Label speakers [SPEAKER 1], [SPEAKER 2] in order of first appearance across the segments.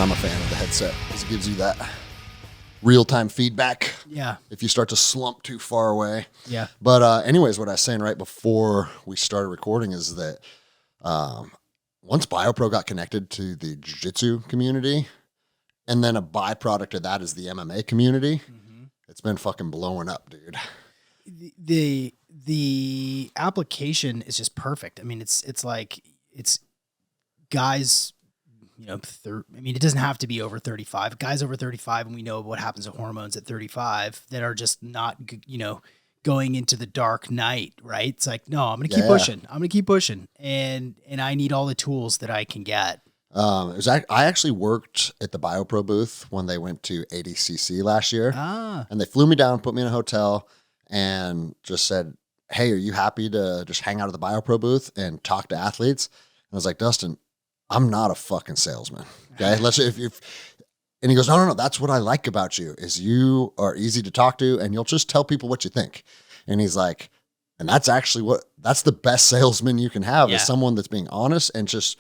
[SPEAKER 1] I'm a fan of the headset because it gives you that real-time feedback.
[SPEAKER 2] Yeah.
[SPEAKER 1] If you start to slump too far away.
[SPEAKER 2] Yeah.
[SPEAKER 1] But anyways, what I was saying right before we started recording is that once BioPro got connected to the jiu-jitsu community, and then a byproduct of that is the MMA community, it's been fucking blowing up, dude.
[SPEAKER 2] The application is just perfect. I mean, it's like it's guys, you know, it doesn't have to be over 35. Guys over 35, and we know what happens to hormones at 35 that are just not, you know, going into the dark night, right? It's like, no, I'm going to keep pushing. I'm going to keep pushing. And I need all the tools that I can get.
[SPEAKER 1] I actually worked at the BioPro booth when they went to ADCC last year. And they flew me down, put me in a hotel, and just said, hey, are you happy to just hang out at the BioPro booth and talk to athletes? And I was like, Dustin, I'm not a fucking salesman. Okay. And he goes, no. That's what I like about you is you are easy to talk to and you'll just tell people what you think. And he's like, and that's actually that's the best salesman you can have is someone that's being honest and just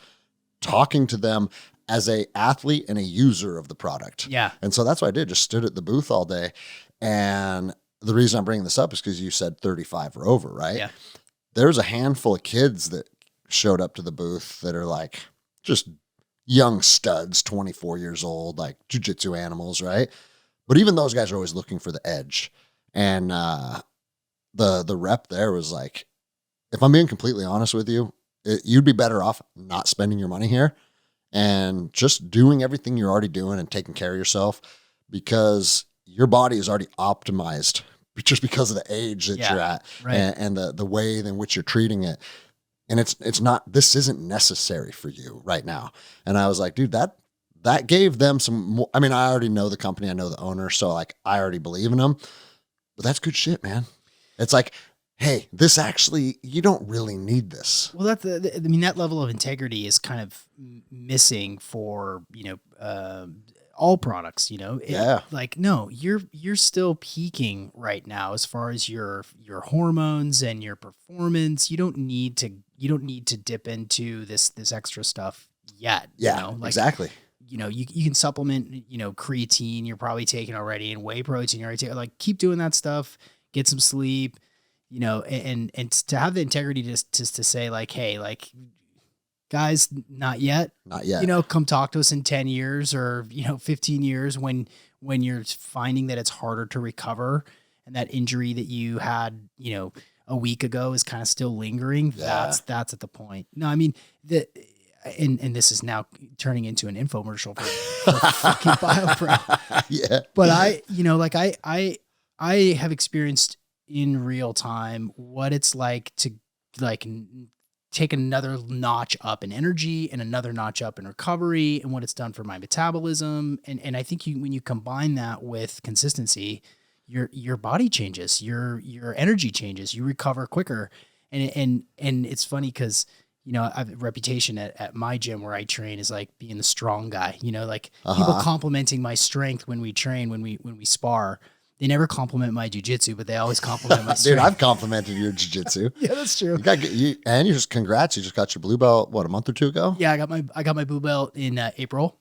[SPEAKER 1] talking to them as a athlete and a user of the product.
[SPEAKER 2] Yeah.
[SPEAKER 1] And so that's what I did. Just stood at the booth all day. And the reason I'm bringing this up is because you said 35 or over, right?
[SPEAKER 2] Yeah.
[SPEAKER 1] There's a handful of kids that showed up to the booth that are like just young studs, 24 years old, like jiu-jitsu animals, right? But even those guys are always looking for the edge. And the rep there was like, if I'm being completely honest with you, you'd be better off not spending your money here and just doing everything you're already doing and taking care of yourself because your body is already optimized just because of the age that you're at and the way in which you're treating it. And this isn't necessary for you right now. And I was like, dude, that gave them some more. I mean, I already know the company, I know the owner. So like, I already believe in them, but that's good shit, man. It's like, hey, this actually, you don't really need this.
[SPEAKER 2] Well, that level of integrity is kind of missing for, you know, all products, you know. Like, no, you're still peaking right now as far as your hormones and your performance. You don't need to dip into this extra stuff yet.
[SPEAKER 1] Yeah,
[SPEAKER 2] you know? Like,
[SPEAKER 1] exactly.
[SPEAKER 2] You know, you can supplement, you know, creatine you're probably taking already and whey protein you're already taking. Like, keep doing that stuff, get some sleep, you know, and to have the integrity just to say like, hey, like, guys, not yet, you know, come talk to us in 10 years or, you know, 15 years when you're finding that it's harder to recover and that injury that you had, you know, a week ago is kind of still lingering. Yeah. That's at the point. No, I mean, and this is now turning into an infomercial for fucking BioPro.
[SPEAKER 1] Yeah.
[SPEAKER 2] But I have experienced in real time what it's like to like take another notch up in energy and another notch up in recovery and what it's done for my metabolism. And I think when you combine that with consistency, your body changes, your energy changes, you recover quicker. And it's funny because, you know, I have a reputation at my gym where I train is like being the strong guy, you know, like people complimenting my strength when we train, when we spar. They never compliment my jujitsu, but they always compliment my strength.
[SPEAKER 1] Dude, I've complimented your jujitsu.
[SPEAKER 2] Yeah, that's true.
[SPEAKER 1] Congrats. You just got your blue belt, what, a month or two ago?
[SPEAKER 2] Yeah, I got my blue belt in April.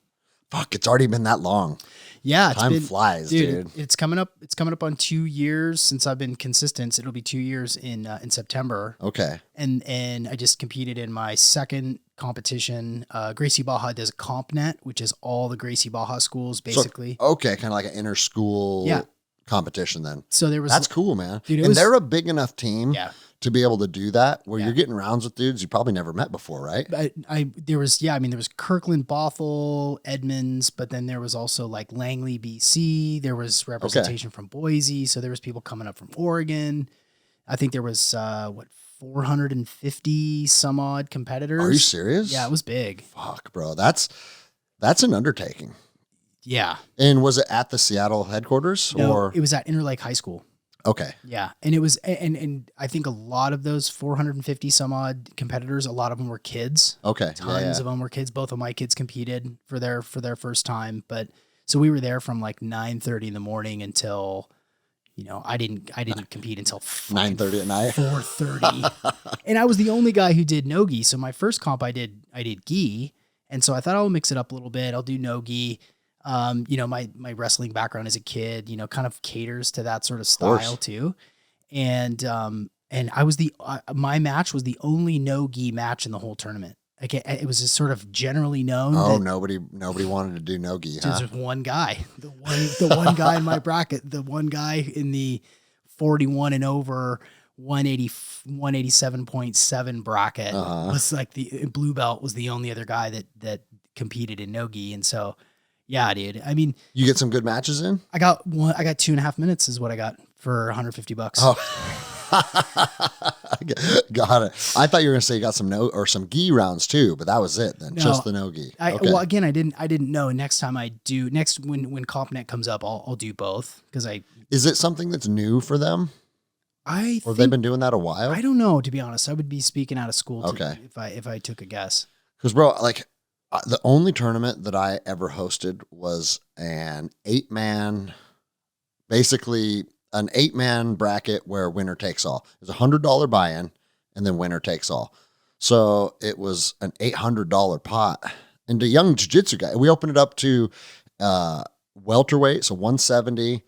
[SPEAKER 1] Fuck, it's already been that long.
[SPEAKER 2] Yeah,
[SPEAKER 1] time flies, dude.
[SPEAKER 2] It's coming up. It's coming up on 2 years since I've been consistent. It'll be 2 years in September.
[SPEAKER 1] Okay.
[SPEAKER 2] And I just competed in my second competition. Gracie Baja does CompNet, which is all the Gracie Baja schools basically.
[SPEAKER 1] So, okay, kind of like an inter school competition then.
[SPEAKER 2] So that's
[SPEAKER 1] cool, man.
[SPEAKER 2] Dude,
[SPEAKER 1] they're a big enough team.
[SPEAKER 2] Yeah.
[SPEAKER 1] To be able to do that where you're getting rounds with dudes you probably never met before, right?
[SPEAKER 2] There was Kirkland, Bothell, Edmonds, but then there was also like Langley, BC. There was representation from Boise. So there was people coming up from Oregon. I think there was 450 some odd competitors.
[SPEAKER 1] Are you serious?
[SPEAKER 2] Yeah, it was big.
[SPEAKER 1] Fuck, bro. That's an undertaking.
[SPEAKER 2] Yeah.
[SPEAKER 1] And was it at the Seattle headquarters?
[SPEAKER 2] No,
[SPEAKER 1] or
[SPEAKER 2] it was at Interlake High School.
[SPEAKER 1] Okay.
[SPEAKER 2] Yeah. And it was, and I think a lot of those 450 some odd competitors, a lot of them were kids.
[SPEAKER 1] Okay.
[SPEAKER 2] Tons of them were kids. Both of my kids competed for their first time. But so we were there from like 9:30 in the morning until, you know, I didn't compete until
[SPEAKER 1] 9:30 at night,
[SPEAKER 2] 4:30. And I was the only guy who did no gi. So my first comp I did gi. And so I thought I'll mix it up a little bit. I'll do no-gi. You know, my wrestling background as a kid, you know, kind of caters to that sort of style too. And I was my match was the only no-gi match in the whole tournament. Like it was just sort of generally known.
[SPEAKER 1] Oh, nobody wanted to do no-gi, huh?
[SPEAKER 2] There's one guy, the one guy in my bracket, the one guy in the 41 and over 187.7 bracket was like the blue belt was the only other guy that competed in no-gi. And so, yeah, dude, I mean,
[SPEAKER 1] you get some good matches in.
[SPEAKER 2] I got 2.5 minutes is what I got for $150.
[SPEAKER 1] Oh, got it. I thought you were gonna say you got some some gi rounds too, but that was it then. No, just the no gi.
[SPEAKER 2] Okay. Well, again, I didn't know. Next time when CompNet comes up, I'll do both because Is
[SPEAKER 1] it something that's new for them? Or they've been doing that a while?
[SPEAKER 2] I don't know, to be honest. I would be speaking out of school if I took a guess.
[SPEAKER 1] Because, bro, like the only tournament that I ever hosted was an 8-man, basically an 8-man bracket where winner takes all. It was $100 buy-in and then winner takes all. So it was an $800 pot. And the young jiu-jitsu guy, we opened it up to welterweight, so 170.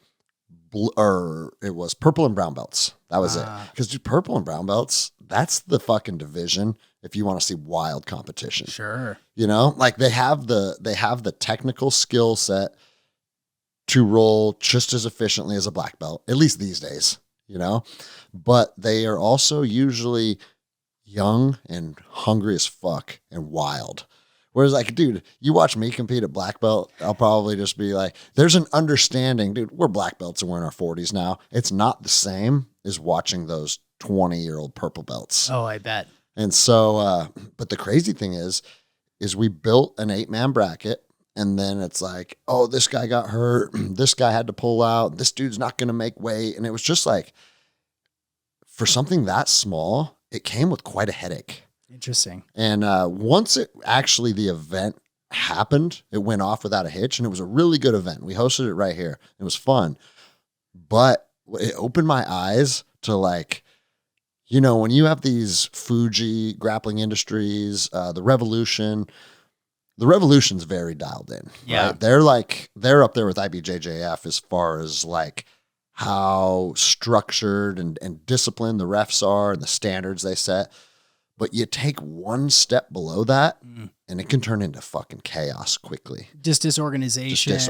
[SPEAKER 1] Or it was purple and brown belts. That was it. Because dude, purple and brown belts, that's the fucking division if you want to see wild competition.
[SPEAKER 2] Sure.
[SPEAKER 1] You know, like they have the technical skill set to roll just as efficiently as a black belt, at least these days, you know, but they are also usually young and hungry as fuck and wild. Whereas, like, dude, you watch me compete at black belt, I'll probably just be like, there's an understanding, dude, we're black belts and we're in our 40s now. It's not the same as watching those 20-year-old purple belts.
[SPEAKER 2] Oh, I bet.
[SPEAKER 1] And so, but the crazy thing is we built an 8-man bracket, and then it's like, oh, this guy got hurt, this guy had to pull out, this dude's not going to make weight. And it was just like, for something that small, it came with quite a headache.
[SPEAKER 2] Interesting.
[SPEAKER 1] And once the event happened, it went off without a hitch, and it was a really good event. We hosted it right here. It was fun, but it opened my eyes to, like, you know, when you have these Fuji Grappling Industries, the Revolution's very dialed in.
[SPEAKER 2] Yeah.
[SPEAKER 1] Right? They're up there with IBJJF as far as like how structured and disciplined the refs are and the standards they set. But you take one step below that, and it can turn into fucking chaos quickly.
[SPEAKER 2] Just disorganization.
[SPEAKER 1] Right?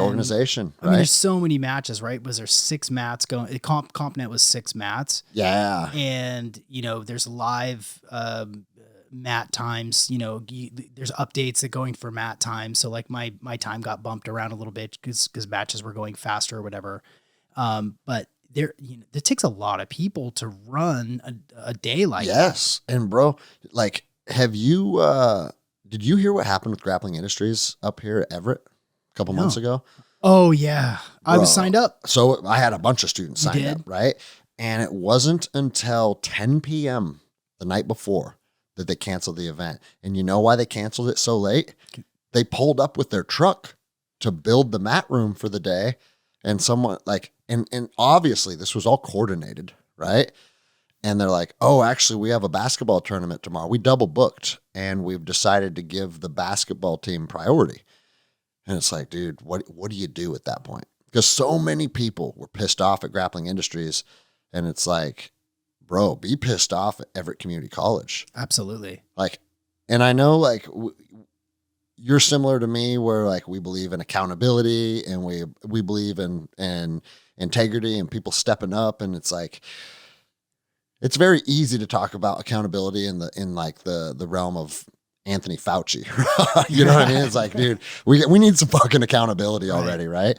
[SPEAKER 2] I mean, there's so many matches, right? Was there 6 mats going? CompNet was 6 mats.
[SPEAKER 1] Yeah.
[SPEAKER 2] And, you know, there's live mat times. You know, there's updates that going for mat time. So, like, my time got bumped around a little bit because matches were going faster or whatever. But it takes a lot of people to run a day like that.
[SPEAKER 1] Yes. And bro, like, did you hear what happened with Grappling Industries up here at Everett a couple months ago?
[SPEAKER 2] Oh yeah. I was signed up.
[SPEAKER 1] So I had a bunch of students signed up, right? And it wasn't until 10 p.m. the night before that they canceled the event. And you know why they canceled it so late? They pulled up with their truck to build the mat room for the day. And someone like, and obviously this was all coordinated, right? And they're like, oh, actually, we have a basketball tournament tomorrow. We double booked, and we've decided to give the basketball team priority. And it's like, dude, what do you do at that point? Because so many people were pissed off at Grappling Industries, and it's like, bro, be pissed off at Everett Community College.
[SPEAKER 2] Absolutely.
[SPEAKER 1] Like, and I know, like, you're similar to me where, like, we believe in accountability and we believe in integrity and people stepping up. And it's like, it's very easy to talk about accountability in the realm of Anthony Fauci. You know what I mean? It's like, dude, we need some fucking accountability already. Right.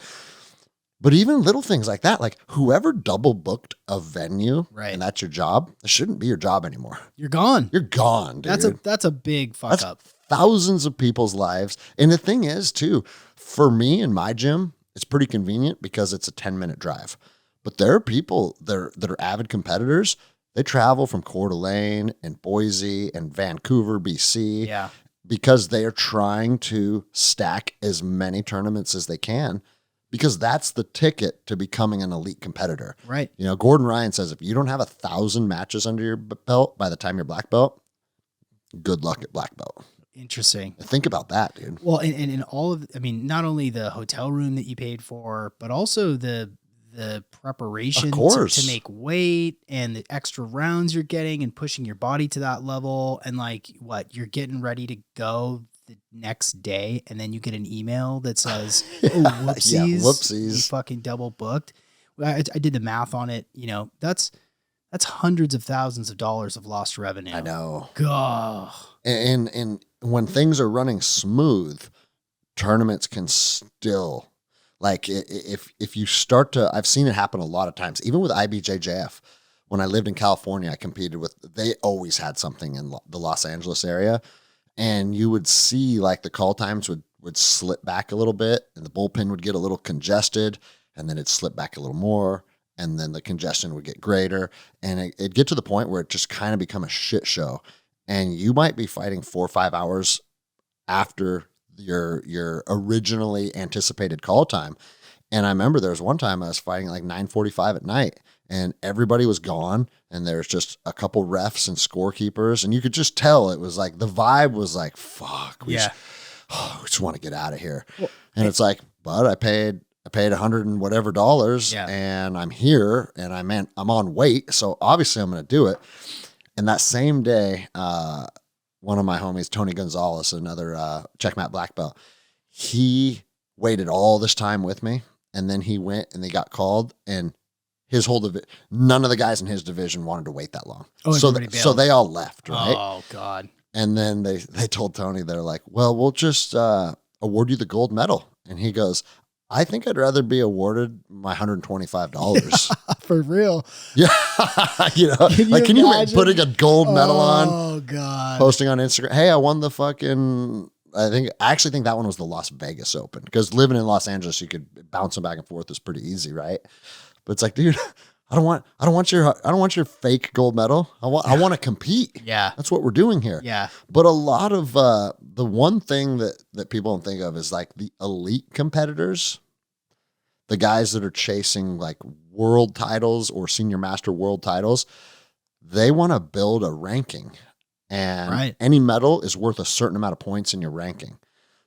[SPEAKER 1] But even little things like that, like whoever double booked a venue, right, and that's your job, it shouldn't be your job anymore.
[SPEAKER 2] You're gone.
[SPEAKER 1] You're gone, dude.
[SPEAKER 2] That's a big fuck up.
[SPEAKER 1] Thousands of people's lives. And the thing is, too, for me and my gym, it's pretty convenient because it's a 10-minute drive. But there are people that are avid competitors. They travel from Coeur d'Alene and Boise and Vancouver, BC, because they are trying to stack as many tournaments as they can, because that's the ticket to becoming an elite competitor.
[SPEAKER 2] Right.
[SPEAKER 1] You know, Gordon Ryan says if you don't have 1,000 matches under your belt by the time you're black belt, good luck at black belt.
[SPEAKER 2] Interesting.
[SPEAKER 1] Think about that, dude.
[SPEAKER 2] Well, and in all of, I mean, not only the hotel room that you paid for, but also the preparation
[SPEAKER 1] Of course.
[SPEAKER 2] to make weight and the extra rounds you're getting and pushing your body to that level. And like what you're getting ready to go the next day. And then you get an email that says, oh, whoopsies.
[SPEAKER 1] Yeah,
[SPEAKER 2] You
[SPEAKER 1] whoopsies.
[SPEAKER 2] fucking double booked. I did the math on it. You know, that's hundreds of thousands of dollars of lost revenue.
[SPEAKER 1] I know.
[SPEAKER 2] God.
[SPEAKER 1] And when things are running smooth, tournaments can still, like, if you start to, I've seen it happen a lot of times, even with IBJJF. When I lived in California, I competed with, they always had something in the Los Angeles area. And you would see like the call times would slip back a little bit and the bullpen would get a little congested and then it'd slip back a little more. And then the congestion would get greater and it'd get to the point where it just kind of become a shit show. And you might be fighting 4 or 5 hours after your originally anticipated call time. And I remember there was one time I was fighting like 9:45 at night and everybody was gone and there was just a couple refs and scorekeepers. And you could just tell it was like, the vibe was like, fuck, we just want to get out of here. Well, and it's like, but I paid $100 and whatever dollars and I'm here and I'm on weight. So obviously I'm going to do it. And that same day, one of my homies, Tony Gonzalez, another checkmate black belt, he waited all this time with me. And then he went and they got called and his whole none of the guys in his division wanted to wait that long. Oh, so they all left, right?
[SPEAKER 2] Oh God. And
[SPEAKER 1] then they told Tony, they're like, well, we'll just award you the gold medal. And he goes, I think I'd rather be awarded my $125.
[SPEAKER 2] For real.
[SPEAKER 1] Yeah. Can you imagine putting a gold medal on?
[SPEAKER 2] Oh God.
[SPEAKER 1] Posting on Instagram. Hey, I won the fucking, I actually think that one was the Las Vegas Open because living in Los Angeles, you could bounce them back and forth is pretty easy. Right. But it's like, dude, I don't want your fake gold medal. I want to compete.
[SPEAKER 2] Yeah.
[SPEAKER 1] That's what we're doing here.
[SPEAKER 2] Yeah.
[SPEAKER 1] But a lot of the one thing that people don't think of is like the elite competitors, the guys that are chasing like world titles or senior master world titles, they want to build a ranking and any medal is worth a certain amount of points in your ranking.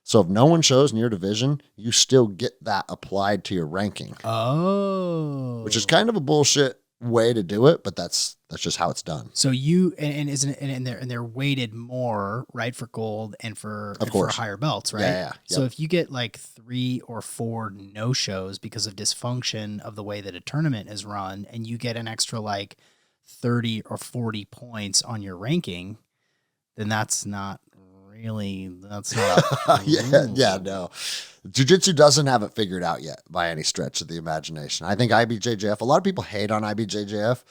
[SPEAKER 1] So if no one shows in your division, you still get that applied to your ranking.
[SPEAKER 2] Oh,
[SPEAKER 1] which is kind of a bullshit way to do it, but that's just how it's done.
[SPEAKER 2] So you and they're weighted more, right, for gold and for higher belts, right?
[SPEAKER 1] Yeah.
[SPEAKER 2] So if you get like 3 or 4 no shows because of dysfunction of the way that a tournament is run, and you get an extra like 30 or 40 points on your ranking, then that's not. No.
[SPEAKER 1] Jiu-jitsu doesn't have it figured out yet by any stretch of the imagination. I think IBJJF, a lot of people hate on IBJJF,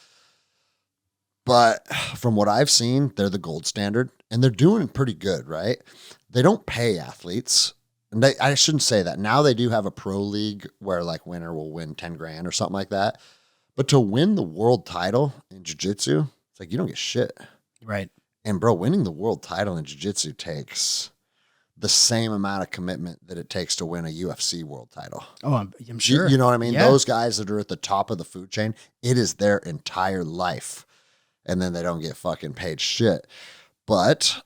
[SPEAKER 1] but from what I've seen, they're the gold standard and they're doing pretty good, right? They don't pay athletes. And I shouldn't say that. Now they do have a pro league where like winner will win 10 grand or something like that. But to win the world title in jiu-jitsu, it's like, you don't get shit.
[SPEAKER 2] Right.
[SPEAKER 1] And bro, winning the world title in jiu-jitsu takes the same amount of commitment that it takes to win a UFC world title.
[SPEAKER 2] Oh, I'm sure.
[SPEAKER 1] You know what I mean?
[SPEAKER 2] Yeah.
[SPEAKER 1] Those guys that are at the top of the food chain, it is their entire life. And then they don't get fucking paid shit. But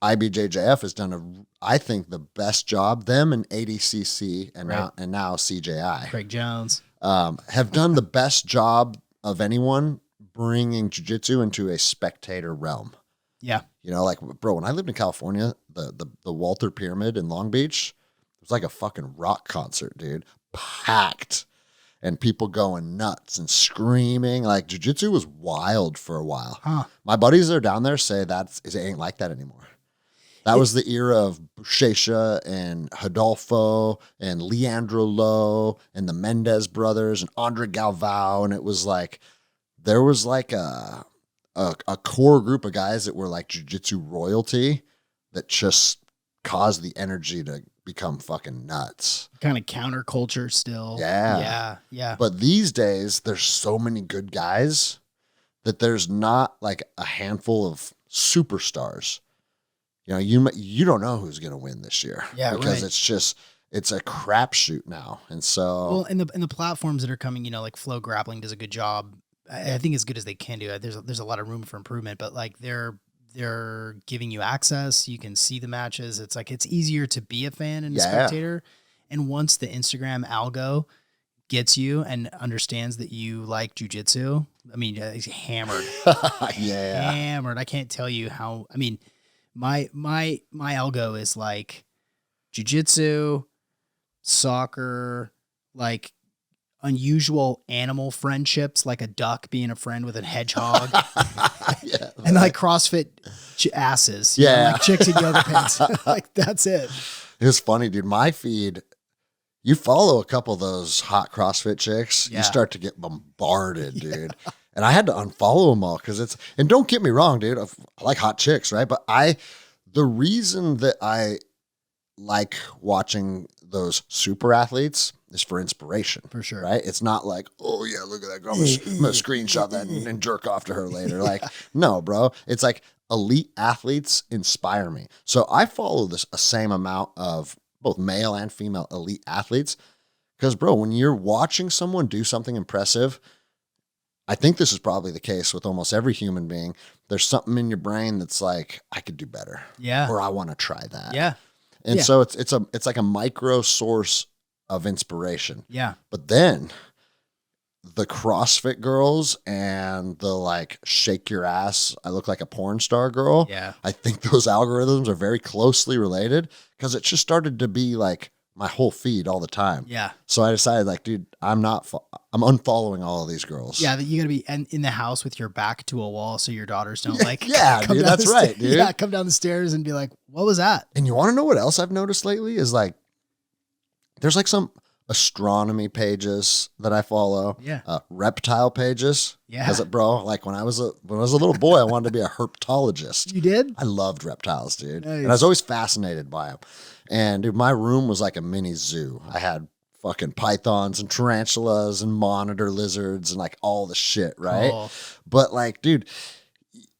[SPEAKER 1] IBJJF has done I think the best job, them and ADCC and now CJI.
[SPEAKER 2] Craig Jones.
[SPEAKER 1] Have done the best job of anyone bringing jiu-jitsu into a spectator realm.
[SPEAKER 2] Yeah.
[SPEAKER 1] You know, like, bro, when I lived in California, the Walter Pyramid in Long Beach, it was like a fucking rock concert, dude. Packed. And people going nuts and screaming. Like, jiu-jitsu was wild for a while.
[SPEAKER 2] Huh.
[SPEAKER 1] My buddies that are down there say it ain't like that anymore. That was the era of Buchecha and Rodolfo and Leandro Lo and the Mendez brothers and Andre Galvao. And it was like, there was like a core group of guys that were like jiu-jitsu royalty that just caused the energy to become fucking nuts.
[SPEAKER 2] Kind of counterculture still.
[SPEAKER 1] Yeah.
[SPEAKER 2] Yeah.
[SPEAKER 1] But these days, there's so many good guys that there's not like a handful of superstars. You know, you don't know who's going to win this year.
[SPEAKER 2] Yeah,
[SPEAKER 1] because it's a crapshoot now. And so,
[SPEAKER 2] well, and the platforms that are coming, you know, like Flow Grappling does a good job. I think as good as they can do. There's a lot of room for improvement, but like they're they're giving you access. You can see the matches. It's like, it's easier to be a fan and a
[SPEAKER 1] Yeah.
[SPEAKER 2] spectator. And once the Instagram algo gets you and understands that you like jujitsu, I mean, he's hammered,
[SPEAKER 1] Yeah.
[SPEAKER 2] hammered. I can't tell you how, I mean, my algo is like jujitsu, soccer, like unusual animal friendships, like a duck being a friend with a hedgehog,
[SPEAKER 1] Yeah.
[SPEAKER 2] and like CrossFit asses, you know,
[SPEAKER 1] Yeah.
[SPEAKER 2] like chicks in yoga pants. Like that's it.
[SPEAKER 1] It was funny, dude. My feed, you follow a couple of those hot CrossFit chicks,
[SPEAKER 2] Yeah.
[SPEAKER 1] you start to get bombarded, dude. And I had to unfollow them all because it's, and don't get me wrong, dude. I like hot chicks, right? But the reason that I like watching those super athletes is for inspiration.
[SPEAKER 2] For sure.
[SPEAKER 1] Right? It's not like, oh yeah, look at that girl. I'm gonna screenshot that and jerk off to her later. Like, no, bro. It's like elite athletes inspire me. So I follow a same amount of both male and female elite athletes. Because, bro, when you're watching someone do something impressive, I think this is probably the case with almost every human being. There's something in your brain that's like, I could do better.
[SPEAKER 2] Yeah.
[SPEAKER 1] Or I want to try that.
[SPEAKER 2] Yeah.
[SPEAKER 1] And
[SPEAKER 2] Yeah.
[SPEAKER 1] so it's like a micro source of inspiration.
[SPEAKER 2] Yeah.
[SPEAKER 1] But then the CrossFit girls and the like shake your ass, I look like a porn star girl.
[SPEAKER 2] Yeah.
[SPEAKER 1] I think those algorithms are very closely related because it just started to be like my whole feed all the time.
[SPEAKER 2] Yeah.
[SPEAKER 1] So I decided like, dude, I'm unfollowing all of these girls.
[SPEAKER 2] Yeah. That you got to be in the house with your back to a wall so your daughters don't like.
[SPEAKER 1] Yeah,
[SPEAKER 2] come
[SPEAKER 1] dude,
[SPEAKER 2] down
[SPEAKER 1] that's
[SPEAKER 2] the
[SPEAKER 1] right, dude.
[SPEAKER 2] Yeah. Come down the stairs and be like, what was that?
[SPEAKER 1] And you want to know what else I've noticed lately is like, there's like some astronomy pages that I follow.
[SPEAKER 2] Yeah.
[SPEAKER 1] Reptile pages.
[SPEAKER 2] Yeah.
[SPEAKER 1] Because, bro, like when I was a little boy, I wanted to be a herpetologist.
[SPEAKER 2] You did?
[SPEAKER 1] I loved reptiles, dude.
[SPEAKER 2] Nice.
[SPEAKER 1] And I was always fascinated by them. And dude, my room was like a mini zoo. I had fucking pythons and tarantulas and monitor lizards and like all the shit, right?
[SPEAKER 2] Cool.
[SPEAKER 1] But like, dude,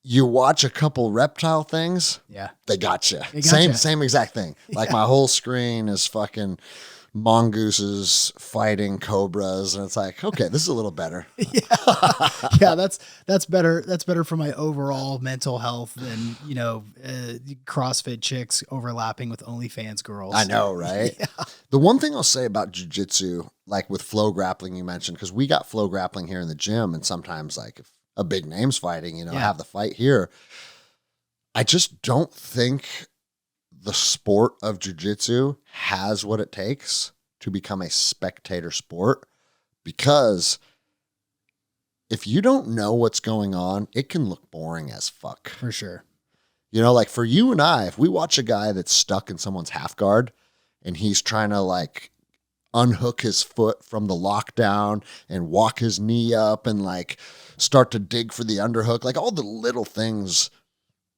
[SPEAKER 1] you watch a couple reptile things,
[SPEAKER 2] Yeah.
[SPEAKER 1] they got you.
[SPEAKER 2] They got ya.
[SPEAKER 1] Same exact thing. Like my whole screen is fucking mongooses fighting cobras, and it's like, okay, this is a little better.
[SPEAKER 2] Yeah, that's better. That's better for my overall mental health than, you know, CrossFit chicks overlapping with OnlyFans girls.
[SPEAKER 1] I know, right?
[SPEAKER 2] Yeah.
[SPEAKER 1] The one thing I'll say about jiu-jitsu, like with flow grappling you mentioned, because we got flow grappling here in the gym, and sometimes like if a big name's fighting, you know,
[SPEAKER 2] Yeah.
[SPEAKER 1] have the fight here. I just don't think the sport of jiu-jitsu has what it takes to become a spectator sport, because if you don't know what's going on, it can look boring as fuck.
[SPEAKER 2] For sure.
[SPEAKER 1] You know, like for you and I, if we watch a guy that's stuck in someone's half guard and he's trying to like unhook his foot from the lockdown and walk his knee up and like start to dig for the underhook, like all the little things,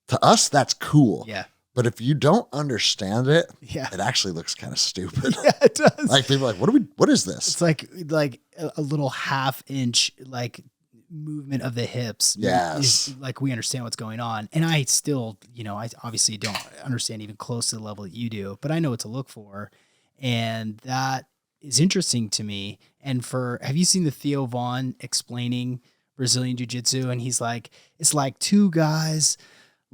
[SPEAKER 1] to us, that's cool.
[SPEAKER 2] Yeah.
[SPEAKER 1] But if you don't understand it,
[SPEAKER 2] Yeah.
[SPEAKER 1] it actually looks kind of stupid.
[SPEAKER 2] Yeah, it does.
[SPEAKER 1] Like people are like, what is this?
[SPEAKER 2] It's like a little half-inch like movement of the hips.
[SPEAKER 1] Yes.
[SPEAKER 2] Is, like we understand what's going on. And I still, you know, I obviously don't understand even close to the level that you do, but I know what to look for. And that is interesting to me. And have you seen the Theo Vaughn explaining Brazilian Jiu-Jitsu? And he's like, it's like two guys,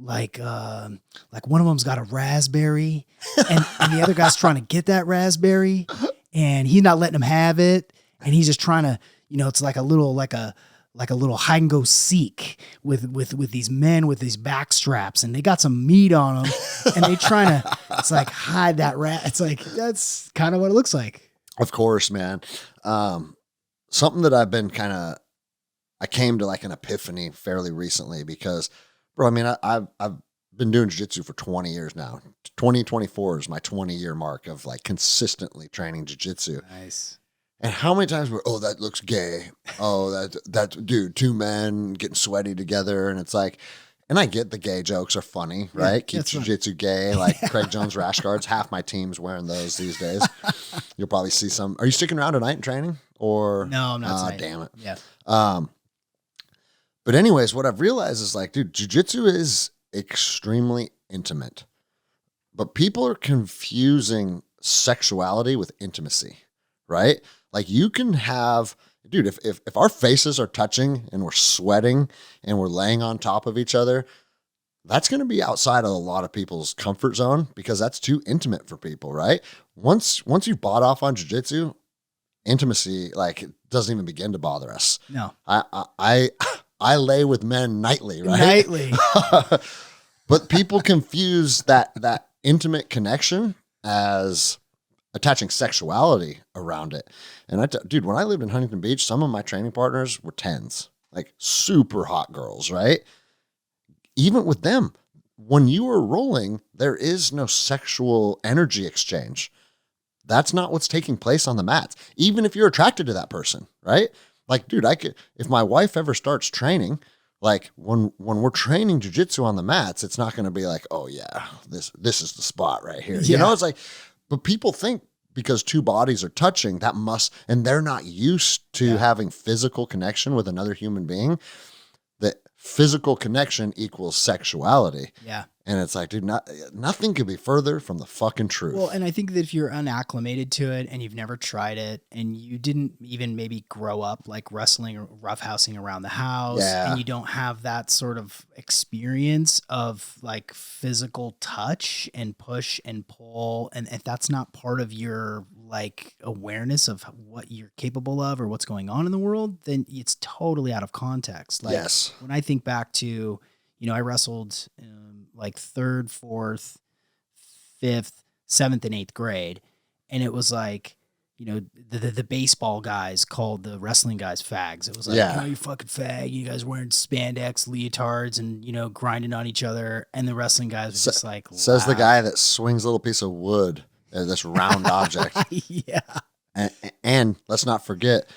[SPEAKER 2] like one of them's got a raspberry and the other guy's trying to get that raspberry and he's not letting him have it. And he's just trying to, you know, it's like a little hide and go seek with these men with these back straps, and they got some meat on them and they trying to, it's like hide that rat. It's like, that's kind of what it looks like.
[SPEAKER 1] Of course, man. Something that I've been I came to like an epiphany fairly recently because, bro, I mean, I've been doing jiu-jitsu for 20 years now. 2024 is my 20-year mark of like consistently training jiu-jitsu.
[SPEAKER 2] Nice.
[SPEAKER 1] And how many times that looks gay. Oh, that's dude, two men getting sweaty together. And it's like, and I get the gay jokes are funny, right?
[SPEAKER 2] Yeah,
[SPEAKER 1] Keeps
[SPEAKER 2] that's funny.
[SPEAKER 1] jiu-jitsu gay, like Craig Jones rash guards. Half my team's wearing those these days. You'll probably see some. Are you sticking around tonight in training? Or
[SPEAKER 2] No, I'm not.
[SPEAKER 1] Ah,
[SPEAKER 2] tonight.
[SPEAKER 1] damn it.
[SPEAKER 2] Yeah.
[SPEAKER 1] But anyways, what I've realized is like, dude, jiu-jitsu is extremely intimate. But people are confusing sexuality with intimacy, right? Like you can have, dude, if our faces are touching and we're sweating and we're laying on top of each other, that's going to be outside of a lot of people's comfort zone because that's too intimate for people, right? Once you've bought off on jiu-jitsu, intimacy, like, it doesn't even begin to bother us.
[SPEAKER 2] No.
[SPEAKER 1] I lay with men nightly, right?
[SPEAKER 2] Nightly.
[SPEAKER 1] But people confuse that intimate connection as attaching sexuality around it. And dude, when I lived in Huntington Beach, some of my training partners were 10s, like super hot girls, right? Even with them, when you are rolling, there is no sexual energy exchange. That's not what's taking place on the mats. Even if you're attracted to that person, right? Like, dude, if my wife ever starts training, like when we're training jiu-jitsu on the mats, it's not going to be like, oh yeah, this is the spot right here.
[SPEAKER 2] Yeah.
[SPEAKER 1] You know, it's like, but people think because two bodies are touching, and they're not used to having physical connection with another human being, that physical connection equals sexuality.
[SPEAKER 2] Yeah.
[SPEAKER 1] And it's like, dude, nothing could be further from the fucking truth.
[SPEAKER 2] Well, and I think that if you're unacclimated to it and you've never tried it and you didn't even maybe grow up like wrestling or roughhousing around the house, and you don't have that sort of experience of like physical touch and push and pull, and if that's not part of your like awareness of what you're capable of or what's going on in the world, then it's totally out of context. Like,
[SPEAKER 1] yes.
[SPEAKER 2] when I think back to, I wrestled like 3rd, 4th, 5th, 7th, and 8th grade. And it was like, the baseball guys called the wrestling guys fags. It was like, you fucking fag. You guys wearing spandex leotards and, grinding on each other. And the wrestling guys were just like,
[SPEAKER 1] says the guy that swings a little piece of wood at this round object.
[SPEAKER 2] Yeah.
[SPEAKER 1] And let's not forget,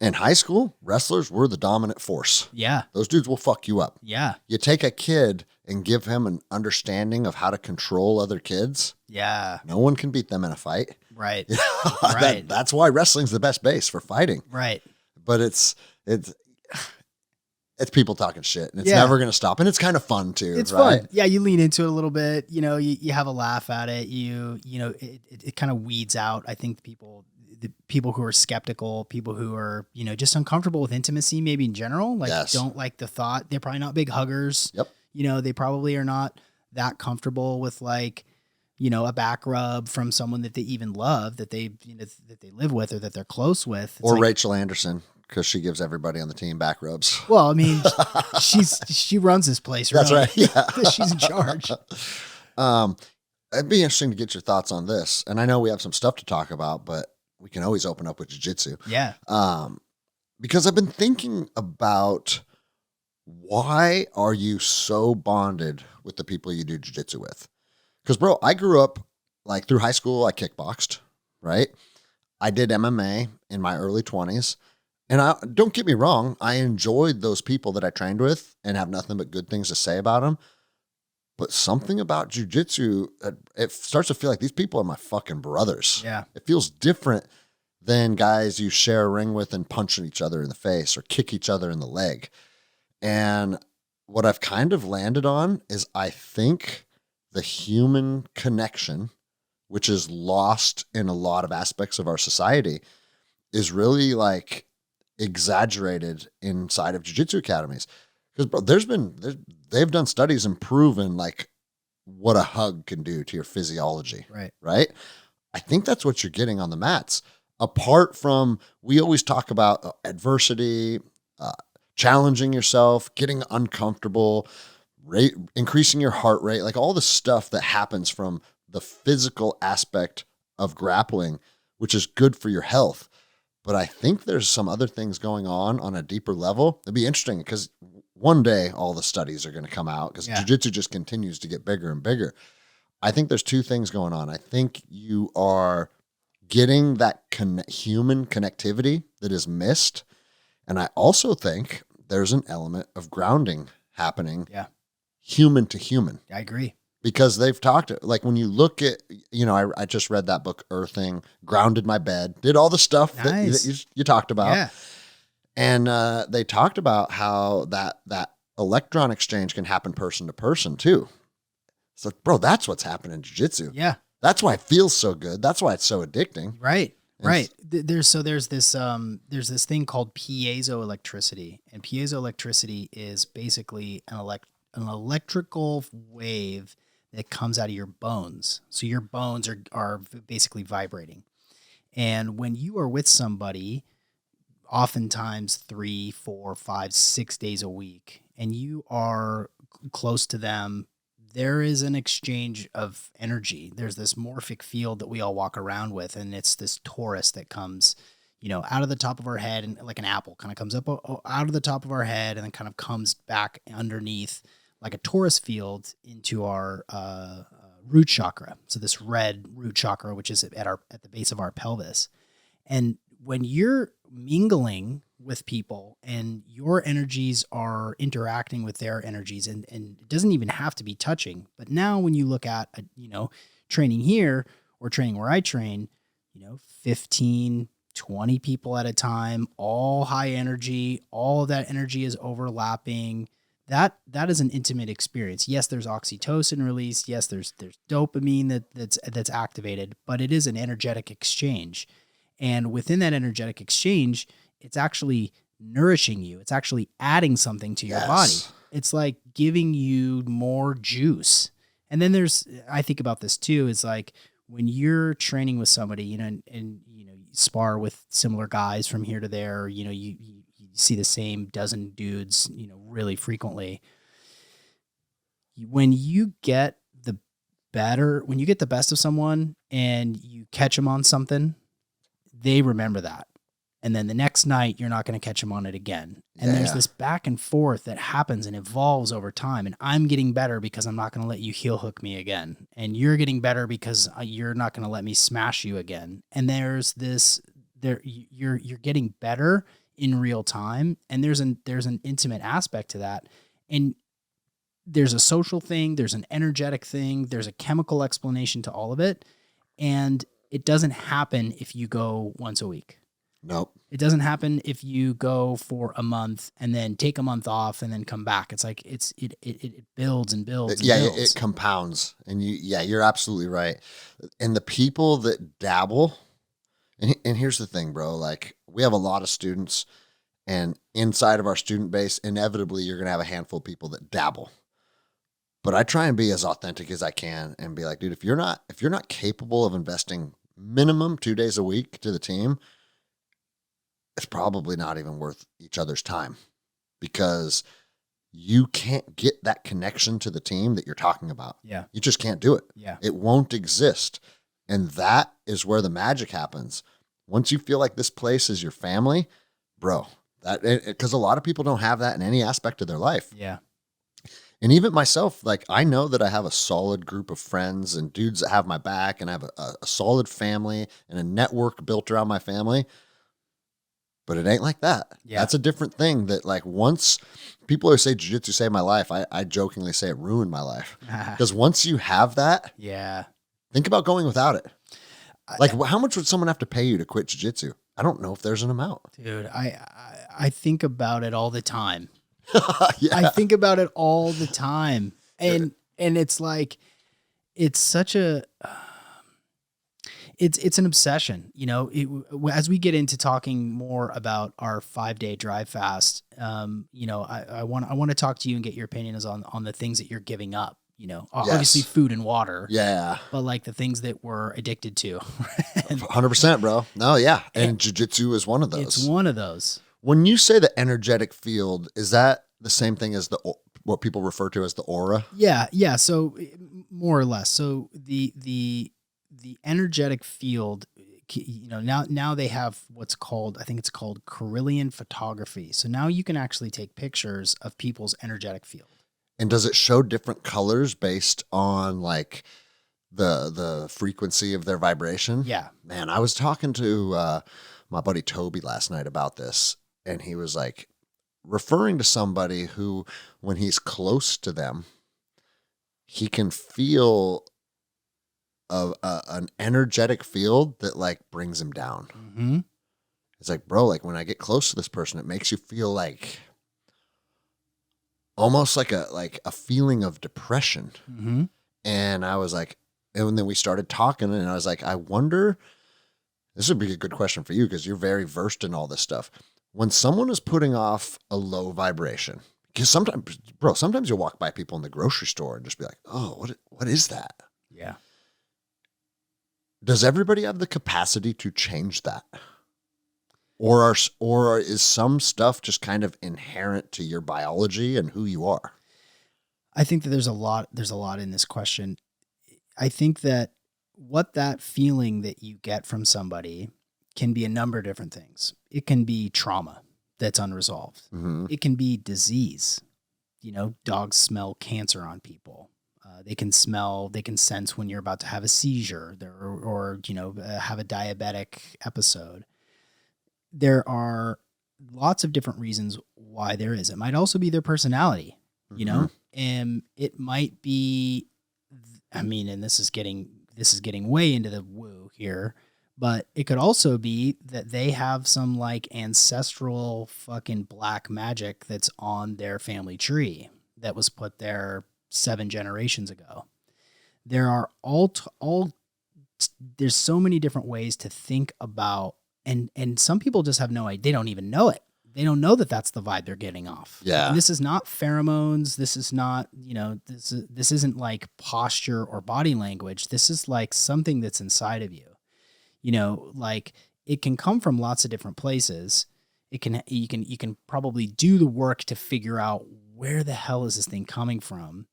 [SPEAKER 1] in high school, wrestlers were the dominant force.
[SPEAKER 2] Yeah.
[SPEAKER 1] Those dudes will fuck you up.
[SPEAKER 2] Yeah.
[SPEAKER 1] You take a kid and give him an understanding of how to control other kids.
[SPEAKER 2] Yeah.
[SPEAKER 1] No one can beat them in a fight.
[SPEAKER 2] Right.
[SPEAKER 1] Right. That's why wrestling's the best base for fighting.
[SPEAKER 2] Right.
[SPEAKER 1] But it's people talking shit, and it's never going to stop. And it's kind of fun too.
[SPEAKER 2] It's
[SPEAKER 1] right?
[SPEAKER 2] fun. Yeah. You lean into it a little bit, you have a laugh at it. It kind of weeds out, I think, the people who are skeptical, people who are, just uncomfortable with intimacy, maybe in general, like don't like the thought. They're probably not big huggers.
[SPEAKER 1] Yep.
[SPEAKER 2] They probably are not that comfortable with like, a back rub from someone that they even love, that they, that they live with or that they're close with. It's
[SPEAKER 1] or
[SPEAKER 2] like,
[SPEAKER 1] Rachel Anderson, because she gives everybody on the team back rubs.
[SPEAKER 2] Well, I mean, she runs this place, right?
[SPEAKER 1] That's right. Yeah.
[SPEAKER 2] She's in charge.
[SPEAKER 1] It'd be interesting to get your thoughts on this. And I know we have some stuff to talk about, but we can always open up with jiu-jitsu.
[SPEAKER 2] Yeah.
[SPEAKER 1] Because I've been thinking about, why are you so bonded with the people you do jiu-jitsu with? Because, bro, I grew up, like, through high school, I kickboxed, right? I did MMA in my early 20s. And don't get me wrong, I enjoyed those people that I trained with and have nothing but good things to say about them. But something about jiu-jitsu, it starts to feel like these people are my fucking brothers.
[SPEAKER 2] Yeah.
[SPEAKER 1] It feels different than guys you share a ring with and punching each other in the face or kick each other in the leg. And what I've kind of landed on is, I think the human connection, which is lost in a lot of aspects of our society, is really like exaggerated inside of jiu-jitsu academies. Because, bro, they've done studies and proven like what a hug can do to your physiology.
[SPEAKER 2] Right.
[SPEAKER 1] Right. I think that's what you're getting on the mats. Apart from, we always talk about adversity, challenging yourself, getting uncomfortable, increasing your heart rate, like all the stuff that happens from the physical aspect of grappling, which is good for your health. But I think there's some other things going on a deeper level. It'd be interesting because one day all the studies are going to come out, because jiu-jitsu just continues to get bigger and bigger. I think there's two things going on. I think you are getting that human connectivity that is missed. And I also think there's an element of grounding happening human to human.
[SPEAKER 2] I agree.
[SPEAKER 1] Because they've talked, like when you look at, I just read that book, Earthing, grounded my bed, did all the stuff that you talked about.
[SPEAKER 2] Yeah.
[SPEAKER 1] And they talked about how that electron exchange can happen person to person too. So, bro, that's what's happening in jiu-jitsu.
[SPEAKER 2] Yeah.
[SPEAKER 1] That's why it feels so good. That's why it's so addicting.
[SPEAKER 2] Right. Right. There's this thing called piezoelectricity, and piezoelectricity is basically an electrical wave that comes out of your bones. So your bones are basically vibrating. And when you are with somebody, oftentimes 3, 4, 5, 6 days a week, and you are close to them, there is an exchange of energy. There's this morphic field that we all walk around with, and it's this torus that comes, out of the top of our head, and like an apple kind of comes up out of the top of our head and then kind of comes back underneath like a torus field into our root chakra. So this red root chakra, which is at the base of our pelvis. And when you're mingling with people and your energies are interacting with their energies, and it doesn't even have to be touching, but now when you look at, training here or training where I train, 15, 20 people at a time, all high energy, all of that energy is overlapping. That is an intimate experience. Yes, there's oxytocin release. Yes, there's dopamine that's activated, but it is an energetic exchange. And within that energetic exchange, it's actually nourishing you. It's actually adding something to your body. It's like giving you more juice. And then I think about this too, is like when you're training with somebody, and you spar with similar guys from here to there, you see the same dozen dudes, really frequently. When you get the best of someone and you catch them on something, they remember that. And then the next night, you're not going to catch them on it again. And there's this back and forth that happens and evolves over time. And I'm getting better because I'm not going to let you heel hook me again. And you're getting better because you're not going to let me smash you again. And you're getting better in real time. And there's an intimate aspect to that. And there's a social thing, there's an energetic thing, there's a chemical explanation to all of it. And it doesn't happen if you go once a week.
[SPEAKER 1] Nope.
[SPEAKER 2] It doesn't happen if you go for a month and then take a month off and then come back. It's like it builds and builds.
[SPEAKER 1] It compounds. And you're absolutely right. And the people that dabble, and here's the thing, bro, like we have a lot of students, and inside of our student base, inevitably you're going to have a handful of people that dabble. But I try and be as authentic as I can and be like, dude, if you're not capable of investing minimum 2 days a week to the team, it's probably not even worth each other's time, because you can't get that connection to the team that you're talking about.
[SPEAKER 2] Yeah.
[SPEAKER 1] You just can't do it.
[SPEAKER 2] Yeah.
[SPEAKER 1] It won't exist. And that is where the magic happens. Once you feel like this place is your family, bro, because a lot of people don't have that in any aspect of their life.
[SPEAKER 2] Yeah.
[SPEAKER 1] And even myself, like I know that I have a solid group of friends and dudes that have my back, and I have a solid family and a network built around my family. But it ain't like that. Yeah. That's a different thing. That like once people always say jiu-jitsu saved my life, I jokingly say it ruined my life. Because once you have that, think about going without it. Like how much would someone have to pay you to quit jiu-jitsu? I don't know if there's an amount.
[SPEAKER 2] Dude, I think about it all the time. I think about it all the time. And it's like, it's such a... It's an obsession, as we get into talking more about our 5-day drive fast, I want to talk to you and get your opinions on the things that you're giving up, obviously food and water.
[SPEAKER 1] Yeah.
[SPEAKER 2] But like the things that we're addicted to.
[SPEAKER 1] 100%, bro. No, yeah. And jiu-jitsu is one of those.
[SPEAKER 2] It's one of those.
[SPEAKER 1] When you say the energetic field, is that the same thing as what people refer to as the aura?
[SPEAKER 2] Yeah. Yeah. So more or less. So the energetic field, now they have what's called, I think it's called Carillion photography. So now you can actually take pictures of people's energetic field.
[SPEAKER 1] And does it show different colors based on like the frequency of their vibration?
[SPEAKER 2] Yeah.
[SPEAKER 1] Man, I was talking to my buddy Toby last night about this, and he was like referring to somebody who, when he's close to them, he can feel an energetic field that like brings him down.
[SPEAKER 2] Mm-hmm.
[SPEAKER 1] It's like, bro, like when I get close to this person, it makes you feel like almost like a feeling of depression.
[SPEAKER 2] Mm-hmm.
[SPEAKER 1] And I was like, and then we started talking, and I was like, I wonder, this would be a good question for you because you're very versed in all this stuff. When someone is putting off a low vibration, Because sometimes you'll walk by people in the grocery store and just be like, oh, what is that?
[SPEAKER 2] Yeah.
[SPEAKER 1] Does everybody have the capacity to change that? Or is some stuff just kind of inherent to your biology and who you are?
[SPEAKER 2] I think that there's a lot in this question. I think that what that feeling that you get from somebody can be a number of different things. It can be trauma that's unresolved.
[SPEAKER 1] Mm-hmm.
[SPEAKER 2] It can be disease. Dogs smell cancer on people. They can sense when you're about to have a seizure or have a diabetic episode. There are lots of different reasons why there is. It might also be their personality, and it might be, and this is getting way into the woo here, but it could also be that they have some like ancestral fucking black magic that's on their family tree that was put there 7 generations ago. There are there's so many different ways to think about, and some people just have no idea. They don't even know it. They don't know that that's the vibe they're getting off.
[SPEAKER 1] Yeah.
[SPEAKER 2] And this is not pheromones. This is not, this isn't like posture or body language. This is like something that's inside of you. Like it can come from lots of different places. You can probably do the work to figure out where the hell is this thing coming from.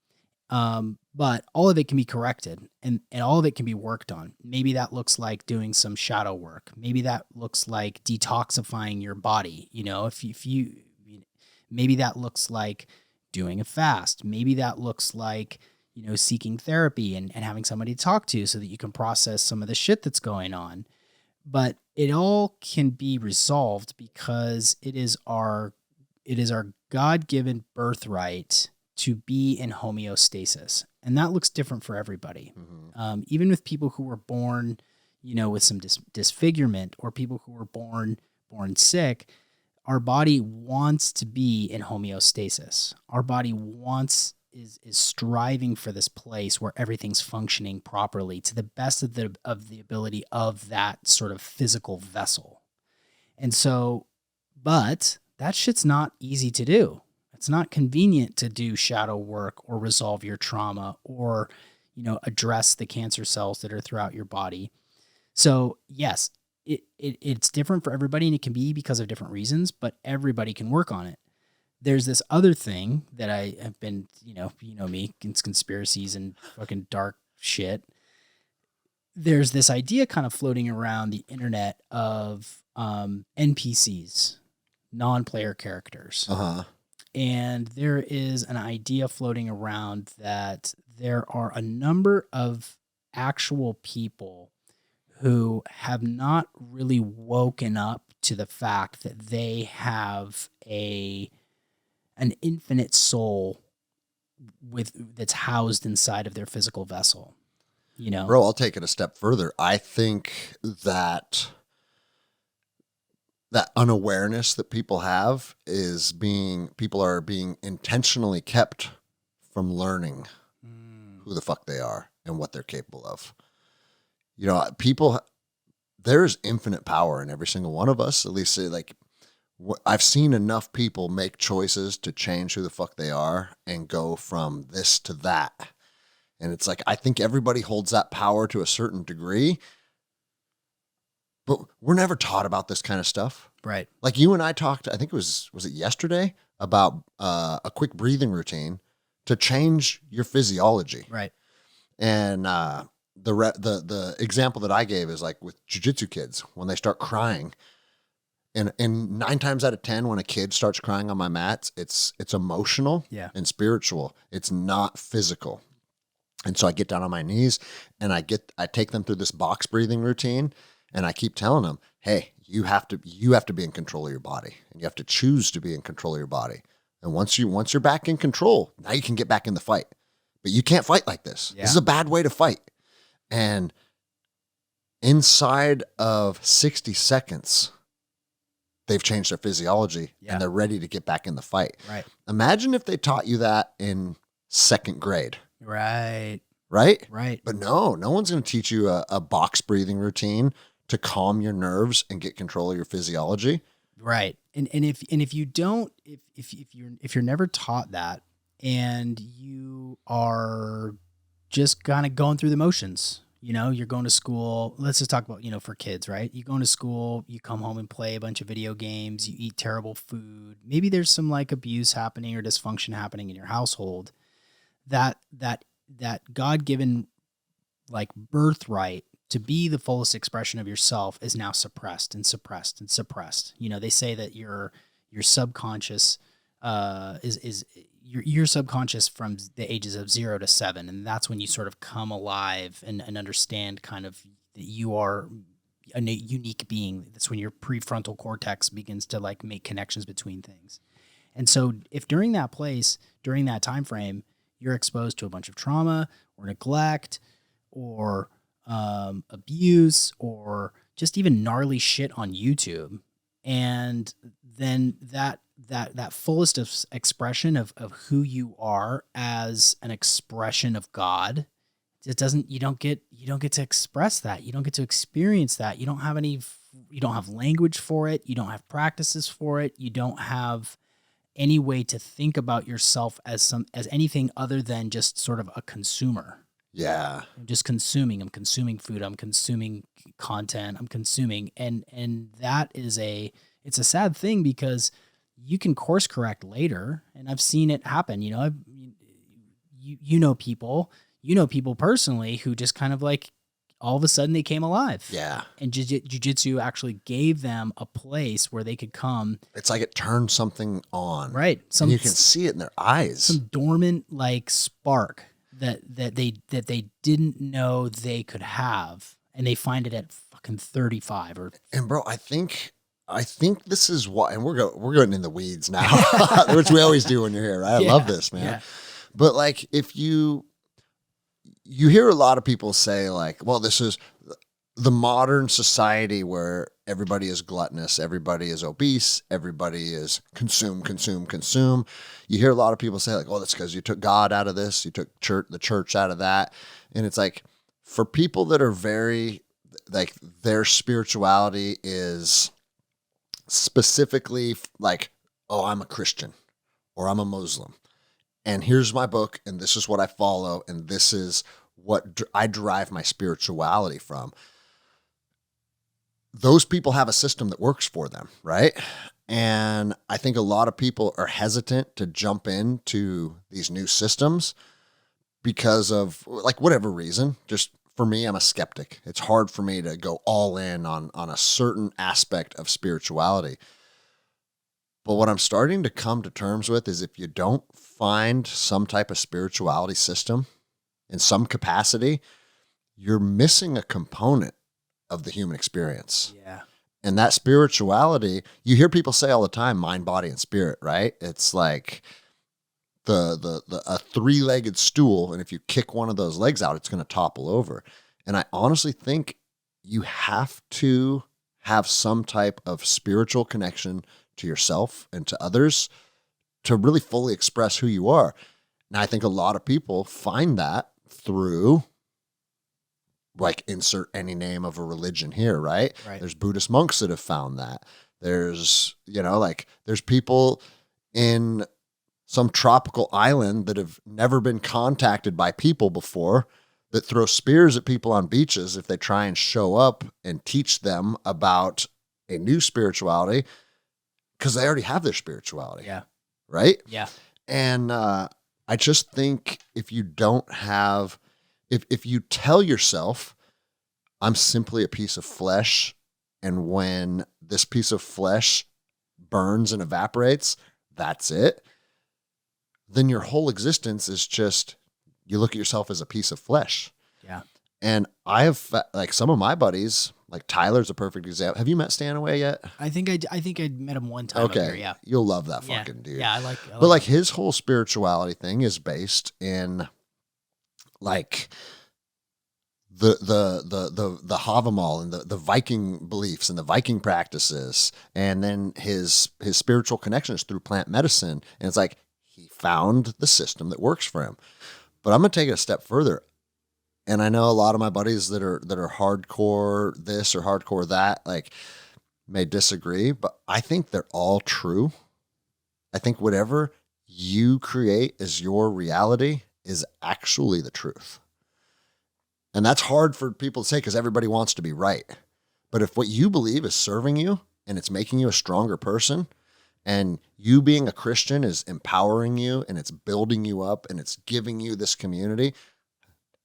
[SPEAKER 2] But all of it can be corrected and all of it can be worked on. Maybe that looks like doing some shadow work. Maybe that looks like detoxifying your body. Maybe that looks like doing a fast. Maybe that looks like, seeking therapy and having somebody to talk to so that you can process some of the shit that's going on. But it all can be resolved because it is our God-given birthright to be in homeostasis. And that looks different for everybody. Mm-hmm. Even with people who were born, with some disfigurement or people who were born sick, our body wants to be in homeostasis. Our body is striving for this place where everything's functioning properly to the best of the ability of that sort of physical vessel. And so, but that shit's not easy to do. It's not convenient to do shadow work or resolve your trauma or, address the cancer cells that are throughout your body. So yes, it's different for everybody and it can be because of different reasons, but everybody can work on it. There's this other thing that I have been, me, it's conspiracies and fucking dark shit. There's this idea kind of floating around the internet of NPCs, non-player characters.
[SPEAKER 1] Uh-huh.
[SPEAKER 2] And there is an idea floating around that there are a number of actual people who have not really woken up to the fact that they have an infinite soul that's housed inside of their physical vessel.
[SPEAKER 1] Bro, I'll take it a step further. I think that unawareness that people have is people are being intentionally kept from learning who the fuck they are and what they're capable of. There's infinite power in every single one of us. At least I've seen enough people make choices to change who the fuck they are and go from this to that. And it's like, I think everybody holds that power to a certain degree, but we're never taught about this kind of stuff.
[SPEAKER 2] Right.
[SPEAKER 1] Like you and I talked, I think was it yesterday, about a quick breathing routine to change your physiology.
[SPEAKER 2] Right.
[SPEAKER 1] And the example that I gave is like with jiu-jitsu kids, when they start crying, and 9 times out of 10, when a kid starts crying on my mats, it's emotional and spiritual. It's not physical. And so I get down on my knees and I take them through this box breathing routine, and I keep telling them, hey, you have to be in control of your body, and you have to choose to be in control of your body. And once you're back in control, now you can get back in the fight. But you can't fight like this. Yeah. This is a bad way to fight. And inside of 60 seconds, they've changed their physiology and they're ready to get back in the fight.
[SPEAKER 2] Right.
[SPEAKER 1] Imagine if they taught you that in 2nd grade.
[SPEAKER 2] Right.
[SPEAKER 1] Right?
[SPEAKER 2] Right.
[SPEAKER 1] But no one's going to teach you a box breathing routine to calm your nerves and get control of your physiology.
[SPEAKER 2] Right. And if you don't, if you're never taught that, and you are just kind of going through the motions, you're going to school. Let's just talk about, for kids, right? You go into school, you come home and play a bunch of video games, you eat terrible food. Maybe there's some like abuse happening or dysfunction happening in your household. That God-given like birthright to be the fullest expression of yourself is now suppressed and suppressed and suppressed. They say that your subconscious is your subconscious from the ages of 0 to 7. And that's when you sort of come alive and understand kind of that you are a unique being. That's when your prefrontal cortex begins to like make connections between things. And so if during that time frame, you're exposed to a bunch of trauma or neglect or abuse or just even gnarly shit on YouTube, and then that fullest of expression of who you are as an expression of God, you don't get to express that. You don't get to experience that. You don't have language for it. You don't have practices for it. You don't have any way to think about yourself as anything other than just sort of a consumer.
[SPEAKER 1] Yeah.
[SPEAKER 2] I'm just consuming. I'm consuming food. I'm consuming content. I'm consuming. And that is it's a sad thing because you can course correct later. And I've seen it happen. You know people personally who just kind of like all of a sudden they came alive.
[SPEAKER 1] Yeah.
[SPEAKER 2] And jiu-jitsu actually gave them a place where they could come.
[SPEAKER 1] It's like it turned something on.
[SPEAKER 2] Right.
[SPEAKER 1] And you can see it in their eyes.
[SPEAKER 2] Some dormant like spark that they didn't know they could have, and they find it at fucking 35 or.
[SPEAKER 1] And bro, I think this is why, and we're going in the weeds now, which we always do when you're here, right? I love this, man. Yeah. But like, if you hear a lot of people say like, well, this is the modern society where everybody is gluttonous, everybody is obese, everybody is consume. You hear a lot of people say like, oh, that's because you took God out of this, you took the church out of that. And it's like, for people that are very, like, their spirituality is specifically like, oh, I'm a Christian or I'm a Muslim, and here's my book, and this is what I follow, and this is what I derive my spirituality from. Those people have a system that works for them, right? And I think a lot of people are hesitant to jump into these new systems because of like whatever reason. Just for me, I'm a skeptic. It's hard for me to go all in on a certain aspect of spirituality. But what I'm starting to come to terms with is if you don't find some type of spirituality system in some capacity, you're missing a component of the human experience.
[SPEAKER 2] Yeah.
[SPEAKER 1] And that spirituality, you hear people say all the time, mind, body, and spirit, right? It's like a three-legged stool, and if you kick one of those legs out, it's going to topple over. And I honestly think you have to have some type of spiritual connection to yourself and to others to really fully express who you are. And I think a lot of people find that through, like, insert any name of a religion here, right? There's Buddhist monks that have found that. There's, there's people in some tropical island that have never been contacted by people before that throw spears at people on beaches if they try and show up and teach them about a new spirituality because they already have their spirituality.
[SPEAKER 2] Yeah.
[SPEAKER 1] Right?
[SPEAKER 2] Yeah.
[SPEAKER 1] And I just think if you don't have, if you tell yourself, I'm simply a piece of flesh, and when this piece of flesh burns and evaporates, that's it, then your whole existence is just, you look at yourself as a piece of flesh.
[SPEAKER 2] Yeah.
[SPEAKER 1] And I have, like, some of my buddies, like Tyler's a perfect example. Have you met Stanaway yet?
[SPEAKER 2] I think I met him one time.
[SPEAKER 1] Okay.
[SPEAKER 2] Up here, yeah.
[SPEAKER 1] You'll love that fucking dude.
[SPEAKER 2] Yeah. I like
[SPEAKER 1] but like his whole spirituality thing is based in like the Havamal and the Viking beliefs and the Viking practices. And then his spiritual connection is through plant medicine. And it's like, he found the system that works for him. But I'm going to take it a step further. And I know a lot of my buddies that are hardcore this or hardcore that, like, may disagree, but I think they're all true. I think whatever you create as your reality is actually the truth. And that's hard for people to say because everybody wants to be right. But if what you believe is serving you and it's making you a stronger person, and you being a Christian is empowering you and it's building you up and it's giving you this community,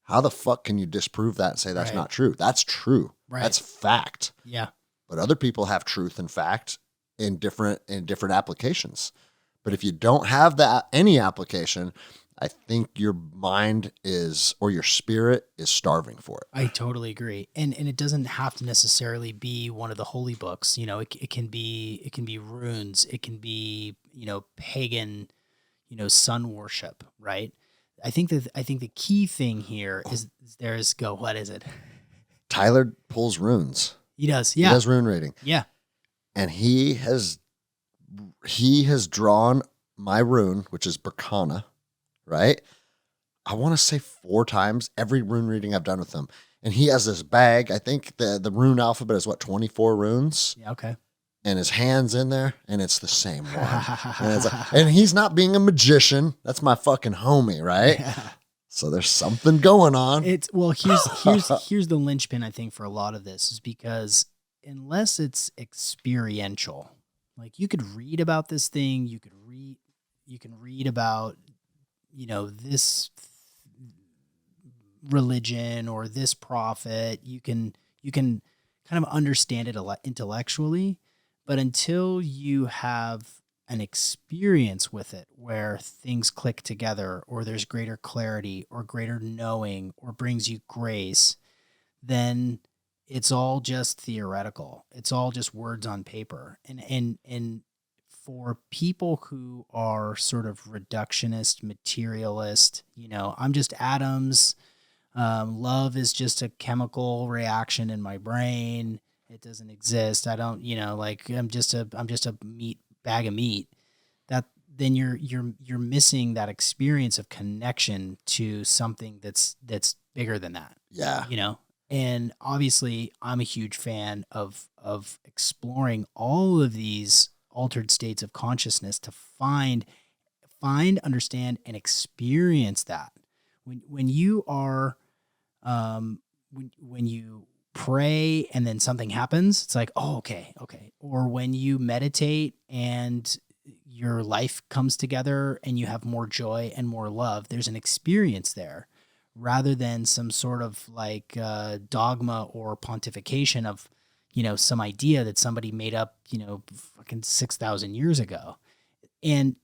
[SPEAKER 1] how the fuck can you disprove that and say that's not true? That's true.
[SPEAKER 2] Right.
[SPEAKER 1] That's fact.
[SPEAKER 2] Yeah.
[SPEAKER 1] But other people have truth and fact in different applications. But if you don't have that any application, I think your mind is, or your spirit is starving for it.
[SPEAKER 2] I totally agree. And it doesn't have to necessarily be one of the holy books. It can be runes. It can be, pagan, sun worship, right? I think the key thing here is what is it?
[SPEAKER 1] Tyler pulls runes.
[SPEAKER 2] He does. Yeah.
[SPEAKER 1] He does rune reading.
[SPEAKER 2] Yeah.
[SPEAKER 1] And he has drawn my rune, which is Berkana, right? I want to say 4 times every rune reading I've done with him. And he has this bag. I think the rune alphabet is 24 runes.
[SPEAKER 2] Yeah, okay.
[SPEAKER 1] And his hand's in there, and it's the same one. And he's not being a magician. That's my fucking homie, right?
[SPEAKER 2] Yeah.
[SPEAKER 1] So there's something going on.
[SPEAKER 2] Here's the linchpin, I think, for a lot of this is because unless it's experiential, like you could read about this thing, you can read about, this religion or this prophet, you can kind of understand it intellectually, but until you have an experience with it where things click together or there's greater clarity or greater knowing or brings you grace, then it's all just theoretical. It's all just words on paper. And for people who are sort of reductionist, materialist, I'm just atoms. Love is just a chemical reaction in my brain. It doesn't exist. I don't, I'm just a bag of meat. That then you're missing that experience of connection to something that's bigger than that.
[SPEAKER 1] Yeah.
[SPEAKER 2] And obviously I'm a huge fan of exploring all of these altered states of consciousness to find, understand, and experience that. When you are, when you pray and then something happens, it's like, oh, okay. Or when you meditate and your life comes together and you have more joy and more love, there's an experience there rather than some sort of like dogma or pontification of, some idea that somebody made up, fucking 6,000 years ago. And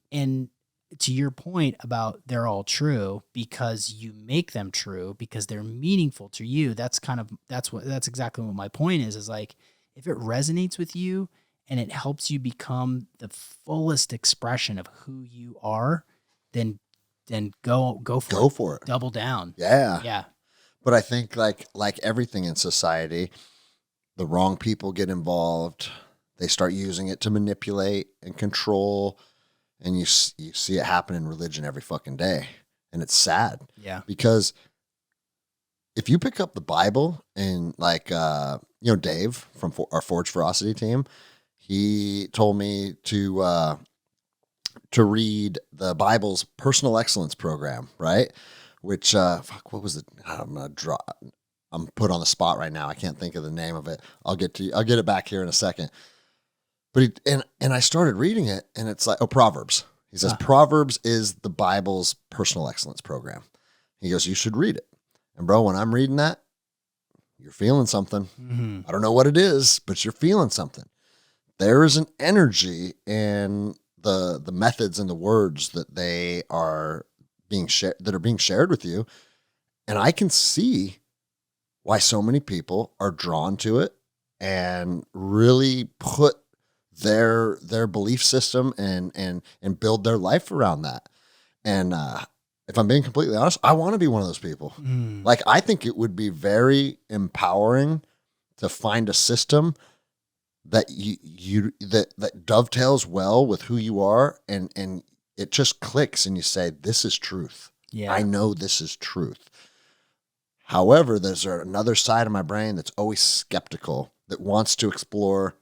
[SPEAKER 2] to your point about they're all true because you make them true because they're meaningful to you. That's exactly what my point is like, if it resonates with you and it helps you become the fullest expression of who you are, then go for it. Double down.
[SPEAKER 1] Yeah.
[SPEAKER 2] Yeah.
[SPEAKER 1] But I think like everything in society, the wrong people get involved. They start using it to manipulate and control. And you see it happen in religion every fucking day. And it's sad.
[SPEAKER 2] Yeah.
[SPEAKER 1] Because if you pick up the Bible and Dave from our Forge Ferocity team, he told me to read the Bible's personal excellence program, right? Which, what was it? I'm put on the spot right now. I can't think of the name of it. I'll get it back here in a second. But I started reading it, and it's like, Proverbs. He says, Proverbs is the Bible's personal excellence program. He goes, you should read it. And bro, when I'm reading that, you're feeling something. Mm-hmm. I don't know what it is, but you're feeling something. There is an energy in the methods and the words that they are being shared with you. And I can see why so many people are drawn to it and really put their belief system and build their life around that. And if I'm being completely honest, I want to be one of those people. Like, I think it would be very empowering to find a system that that dovetails well with who you are, and it just clicks and you say, this is truth. Yeah. I know this is truth. However, there's another side of my brain that's always skeptical, that wants to explore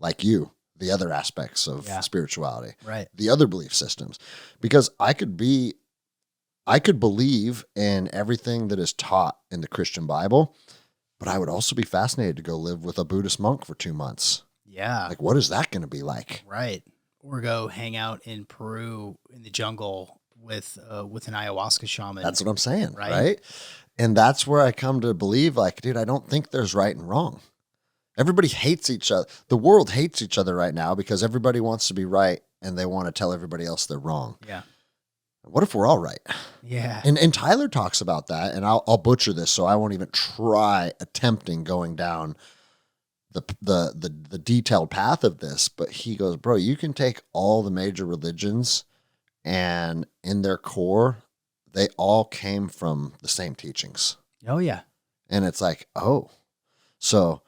[SPEAKER 1] like you, the other aspects of
[SPEAKER 2] Yeah.
[SPEAKER 1] spirituality,
[SPEAKER 2] Right.
[SPEAKER 1] the other belief systems, because I could believe in everything that is taught in the Christian Bible, but I would also be fascinated to go live with a Buddhist monk for 2 months.
[SPEAKER 2] Yeah.
[SPEAKER 1] Like, what is that going to be like?
[SPEAKER 2] Right. Or go hang out in Peru in the jungle with an ayahuasca shaman.
[SPEAKER 1] That's what I'm saying,
[SPEAKER 2] Right.
[SPEAKER 1] right? And that's where I come to believe, like, dude, I don't think there's right and wrong. Everybody hates each other. The world hates each other right now because everybody wants to be right and they want to tell everybody else they're wrong.
[SPEAKER 2] Yeah.
[SPEAKER 1] What if we're all right?
[SPEAKER 2] Yeah.
[SPEAKER 1] And Tyler talks about that, and I'll butcher this, so I won't even try attempting going down the detailed path of this. But he goes, bro, you can take all the major religions, and in their core, they all came from the same teachings.
[SPEAKER 2] Oh yeah.
[SPEAKER 1] And it's like, oh, so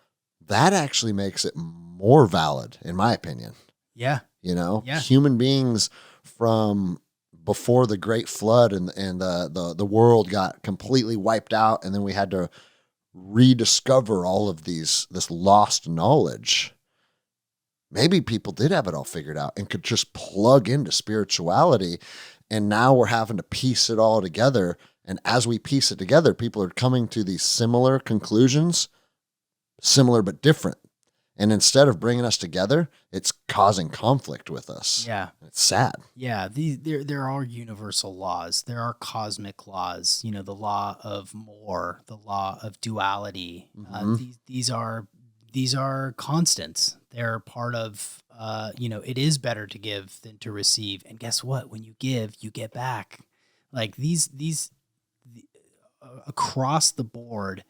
[SPEAKER 1] that actually makes it more valid, in my opinion.
[SPEAKER 2] Yeah.
[SPEAKER 1] You know,
[SPEAKER 2] Yeah.
[SPEAKER 1] human beings from before the great flood and the world got completely wiped out, and then we had to rediscover all of this lost knowledge. Maybe people did have it all figured out and could just plug into spirituality, and now we're having to piece it all together. And as we piece it together, people are coming to these similar conclusions, similar but different. And instead of bringing us together, it's causing conflict with us.
[SPEAKER 2] Yeah.
[SPEAKER 1] It's sad.
[SPEAKER 2] Yeah. There are universal laws. There are cosmic laws. You know, the law of more, the law of duality. These are constants. They're part of. It is better to give than to receive. And guess what? When you give, you get back. Like these across the board.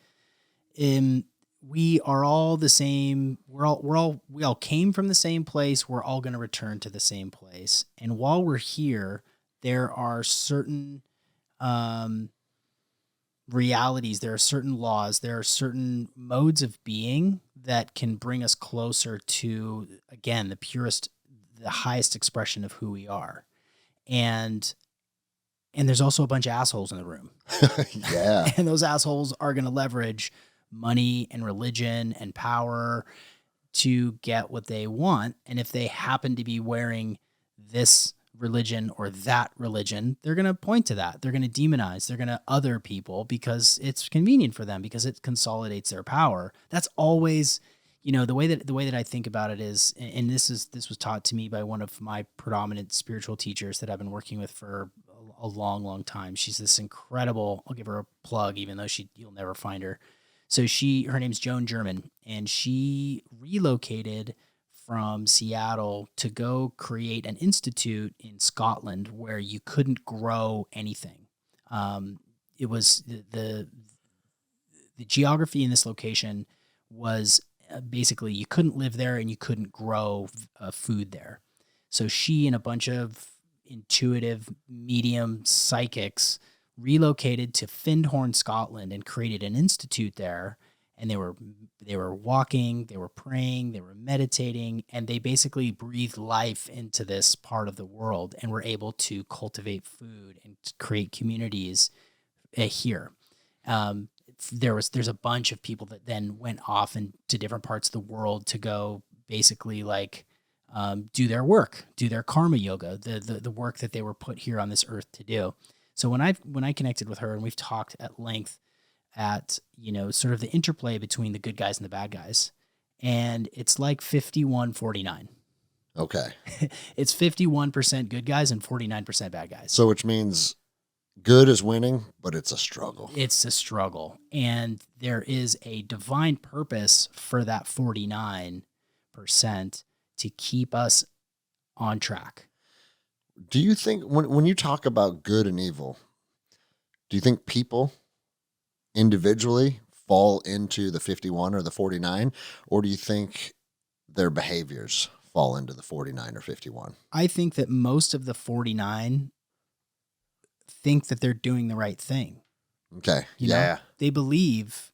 [SPEAKER 2] We are all the same. We all came from the same place. We're all going to return to the same place. And while we're here, there are certain realities. There are certain laws. There are certain modes of being that can bring us closer to, again, the purest, the highest expression of who we are. And there's also a bunch of assholes in the room.
[SPEAKER 1] Yeah.
[SPEAKER 2] And those assholes are going to leverage money and religion and power to get what they want. And if they happen to be wearing this religion or that religion, they're going to point to that. They're going to demonize. They're going to other people because it's convenient for them, because it consolidates their power. That's always, the way that I think about it is, and this was taught to me by one of my predominant spiritual teachers that I've been working with for a long, long time. She's this incredible, I'll give her a plug, even though you'll never find her. So her name's Joan German, and she relocated from Seattle to go create an institute in Scotland where you couldn't grow anything. It was the geography in this location was basically you couldn't live there and you couldn't grow food there. So she and a bunch of intuitive medium psychics relocated to Findhorn, Scotland, and created an institute there. And they were walking, they were praying, they were meditating, and they basically breathed life into this part of the world and were able to cultivate food and create communities here. There's a bunch of people that then went off into different parts of the world to go basically do their work, do their karma yoga, the work that they were put here on this earth to do. So when I connected with her, and we've talked at length at, sort of the interplay between the good guys and the bad guys, and it's like 51-49.
[SPEAKER 1] Okay.
[SPEAKER 2] It's 51% good guys and 49% bad guys.
[SPEAKER 1] So which means good is winning, but it's a struggle.
[SPEAKER 2] It's a struggle. And there is a divine purpose for that 49% to keep us on track.
[SPEAKER 1] Do you think when you talk about good and evil, do you think people individually fall into the 51 or the 49, or do you think their behaviors fall into the 49 or 51?
[SPEAKER 2] I think that most of the 49 think that they're doing the right thing.
[SPEAKER 1] Okay.
[SPEAKER 2] They believe,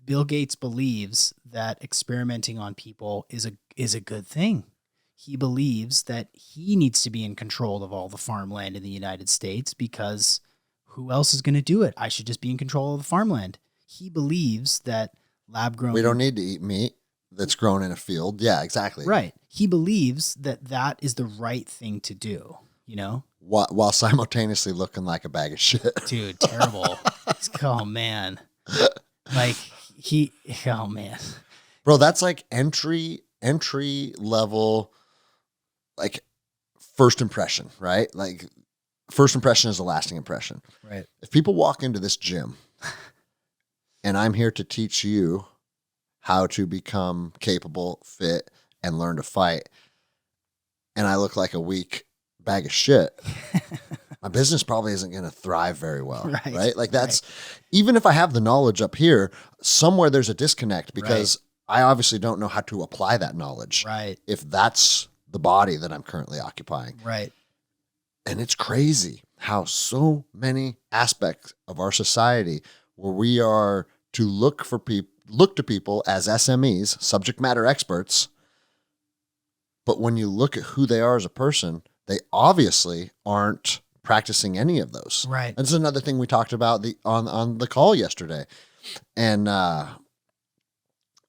[SPEAKER 2] Bill Gates believes that experimenting on people is a good thing. He believes that he needs to be in control of all the farmland in the United States because who else is going to do it? I should just be in control of the farmland. He believes that lab-grown...
[SPEAKER 1] We don't need to eat meat. that's grown in a field. Yeah, exactly.
[SPEAKER 2] Right. He believes that that is the right thing to do, you know?
[SPEAKER 1] While simultaneously looking like a bag of shit.
[SPEAKER 2] Dude, terrible. Oh, man. Like, oh, man.
[SPEAKER 1] Bro, that's like entry level, like first impression, right? Like first impression is a lasting impression.
[SPEAKER 2] Right.
[SPEAKER 1] If people walk into this gym and I'm here to teach you how to become capable, fit, and learn to fight, and I look like a weak bag of shit, my business probably isn't going to thrive very well. Right. Like that's, even if I have the knowledge up here, somewhere there's a disconnect because I obviously don't know how to apply that knowledge.
[SPEAKER 2] Right.
[SPEAKER 1] If that's the body that I'm currently occupying.
[SPEAKER 2] Right.
[SPEAKER 1] And it's crazy how so many aspects of our society where we are to look to people as SMEs, subject matter experts. But when you look at who they are as a person, they obviously aren't practicing any of those.
[SPEAKER 2] Right.
[SPEAKER 1] That's another thing we talked about on the call yesterday. And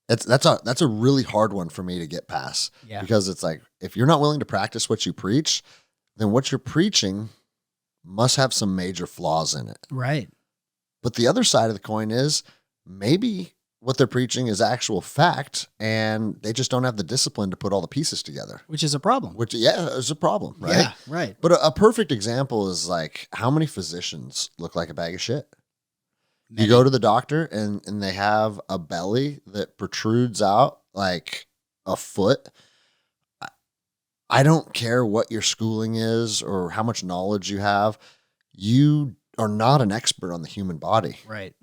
[SPEAKER 1] that's a really hard one for me to get past.
[SPEAKER 2] Yeah.
[SPEAKER 1] Because it's like, if you're not willing to practice what you preach, then what you're preaching must have some major flaws in it.
[SPEAKER 2] Right.
[SPEAKER 1] But the other side of the coin is maybe what they're preaching is actual fact and they just don't have the discipline to put all the pieces together.
[SPEAKER 2] Which is a problem.
[SPEAKER 1] Which, yeah, is a problem, right?
[SPEAKER 2] Yeah, right.
[SPEAKER 1] But a perfect example is like, how many physicians look like a bag of shit?
[SPEAKER 2] Many.
[SPEAKER 1] You go to the doctor and they have a belly that protrudes out like a foot. I don't care what your schooling is or how much knowledge you have. You are not an expert on the human body.
[SPEAKER 2] Right.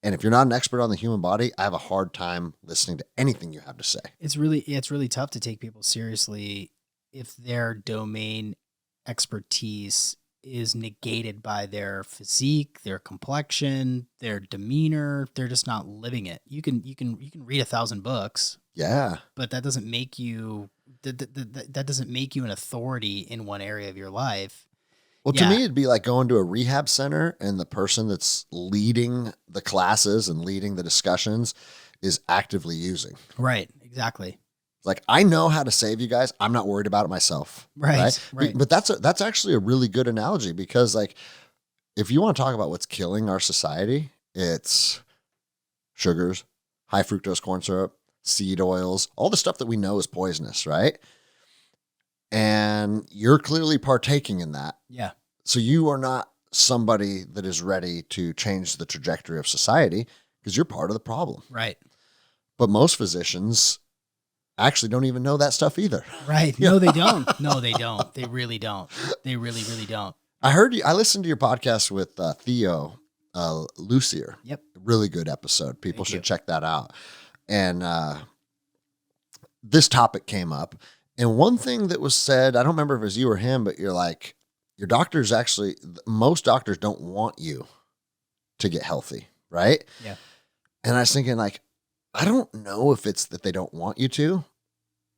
[SPEAKER 1] And if you're not an expert on the human body, I have a hard time listening to anything you have to say.
[SPEAKER 2] It's really tough to take people seriously if their domain expertise is negated by their physique, their complexion, their demeanor. They're just not living it. You can read 1,000 books.
[SPEAKER 1] Yeah.
[SPEAKER 2] But that doesn't make you that doesn't make you an authority in one area of your life.
[SPEAKER 1] Well, to me, it'd be like going to a rehab center and the person that's leading the classes and leading the discussions is actively using.
[SPEAKER 2] Right. Exactly.
[SPEAKER 1] Like, I know how to save you guys. I'm not worried about it myself.
[SPEAKER 2] Right.
[SPEAKER 1] But that's actually a really good analogy because, like, if you want to talk about what's killing our society, it's sugars, high fructose corn syrup, seed oils, all the stuff that we know is poisonous, right? And you're clearly partaking in that.
[SPEAKER 2] Yeah.
[SPEAKER 1] So you are not somebody that is ready to change the trajectory of society because you're part of the problem.
[SPEAKER 2] Right.
[SPEAKER 1] But most physicians actually don't even know that stuff either.
[SPEAKER 2] Right. No, they don't. No, they don't. They really don't. They really, really don't.
[SPEAKER 1] I listened to your podcast with Theo Lucier.
[SPEAKER 2] Yep.
[SPEAKER 1] Really good episode. People should check that out. And this topic came up. And one thing that was said, I don't remember if it was you or him, but you're like, your doctors actually, most doctors don't want you to get healthy, right?
[SPEAKER 2] Yeah.
[SPEAKER 1] And I was thinking, like, I don't know if it's that they don't want you to.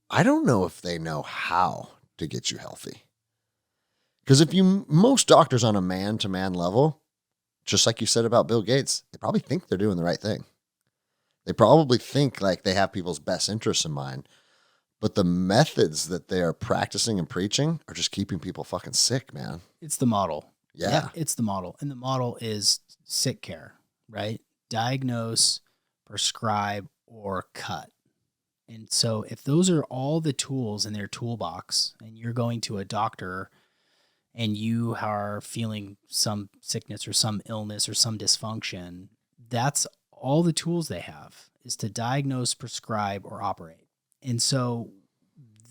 [SPEAKER 1] I don't know if they know how to get you healthy. Because most doctors on a man-to-man level, just like you said about Bill Gates, they probably think they're doing the right thing. They probably think like they have people's best interests in mind. But the methods that they are practicing and preaching are just keeping people fucking sick, man.
[SPEAKER 2] It's the model.
[SPEAKER 1] Yeah.
[SPEAKER 2] It's the model. And the model is sick care, right? Diagnose, prescribe, or cut. And so if those are all the tools in their toolbox and you're going to a doctor and you are feeling some sickness or some illness or some dysfunction, that's all the tools they have is to diagnose, prescribe, or operate. And so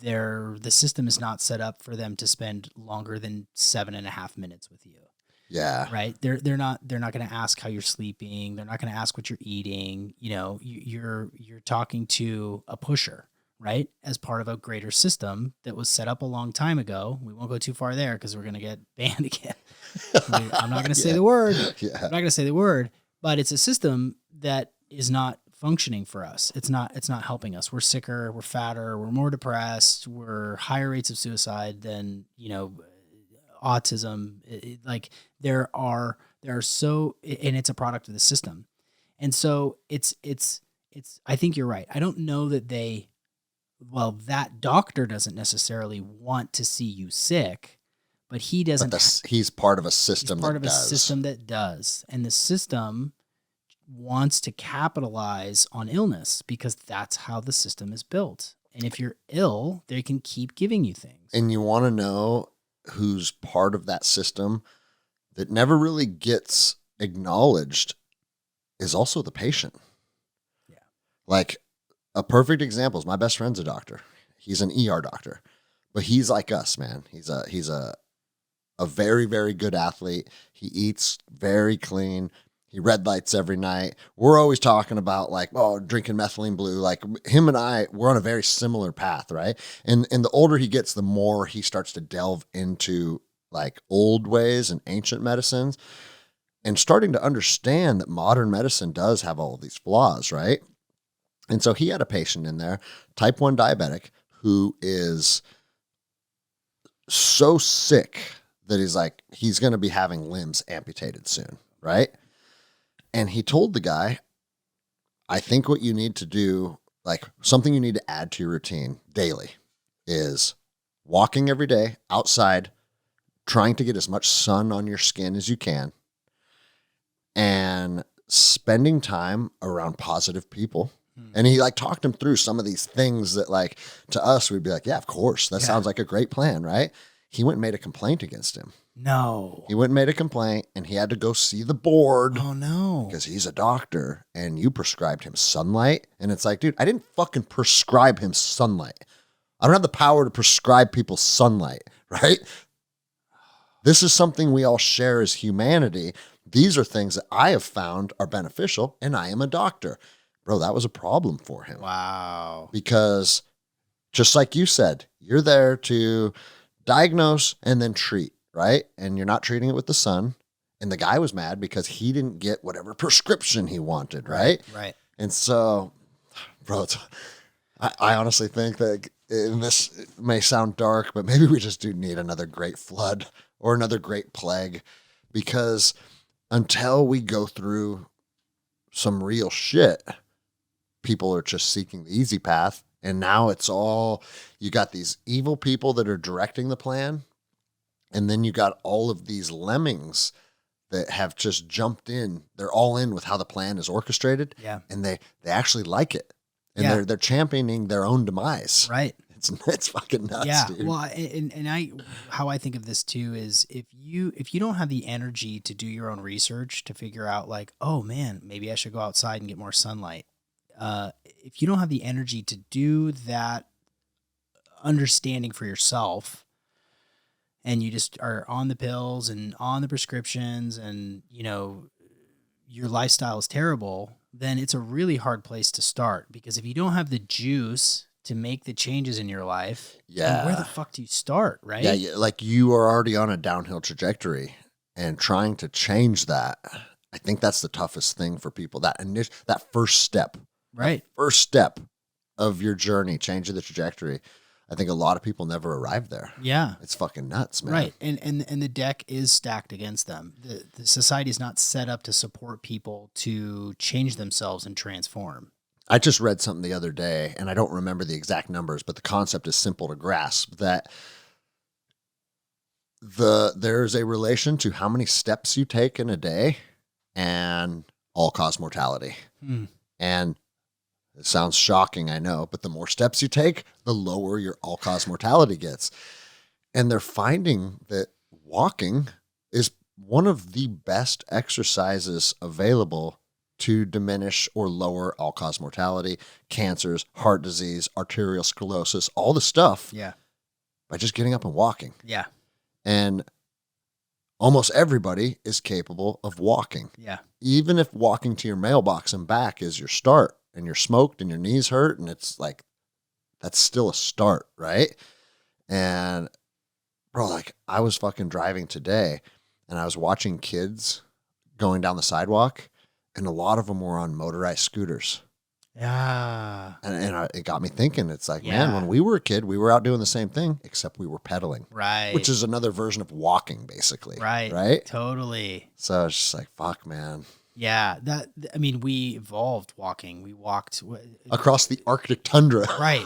[SPEAKER 2] the system is not set up for them to spend longer than 7.5 minutes with you.
[SPEAKER 1] Yeah.
[SPEAKER 2] Right. They're not going to ask how you're sleeping. They're not going to ask what you're eating. You know, you're talking to a pusher, right? As part of a greater system that was set up a long time ago. We won't go too far there because we're going to get banned again. I'm not going to say the word.
[SPEAKER 1] Yeah.
[SPEAKER 2] I'm not going to say the word, but it's a system that is not functioning for us. It's not helping us. We're sicker, we're fatter, we're more depressed, we're higher rates of suicide than, autism. There are so, and it's a product of the system. And so it's I think you're right. I don't know that that doctor doesn't necessarily want to see you sick, but he doesn't.
[SPEAKER 1] But he's part of a system.
[SPEAKER 2] He's part of a system that does. And the system wants to capitalize on illness because that's how the system is built. And if you're ill, they can keep giving you things.
[SPEAKER 1] And you want to know who's part of that system that never really gets acknowledged is also the patient.
[SPEAKER 2] Yeah.
[SPEAKER 1] Like a perfect example is my best friend's a doctor. He's an ER doctor, but he's like us, man. He's a very, very good athlete. He eats very clean. He red lights every night. We're always talking about like, oh, drinking methylene blue. Like him and I, we're on a very similar path, right? And the older he gets, the more he starts to delve into like old ways and ancient medicines and starting to understand that modern medicine does have all of these flaws, right? And so he had a patient in there, type 1 diabetic, who is so sick that he's going to be having limbs amputated soon, right? And he told the guy, I think what you need to do, like something you need to add to your routine daily is walking every day outside, trying to get as much sun on your skin as you can, and spending time around positive people. And he like talked him through some of these things that like to us, we'd be like, yeah, of course. That sounds like a great plan, right? He went and made a complaint against him.
[SPEAKER 2] No.
[SPEAKER 1] He went and made a complaint and he had to go see the board.
[SPEAKER 2] Oh no.
[SPEAKER 1] Because he's a doctor and you prescribed him sunlight. And it's like, dude, I didn't fucking prescribe him sunlight. I don't have the power to prescribe people sunlight, right? This is something we all share as humanity. These are things that I have found are beneficial and I am a doctor. Bro, that was a problem for him.
[SPEAKER 2] Wow.
[SPEAKER 1] Because just like you said, you're there to diagnose and then treat, right? And you're not treating it with the sun. And the guy was mad because he didn't get whatever prescription he wanted, right?
[SPEAKER 2] Right.
[SPEAKER 1] And so, bro, I honestly think that, and this may sound dark, but maybe we just do need another great flood or another great plague, because until we go through some real shit, people are just seeking the easy path. And now it's all, you got these evil people that are directing the plan. And then you got all of these lemmings that have just jumped in. They're all in with how the plan is orchestrated.
[SPEAKER 2] Yeah.
[SPEAKER 1] And they actually like it. And they're championing their own demise.
[SPEAKER 2] Right.
[SPEAKER 1] It's fucking nuts,
[SPEAKER 2] yeah.
[SPEAKER 1] dude.
[SPEAKER 2] Well, how I think of this too is if you don't have the energy to do your own research to figure out like, oh man, maybe I should go outside and get more sunlight. If you don't have the energy to do that understanding for yourself, and you just are on the pills and on the prescriptions and, you know, your lifestyle is terrible, then it's a really hard place to start, because if you don't have the juice to make the changes in your life, then where the fuck do you start, right?
[SPEAKER 1] Yeah, like you are already on a downhill trajectory, and trying to change that, I think that's the toughest thing for people. That first step,
[SPEAKER 2] right?
[SPEAKER 1] First step of your journey, changing the trajectory. I think a lot of people never arrive there.
[SPEAKER 2] Yeah.
[SPEAKER 1] It's fucking nuts, man.
[SPEAKER 2] Right. And the deck is stacked against them. The society is not set up to support people to change themselves and transform.
[SPEAKER 1] I just read something the other day, and I don't remember the exact numbers, but the concept is simple to grasp, that there's a relation to how many steps you take in a day and all-cause mortality. And it sounds shocking, I know, but the more steps you take, the lower your all-cause mortality gets. And they're finding that walking is one of the best exercises available to diminish or lower all-cause mortality, cancers, heart disease, arterial sclerosis, all the stuff.
[SPEAKER 2] Yeah.
[SPEAKER 1] By just getting up and walking.
[SPEAKER 2] Yeah.
[SPEAKER 1] And almost everybody is capable of walking.
[SPEAKER 2] Yeah.
[SPEAKER 1] Even if walking to your mailbox and back is your start, and you're smoked and your knees hurt, and it's like, that's still a start, right? And bro, like I was fucking driving today and I was watching kids going down the sidewalk, and a lot of them were on motorized scooters.
[SPEAKER 2] Yeah.
[SPEAKER 1] And it got me thinking, it's like, man, when we were a kid, we were out doing the same thing, except we were pedaling.
[SPEAKER 2] Right.
[SPEAKER 1] Which is another version of walking, basically.
[SPEAKER 2] Right.
[SPEAKER 1] Right?
[SPEAKER 2] Totally.
[SPEAKER 1] So it's just like, fuck, man.
[SPEAKER 2] Yeah, I mean, we evolved walking. We walked
[SPEAKER 1] across the Arctic tundra.
[SPEAKER 2] right.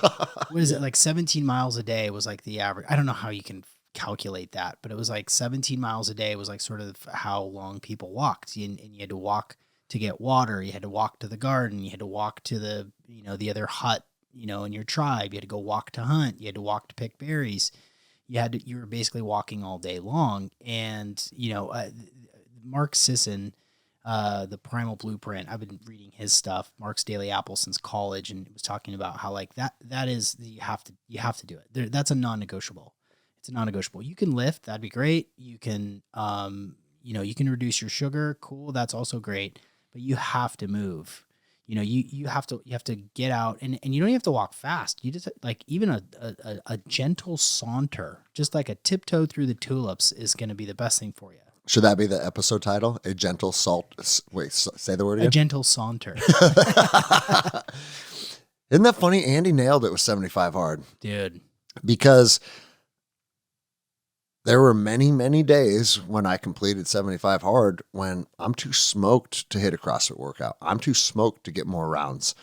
[SPEAKER 2] What is it, like 17 miles a day was like the average. I don't know how you can calculate that, but it was like 17 miles a day was like sort of how long people walked. And you had to walk to get water. You had to walk to the garden. You had to walk to the, the other hut, in your tribe. You had to go walk to hunt. You had to walk to pick berries. You were basically walking all day long. And, Mark Sisson, the Primal Blueprint, I've been reading his stuff, Mark's Daily Apple, since college, and was talking about how like that is you have to do it. That's a non-negotiable. It's a non-negotiable. You can lift, that'd be great. You can you can reduce your sugar, cool, that's also great, but you have to move. You have to get out, and you don't have to walk fast. You just like even a gentle saunter, just like a tiptoe through the tulips, is going to be the best thing for you.
[SPEAKER 1] Should that be the episode title? A gentle salt. Wait, say the word again.
[SPEAKER 2] A gentle saunter.
[SPEAKER 1] Isn't that funny? Andy nailed it with 75 hard.
[SPEAKER 2] Dude.
[SPEAKER 1] Because there were many, many days when I completed 75 hard when I'm too smoked to hit a CrossFit workout. I'm too smoked to get more rounds.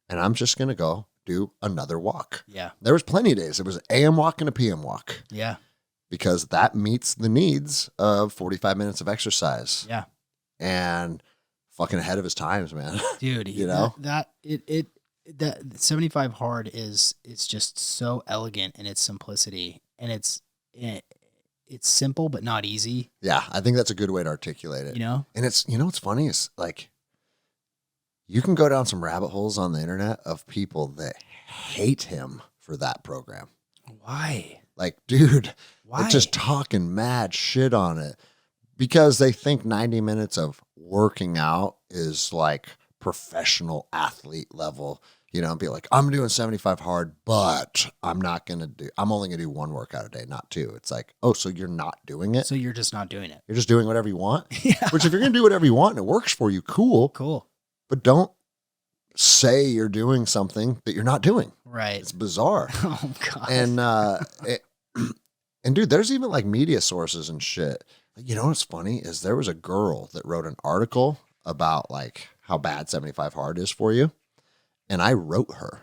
[SPEAKER 1] And I'm just going to go do another walk.
[SPEAKER 2] Yeah.
[SPEAKER 1] There was plenty of days. It was an AM walk and a PM walk.
[SPEAKER 2] Yeah.
[SPEAKER 1] Because that meets the needs of 45 minutes of exercise.
[SPEAKER 2] Yeah.
[SPEAKER 1] And fucking ahead of his times, man.
[SPEAKER 2] Dude, that 75 hard it's just so elegant in its simplicity, and it's simple but not easy.
[SPEAKER 1] Yeah, I think that's a good way to articulate it. And it's, what's funny is like you can go down some rabbit holes on the internet of people that hate him for that program.
[SPEAKER 2] Why?
[SPEAKER 1] Like, dude,
[SPEAKER 2] why?
[SPEAKER 1] They're just talking mad shit on it because they think 90 minutes of working out is like professional athlete level, be like, I'm doing 75 hard, but I'm only going to do one workout a day, not two. It's like, oh, so you're not doing it?
[SPEAKER 2] So you're just not doing it.
[SPEAKER 1] You're just doing whatever you want?
[SPEAKER 2] Yeah.
[SPEAKER 1] Which if you're going to do whatever you want and it works for you, cool.
[SPEAKER 2] Cool.
[SPEAKER 1] But don't say you're doing something that you're not doing.
[SPEAKER 2] Right.
[SPEAKER 1] It's bizarre.
[SPEAKER 2] Oh, God.
[SPEAKER 1] And dude, there's even like media sources and shit. What's funny is there was a girl that wrote an article about like how bad 75 hard is for you. And I wrote her.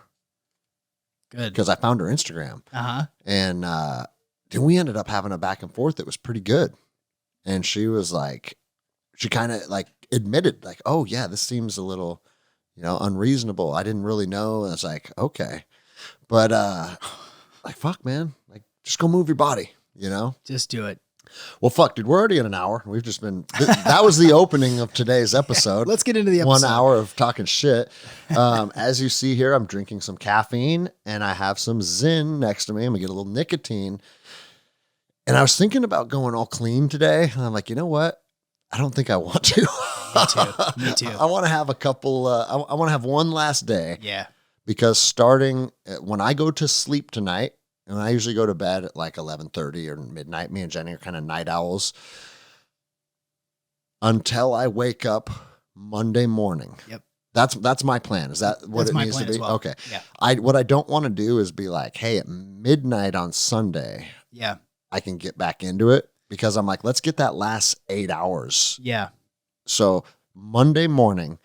[SPEAKER 2] Good.
[SPEAKER 1] Because I found her Instagram.
[SPEAKER 2] Uh-huh.
[SPEAKER 1] And then we ended up having a back and forth that was pretty good. And she was like, she kind of like admitted like, oh yeah, this seems a little, unreasonable. I didn't really know. And it's like, okay. But like, fuck, man. Like, just go move your body,
[SPEAKER 2] Just do it.
[SPEAKER 1] Well, fuck, dude, we're already in an hour. We've just been, that was the opening of today's episode.
[SPEAKER 2] Let's get into the episode.
[SPEAKER 1] 1 hour of talking shit. As you see here, I'm drinking some caffeine and I have some Zyn next to me. I'm gonna get a little nicotine. And I was thinking about going all clean today. And I'm like, you know what? I don't think I want to.
[SPEAKER 2] Me too. I
[SPEAKER 1] want to have a couple, I want to have one last day.
[SPEAKER 2] Yeah.
[SPEAKER 1] Because starting when I go to sleep tonight, and I usually go to bed at like 11:30 or midnight. Me and Jenny are kind of night owls. Until I wake up Monday morning.
[SPEAKER 2] Yep.
[SPEAKER 1] That's my plan. Is that what it needs to be?
[SPEAKER 2] Well.
[SPEAKER 1] Okay.
[SPEAKER 2] Yeah.
[SPEAKER 1] What I don't want to do is be like, hey, at midnight on Sunday,
[SPEAKER 2] yeah,
[SPEAKER 1] I can get back into it because I'm like, let's get that last 8 hours.
[SPEAKER 2] Yeah.
[SPEAKER 1] So Monday morning,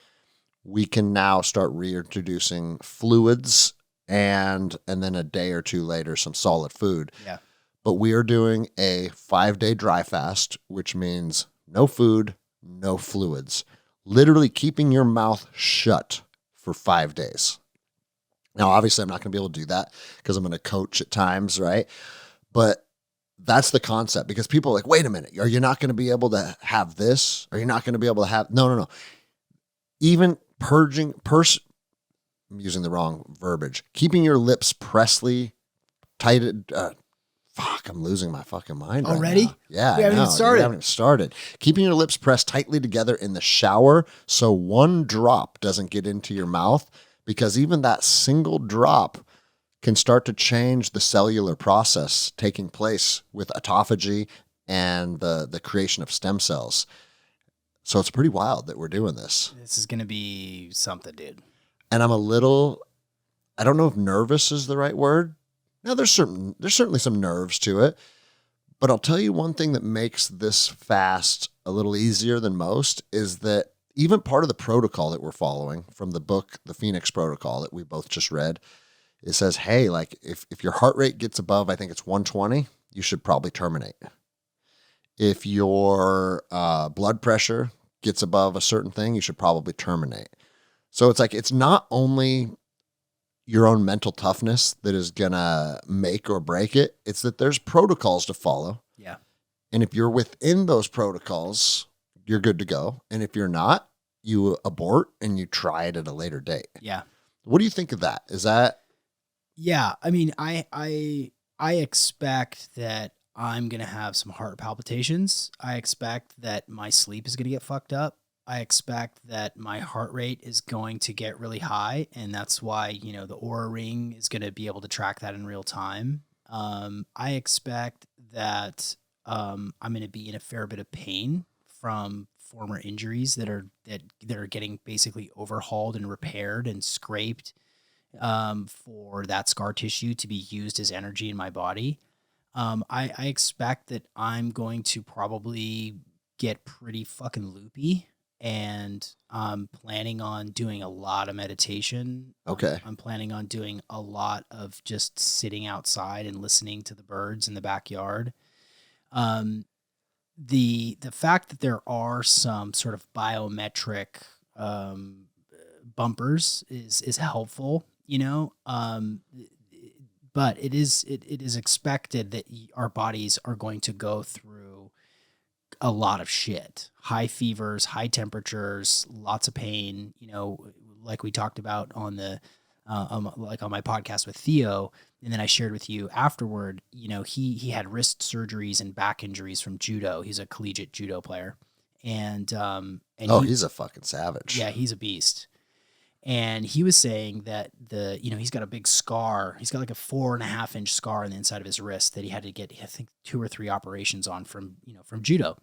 [SPEAKER 1] we can now start reintroducing fluids and then a day or two later, some solid food.
[SPEAKER 2] Yeah.
[SPEAKER 1] But we are doing a 5-day dry fast, which means no food, no fluids, literally keeping your mouth shut for 5 days. Now, obviously, I'm not going to be able to do that because I'm going to coach at times, right? But that's the concept because people are like, wait a minute, are you not going to be able to have this? Are you not going to be able to have, no. Even purging, I'm using the wrong verbiage. Keeping your lips pressly tighted. Fuck, I'm losing my fucking mind
[SPEAKER 2] already.
[SPEAKER 1] Right now. Yeah,
[SPEAKER 2] we haven't even started.
[SPEAKER 1] We haven't even started. Keeping your lips pressed tightly together in the shower so one drop doesn't get into your mouth, because even that single drop can start to change the cellular process taking place with autophagy and the creation of stem cells. So it's pretty wild that we're doing this.
[SPEAKER 2] This is going to be something, dude.
[SPEAKER 1] And I'm a little, I don't know if nervous is the right word. Now there's certainly some nerves to it, but I'll tell you one thing that makes this fast a little easier than most is that even part of the protocol that we're following from the book, The Phoenix Protocol, that we both just read, it says, hey, like if your heart rate gets above, I think it's 120, you should probably terminate. If your blood pressure gets above a certain thing, you should probably terminate. So it's like, it's not only your own mental toughness that is going to make or break it. It's that there's protocols to follow.
[SPEAKER 2] Yeah.
[SPEAKER 1] And if you're within those protocols, you're good to go. And if you're not, you abort and you try it at a later date.
[SPEAKER 2] Yeah.
[SPEAKER 1] What do you think of that? Is that?
[SPEAKER 2] Yeah. I mean, I expect that I'm going to have some heart palpitations. I expect that my sleep is going to get fucked up. I expect that my heart rate is going to get really high. And that's why, you know, the Oura Ring is going to be able to track that in real time. I expect that I'm going to be in a fair bit of pain from former injuries that are getting basically overhauled and repaired and scraped for that scar tissue to be used as energy in my body. I expect that I'm going to probably get pretty fucking loopy, and I'm planning on doing a lot of meditation.
[SPEAKER 1] Okay.
[SPEAKER 2] I'm planning on doing a lot of just sitting outside and listening to the birds in the backyard. The fact that there are some sort of biometric bumpers is helpful, you know. But it is expected that our bodies are going to go through a lot of shit, high fevers, high temperatures, lots of pain, you know, like we talked about on the, like on my podcast with Theo. And then I shared with you afterward, you know, he had wrist surgeries and back injuries from judo. He's a collegiate judo player. And
[SPEAKER 1] He's a fucking savage.
[SPEAKER 2] Yeah, he's a beast. And he was saying that he's got a big scar. He's got like a 4.5-inch scar on the inside of his wrist that he had to get, I think, 2 or 3 operations on from judo.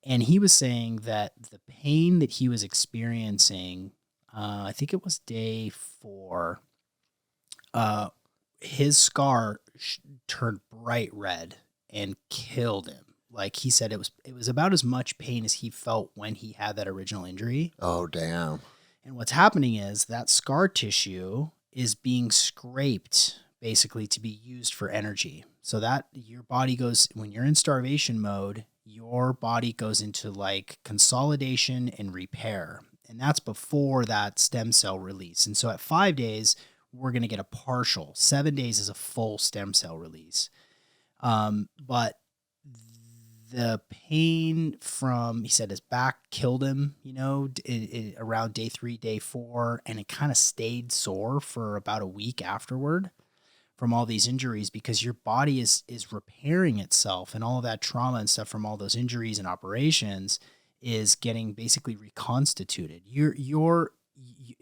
[SPEAKER 2] And he was saying that the pain that he was experiencing, I think it was day 4, his scar turned bright red and killed him. Like he said, it was about as much pain as he felt when he had that original injury.
[SPEAKER 1] Oh, damn.
[SPEAKER 2] And what's happening is that scar tissue is being scraped basically to be used for energy. So that your body goes, when you're in starvation mode, your body goes into like consolidation and repair. And that's before that stem cell release. And so at 5 days, we're going to get a partial. 7 days is a full stem cell release. But the pain from, he said his back killed him, you know, around day 3, day 4, and it kind of stayed sore for about a week afterward from all these injuries, because your body is repairing itself, and all of that trauma and stuff from all those injuries and operations is getting basically reconstituted.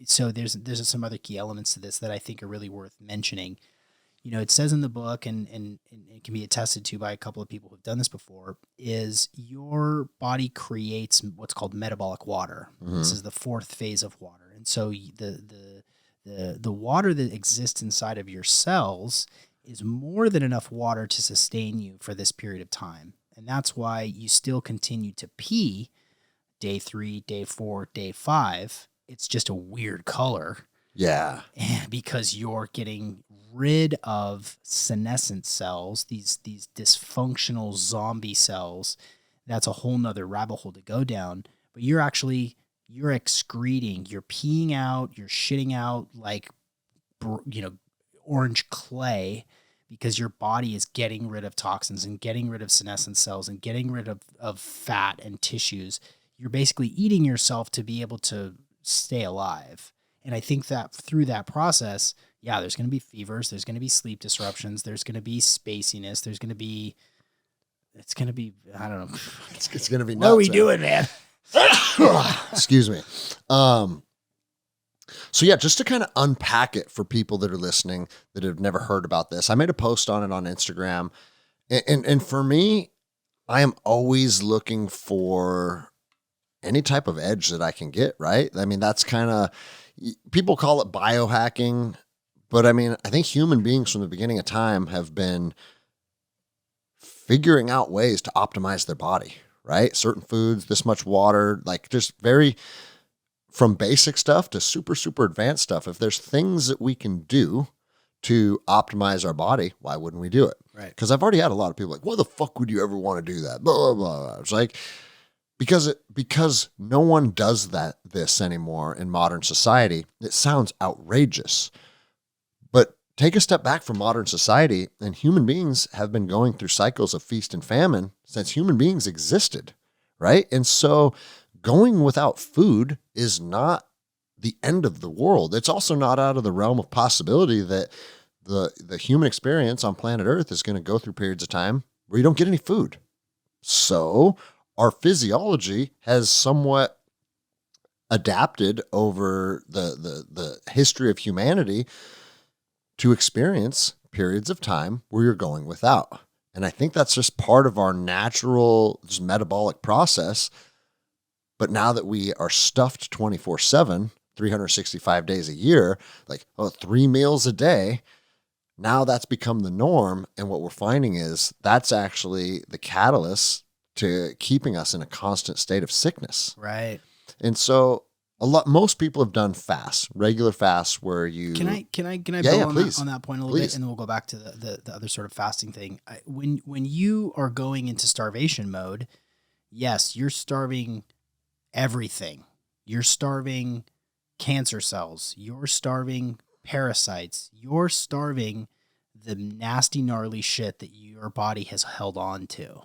[SPEAKER 2] So there's some other key elements to this that I think are really worth mentioning. You know, it says in the book, and it can be attested to by a couple of people who've done this before, is your body creates what's called metabolic water. Mm-hmm. This is the 4th phase of water. And so the water that exists inside of your cells is more than enough water to sustain you for this period of time. And that's why you still continue to pee day 3, day 4, day 5. It's just a weird color.
[SPEAKER 1] Yeah.
[SPEAKER 2] Because you're getting rid of senescent cells, these dysfunctional zombie cells. That's a whole nother rabbit hole to go down. But you're excreting, you're peeing out, you're shitting out like, you know, orange clay, because your body is getting rid of toxins and getting rid of senescent cells and getting rid of fat and tissues. You're basically eating yourself to be able to stay alive. And I think that through that process, yeah, there's going to be fevers, there's going to be sleep disruptions, there's going to be spaciness, it's going to be, I don't know.
[SPEAKER 1] It's going to be nuts.
[SPEAKER 2] What are we doing, man?
[SPEAKER 1] Excuse me. So yeah, just to kind of unpack it for people that are listening that have never heard about this, I made a post on it on Instagram. And for me, I am always looking for any type of edge that I can get, right? I mean, that's kind of, people call it biohacking, but I mean, I think human beings from the beginning of time have been figuring out ways to optimize their body, right? Certain foods, this much water, like just very from basic stuff to super, super advanced stuff. If there's things that we can do to optimize our body, why wouldn't we do it?
[SPEAKER 2] Right.
[SPEAKER 1] Because I've already had a lot of people like, why the fuck would you ever want to do that? Blah, blah, blah. It's like, because no one does this anymore in modern society. It sounds outrageous, but take a step back from modern society, and human beings have been going through cycles of feast and famine since human beings existed, right? And so going without food is not the end of the world. It's also not out of the realm of possibility that the human experience on planet Earth is going to go through periods of time where you don't get any food. So our physiology has somewhat adapted over the history of humanity to experience periods of time where you're going without. And I think that's just part of our natural just metabolic process. But now that we are stuffed 24/7, 365 days a year, like 3 meals a day, now that's become the norm. And what we're finding is that's actually the catalyst to keeping us in a constant state of sickness.
[SPEAKER 2] Right.
[SPEAKER 1] And so most people have done fasts, regular fasts where you...
[SPEAKER 2] Can I build on that point a little bit, and then we'll go back to the other sort of fasting thing. When you are going into starvation mode, yes, you're starving everything. You're starving cancer cells. You're starving parasites. You're starving the nasty, gnarly shit that your body has held on to.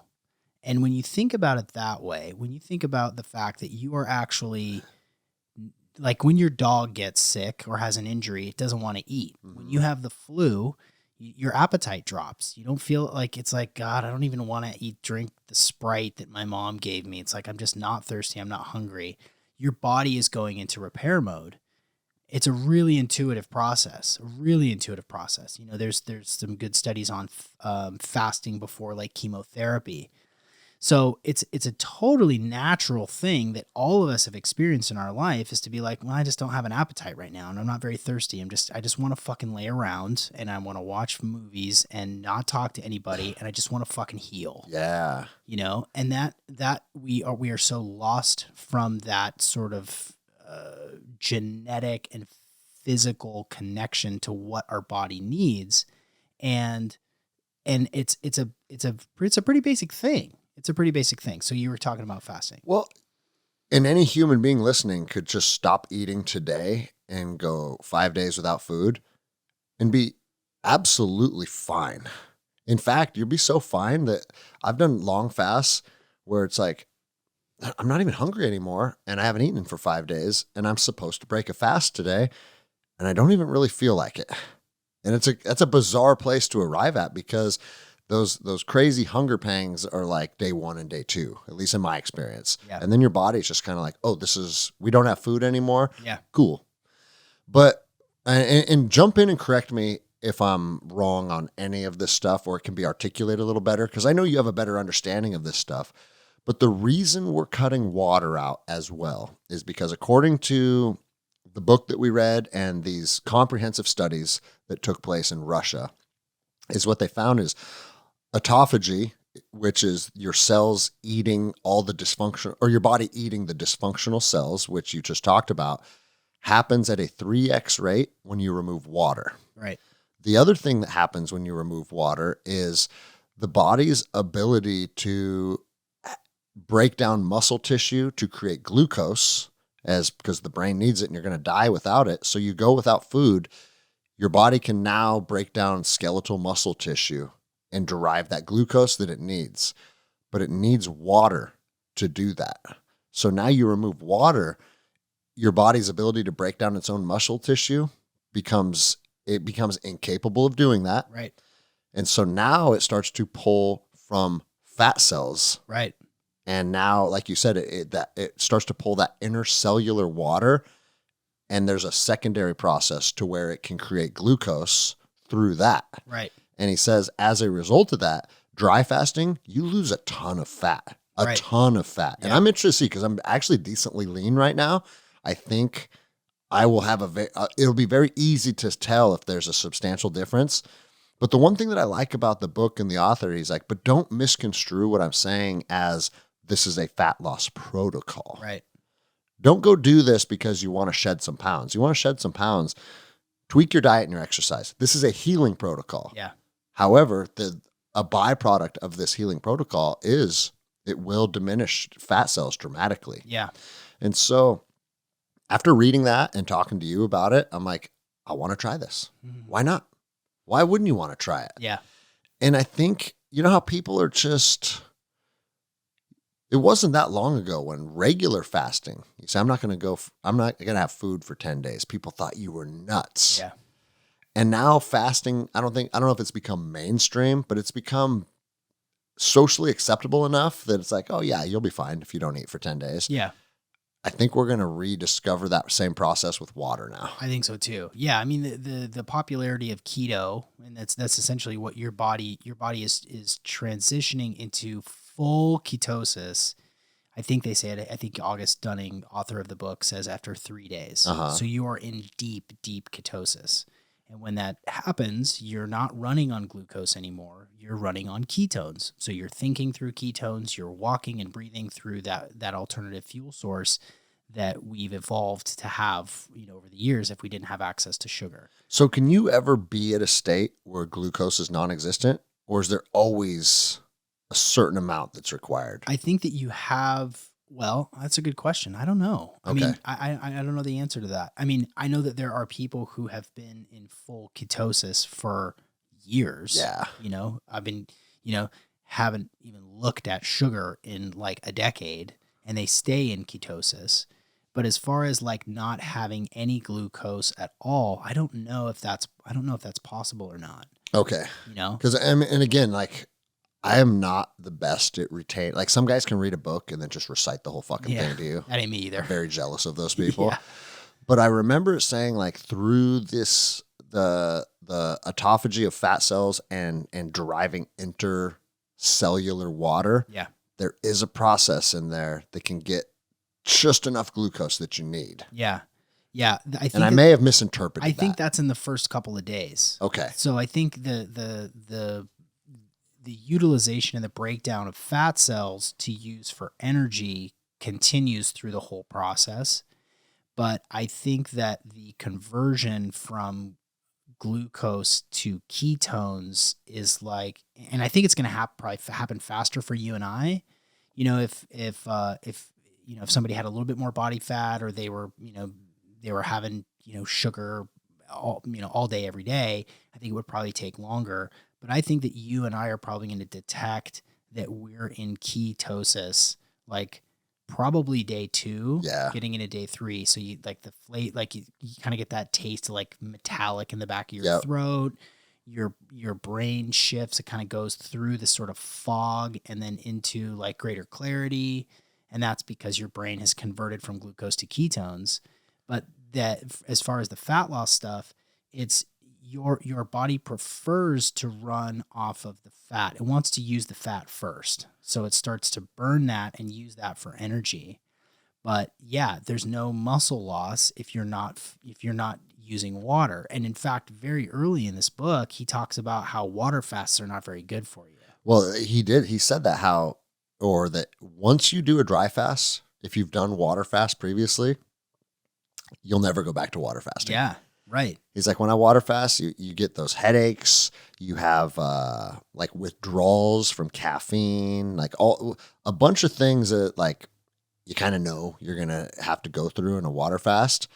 [SPEAKER 2] And when you think about it that way, when you think about the fact that you are actually, like when your dog gets sick or has an injury, it doesn't want to eat. Mm-hmm. When you have the flu, your appetite drops. You don't feel like, it's like, God, I don't even want to drink the Sprite that my mom gave me. It's like, I'm just not thirsty. I'm not hungry. Your body is going into repair mode. It's a really intuitive process, You know, there's some good studies on fasting before like chemotherapy. So it's a totally natural thing that all of us have experienced in our life, is to be like, well, I just don't have an appetite right now, and I'm not very thirsty. I just want to fucking lay around, and I want to watch movies and not talk to anybody, and I just want to fucking heal.
[SPEAKER 1] Yeah.
[SPEAKER 2] You know, and that we are so lost from that sort of genetic and physical connection to what our body needs, and it's a pretty basic thing. It's a pretty basic thing. So you were talking about fasting.
[SPEAKER 1] Well, and any human being listening could just stop eating today and go 5 days without food and be absolutely fine. In fact, you'll be so fine that I've done long fasts where it's like, I'm not even hungry anymore, and I haven't eaten for 5 days, and I'm supposed to break a fast today, and I don't even really feel like it. And that's a bizarre place to arrive at, because those crazy hunger pangs are like day 1 and day 2, at least in my experience.
[SPEAKER 2] Yeah.
[SPEAKER 1] And then your body's just kind of like, oh, we don't have food anymore.
[SPEAKER 2] Yeah.
[SPEAKER 1] Cool. But, and jump in and correct me if I'm wrong on any of this stuff, or it can be articulated a little better, because I know you have a better understanding of this stuff. But the reason we're cutting water out as well is because, according to the book that we read and these comprehensive studies that took place in Russia, is what they found is autophagy, which is your cells eating all the dysfunction, or your body eating the dysfunctional cells, which you just talked about, happens at a 3x rate when you remove water.
[SPEAKER 2] Right.
[SPEAKER 1] The other thing that happens when you remove water is the body's ability to break down muscle tissue to create glucose, because the brain needs it and you're going to die without it. So you go without food, your body can now break down skeletal muscle tissue and derive that glucose that it needs. But it needs water to do that. So now you remove water, your body's ability to break down its own muscle tissue becomes incapable of doing that.
[SPEAKER 2] Right.
[SPEAKER 1] And so now it starts to pull from fat cells.
[SPEAKER 2] Right.
[SPEAKER 1] And now, like you said, it starts to pull that intercellular water, and there's a secondary process to where it can create glucose through that.
[SPEAKER 2] Right.
[SPEAKER 1] And he says, as a result of that, dry fasting, you lose a ton of fat, ton of fat. Yeah. And I'm interested to see, because I'm actually decently lean right now. I think I will have it'll be very easy to tell if there's a substantial difference. But the one thing that I like about the book and the author, he's like, but don't misconstrue what I'm saying as this is a fat loss protocol.
[SPEAKER 2] Right.
[SPEAKER 1] Don't go do this because you want to shed some pounds. You want to shed some pounds, tweak your diet and your exercise. This is a healing protocol.
[SPEAKER 2] Yeah.
[SPEAKER 1] However, a byproduct of this healing protocol is it will diminish fat cells dramatically.
[SPEAKER 2] Yeah.
[SPEAKER 1] And so after reading that and talking to you about it, I'm like, I want to try this. Why not? Why wouldn't you want to try it?
[SPEAKER 2] Yeah.
[SPEAKER 1] And I think, you know how people are just, it wasn't that long ago when regular fasting, you say, I'm not going to have food for 10 days. People thought you were nuts.
[SPEAKER 2] Yeah.
[SPEAKER 1] And now fasting, I don't know if it's become mainstream, but it's become socially acceptable enough that it's like, oh yeah, you'll be fine if you don't eat for 10 days.
[SPEAKER 2] Yeah.
[SPEAKER 1] I think we're going to rediscover that same process with water now.
[SPEAKER 2] I think so too. Yeah. I mean, the popularity of keto, and that's essentially what your body is transitioning into full ketosis. I think they say it. I think August Dunning, author of the book, says after 3 days. So you are in deep, deep ketosis. And when that happens, you're not running on glucose anymore. You're running on ketones. So you're thinking through ketones. You're walking and breathing through that alternative fuel source that we've evolved to have, over the years if we didn't have access to sugar.
[SPEAKER 1] So can you ever be at a state where glucose is non-existent, or is there always a certain amount that's required?
[SPEAKER 2] I think that you have. Well, that's a good question. I don't know. I mean, I don't know the answer to that. I mean, I know that there are people who have been in full ketosis for years.
[SPEAKER 1] Yeah.
[SPEAKER 2] I've been, haven't even looked at sugar in like a decade, and they stay in ketosis. But as far as like not having any glucose at all, I don't know if that's possible or not.
[SPEAKER 1] Okay. Because and again, like, I am not the best at retain. Like, some guys can read a book and then just recite the whole fucking thing to you.
[SPEAKER 2] That ain't me either.
[SPEAKER 1] I'm very jealous of those people.
[SPEAKER 2] Yeah.
[SPEAKER 1] But I remember it saying, like, through this, the autophagy of fat cells and deriving intercellular water,
[SPEAKER 2] Yeah.
[SPEAKER 1] there is a process in there that can get just enough glucose that you need.
[SPEAKER 2] Yeah. Yeah.
[SPEAKER 1] I may have misinterpreted that.
[SPEAKER 2] I think that's in the first couple of days.
[SPEAKER 1] Okay.
[SPEAKER 2] So I think the utilization and the breakdown of fat cells to use for energy continues through the whole process. But I think that the conversion from glucose to ketones is like, and I think it's going to probably happen faster for you and I. If somebody had a little bit more body fat, or they were having sugar all day every day, I think it would probably take longer. But I think that you and I are probably going to detect that we're in ketosis, like probably day 2, getting into day 3. So you like you kind of get that taste of like metallic in the back of your throat. Your brain shifts. It kind of goes through this sort of fog and then into like greater clarity. And that's because your brain has converted from glucose to ketones. But that, as far as the fat loss stuff, it's your body prefers to run off of the fat. It wants to use the fat first. So it starts to burn that and use that for energy. But yeah, there's no muscle loss if you're not using water. And in fact, very early in this book, he talks about how water fasts are not very good for you.
[SPEAKER 1] Well, he said that that once you do a dry fast, if you've done water fast previously, you'll never go back to water fasting.
[SPEAKER 2] Yeah. Right.
[SPEAKER 1] He's like, when I water fast, you get those headaches. You have like withdrawals from caffeine, like a bunch of things that like you kind of know you're going to have to go through in a water fast.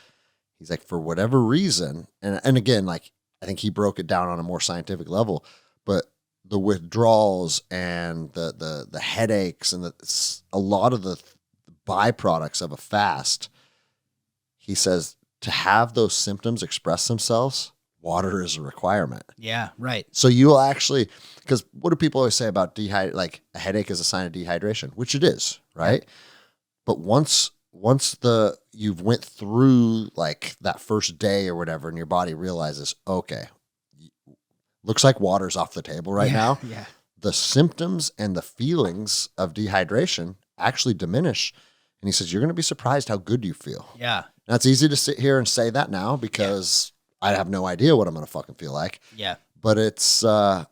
[SPEAKER 1] He's like, for whatever reason, and again, like, I think he broke it down on a more scientific level, but the withdrawals and the headaches and a lot of the byproducts of a fast, he says, to have those symptoms express themselves, water is a requirement.
[SPEAKER 2] Yeah, right.
[SPEAKER 1] So you will actually, because what do people always say about like a headache is a sign of dehydration, which it is, right? Yeah. But once you've went through like that first day or whatever, and your body realizes, okay, looks like water's off the table right now.
[SPEAKER 2] Yeah.
[SPEAKER 1] The symptoms and the feelings of dehydration actually diminish. And he says, you're going to be surprised how good you feel.
[SPEAKER 2] Yeah.
[SPEAKER 1] Now, it's easy to sit here and say that now because I have no idea what I'm going to fucking feel like.
[SPEAKER 2] Yeah.
[SPEAKER 1] But it's, I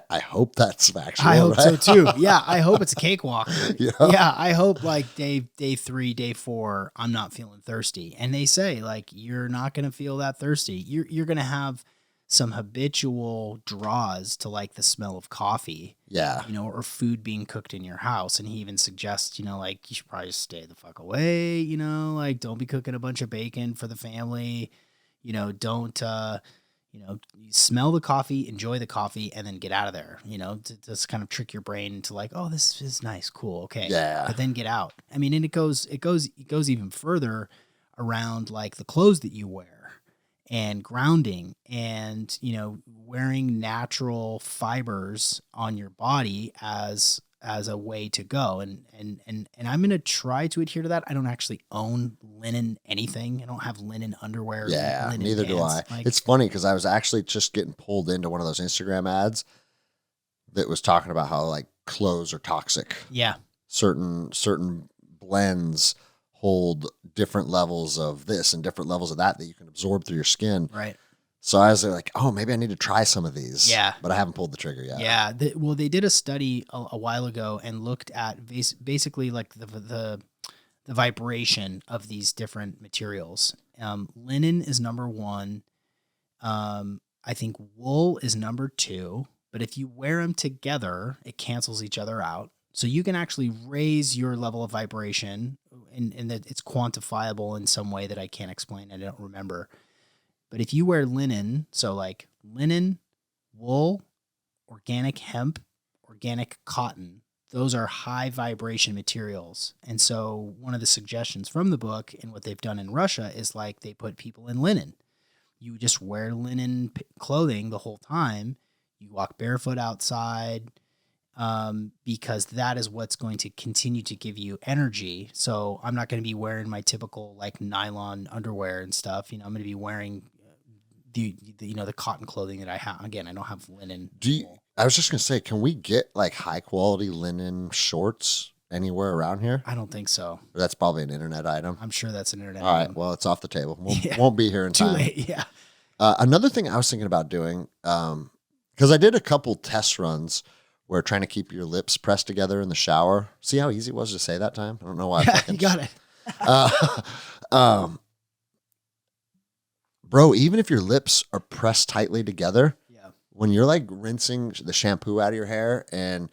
[SPEAKER 1] I hope that's factual.
[SPEAKER 2] I hope so
[SPEAKER 1] right?
[SPEAKER 2] too. Yeah, I hope it's a cakewalk.
[SPEAKER 1] Yeah.
[SPEAKER 2] Yeah, I hope like day 3, day 4, I'm not feeling thirsty. And they say like you're not gonna feel that thirsty. You're gonna have some habitual draws to like the smell of coffee,
[SPEAKER 1] Yeah.
[SPEAKER 2] you know, or food being cooked in your house. And he even suggests, you know, like you should probably just stay the fuck away, you know, like don't be cooking a bunch of bacon for the family, you know, don't you know, you smell the coffee, enjoy the coffee, and then get out of there, you know, to just kind of trick your brain into like, oh, this is nice, cool, okay.
[SPEAKER 1] Yeah.
[SPEAKER 2] But then get out. I mean, and it goes even further around like the clothes that you wear and grounding and, you know, wearing natural fibers on your body as a way to go. And I'm going to try to adhere to that. I don't actually own linen anything. I don't have linen underwear.
[SPEAKER 1] Yeah,
[SPEAKER 2] linen
[SPEAKER 1] neither do I.
[SPEAKER 2] pants. Like,
[SPEAKER 1] It's funny because I was actually just getting pulled into one of those Instagram ads that was talking about how like clothes are toxic.
[SPEAKER 2] yeah.
[SPEAKER 1] Certain blends hold different levels of this and different levels of that you can absorb through your skin.
[SPEAKER 2] Right.
[SPEAKER 1] So I was like, oh, maybe I need to try some of these.
[SPEAKER 2] Yeah.
[SPEAKER 1] But I haven't pulled the trigger yet.
[SPEAKER 2] Yeah. Well, they did a study a while ago and looked at basically like the vibration of these different materials. Linen is number 1. I think wool is number 2. But if you wear them together, it cancels each other out. So you can actually raise your level of vibration, and that it's quantifiable in some way that I can't explain. I don't remember. But if you wear linen, so like linen, wool, organic hemp, organic cotton, those are high vibration materials. And so one of the suggestions from the book and what they've done in Russia is like they put people in linen. You just wear linen clothing the whole time. You walk barefoot outside, because that is what's going to continue to give you energy. So I'm not going to be wearing my typical like nylon underwear and stuff. You know, I'm going to be wearing the you know, the cotton clothing that I have. Again, I don't have linen.
[SPEAKER 1] I was just going to say, can we get like high quality linen shorts anywhere around here?
[SPEAKER 2] I don't think so.
[SPEAKER 1] That's probably an internet item.
[SPEAKER 2] I'm sure that's an internet
[SPEAKER 1] All right.
[SPEAKER 2] item.
[SPEAKER 1] Well, it's off the table.
[SPEAKER 2] Yeah.
[SPEAKER 1] Won't be here in
[SPEAKER 2] Too
[SPEAKER 1] time.
[SPEAKER 2] late. Yeah.
[SPEAKER 1] Another thing I was thinking about doing, because I did a couple test runs where trying to keep your lips pressed together in the shower. See how easy it was to say that time? I don't know why.
[SPEAKER 2] Yeah, you got it.
[SPEAKER 1] Bro, even if your lips are pressed tightly together,
[SPEAKER 2] Yeah.
[SPEAKER 1] when you're like rinsing the shampoo out of your hair, and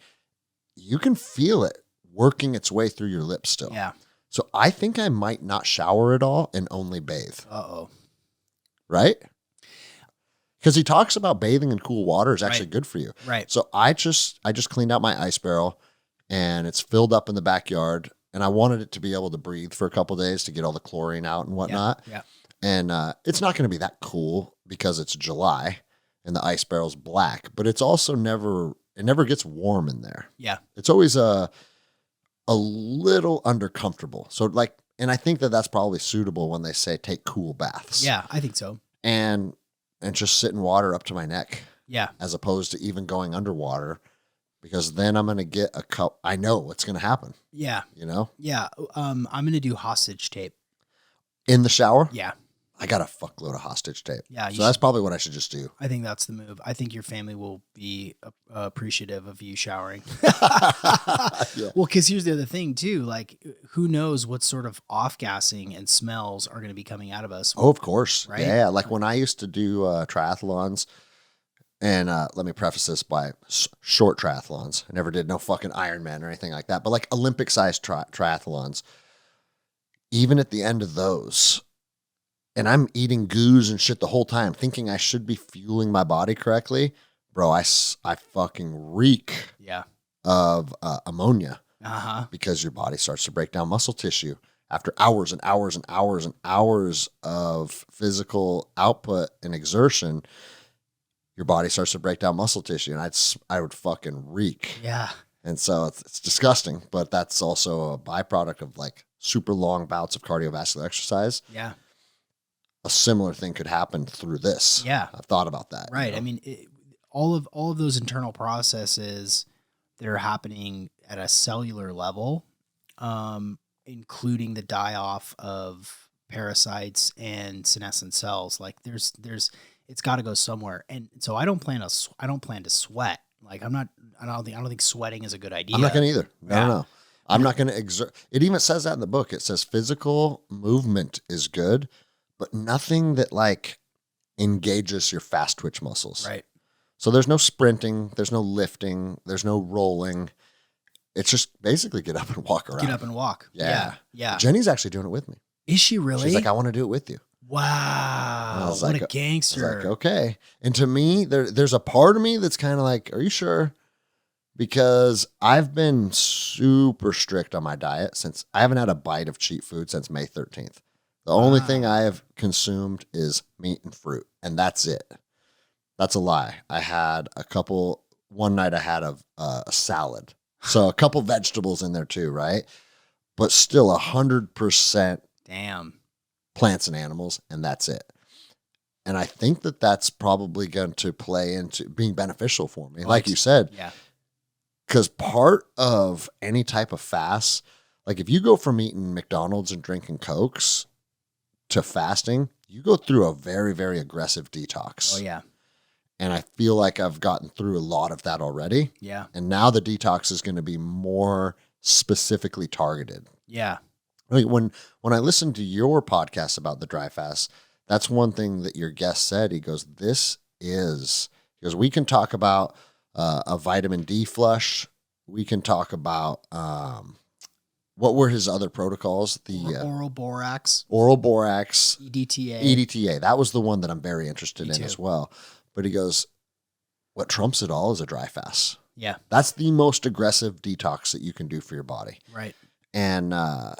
[SPEAKER 1] you can feel it working its way through your lips still.
[SPEAKER 2] Yeah.
[SPEAKER 1] So I think I might not shower at all and only bathe.
[SPEAKER 2] Uh-oh.
[SPEAKER 1] Right? Because he talks about bathing in cool water is actually
[SPEAKER 2] Right.
[SPEAKER 1] good for you.
[SPEAKER 2] Right.
[SPEAKER 1] So I just cleaned out my ice barrel, and it's filled up in the backyard, and I wanted it to be able to breathe for a couple of days to get all the chlorine out and whatnot.
[SPEAKER 2] Yeah.
[SPEAKER 1] And it's not going to be that cool because it's July and the ice barrel's black, but it's also never gets warm in there.
[SPEAKER 2] Yeah.
[SPEAKER 1] It's always a little uncomfortable. So like, and I think that that's probably suitable when they say take cool baths.
[SPEAKER 2] Yeah, I think so.
[SPEAKER 1] And just sit in water up to my neck.
[SPEAKER 2] Yeah.
[SPEAKER 1] As opposed to even going underwater, because then I'm going to get a cup. I know what's going to happen.
[SPEAKER 2] Yeah.
[SPEAKER 1] You know?
[SPEAKER 2] Yeah. I'm going to do hostage tape.
[SPEAKER 1] In the shower?
[SPEAKER 2] Yeah.
[SPEAKER 1] I got a fuckload of hostage tape.
[SPEAKER 2] Yeah.
[SPEAKER 1] So that's probably what I should just do.
[SPEAKER 2] I think that's the move. I think your family will be appreciative of you showering.
[SPEAKER 1] Yeah.
[SPEAKER 2] Well, because here's the other thing too. Like, who knows what sort of off-gassing and smells are going to be coming out of us?
[SPEAKER 1] Oh, of course.
[SPEAKER 2] Right?
[SPEAKER 1] Yeah. Like when I used to do triathlons, and let me preface this by short triathlons. I never did no fucking Ironman or anything like that, but like Olympic-sized triathlons. Even at the end of those, and I'm eating goos and shit the whole time, thinking I should be fueling my body correctly, bro, I fucking reek
[SPEAKER 2] Yeah.
[SPEAKER 1] of ammonia
[SPEAKER 2] Uh-huh.
[SPEAKER 1] because your body starts to break down muscle tissue after hours and hours and hours and hours of physical output and exertion. Your body starts to break down muscle tissue, and I would fucking reek.
[SPEAKER 2] Yeah.
[SPEAKER 1] And so it's disgusting, but that's also a byproduct of like super long bouts of cardiovascular exercise.
[SPEAKER 2] Yeah.
[SPEAKER 1] A similar thing could happen through this.
[SPEAKER 2] Yeah.
[SPEAKER 1] I've thought about that.
[SPEAKER 2] Right.
[SPEAKER 1] You know?
[SPEAKER 2] I mean, all of those internal processes that are happening at a cellular level, including the die-off of parasites and senescent cells, like there's it's got to go somewhere. And so I don't plan to sweat. Like I don't think sweating is a good idea.
[SPEAKER 1] I'm not going to either.
[SPEAKER 2] Yeah.
[SPEAKER 1] No. I'm not going to exert. It even says that in the book. It says physical movement is good, but nothing that like engages your fast twitch muscles.
[SPEAKER 2] Right.
[SPEAKER 1] So there's no sprinting, there's no lifting, there's no rolling. It's just basically get up and walk around.
[SPEAKER 2] Get up and walk.
[SPEAKER 1] Yeah.
[SPEAKER 2] Yeah.
[SPEAKER 1] Jenny's actually doing it with me.
[SPEAKER 2] Is she really?
[SPEAKER 1] She's like, I want to do it with you.
[SPEAKER 2] Wow. What
[SPEAKER 1] like,
[SPEAKER 2] a gangster.
[SPEAKER 1] I was like, okay. And to me, there's a part of me that's kind of like, are you sure? Because I've been super strict on my diet since I haven't had a bite of cheap food since May 13th. The only thing I have consumed is meat and fruit, and that's it. That's a lie. I had one night I had a salad. So a couple vegetables in there too, right? But still 100%
[SPEAKER 2] Damn.
[SPEAKER 1] plants and animals, and that's it. And I think that that's probably going to play into being beneficial for me. Like you said,
[SPEAKER 2] Yeah.
[SPEAKER 1] because part of any type of fast, like if you go from eating McDonald's and drinking Cokes to fasting, you go through a very, very aggressive detox.
[SPEAKER 2] Oh, yeah.
[SPEAKER 1] And I feel like I've gotten through a lot of that already.
[SPEAKER 2] Yeah.
[SPEAKER 1] And now the detox is going to be more specifically targeted.
[SPEAKER 2] Yeah.
[SPEAKER 1] Like when I listened to your podcast about the dry fast, that's one thing that your guest said. He goes, we can talk about a vitamin D flush. We can talk about, what were his other protocols? The
[SPEAKER 2] oral borax,
[SPEAKER 1] EDTA.
[SPEAKER 2] EDTA.
[SPEAKER 1] That was the one that I'm very interested
[SPEAKER 2] Me
[SPEAKER 1] in
[SPEAKER 2] too.
[SPEAKER 1] as well. But he goes, what trumps it all is a dry fast.
[SPEAKER 2] Yeah.
[SPEAKER 1] That's the most aggressive detox that you can do for your body.
[SPEAKER 2] Right.
[SPEAKER 1] And I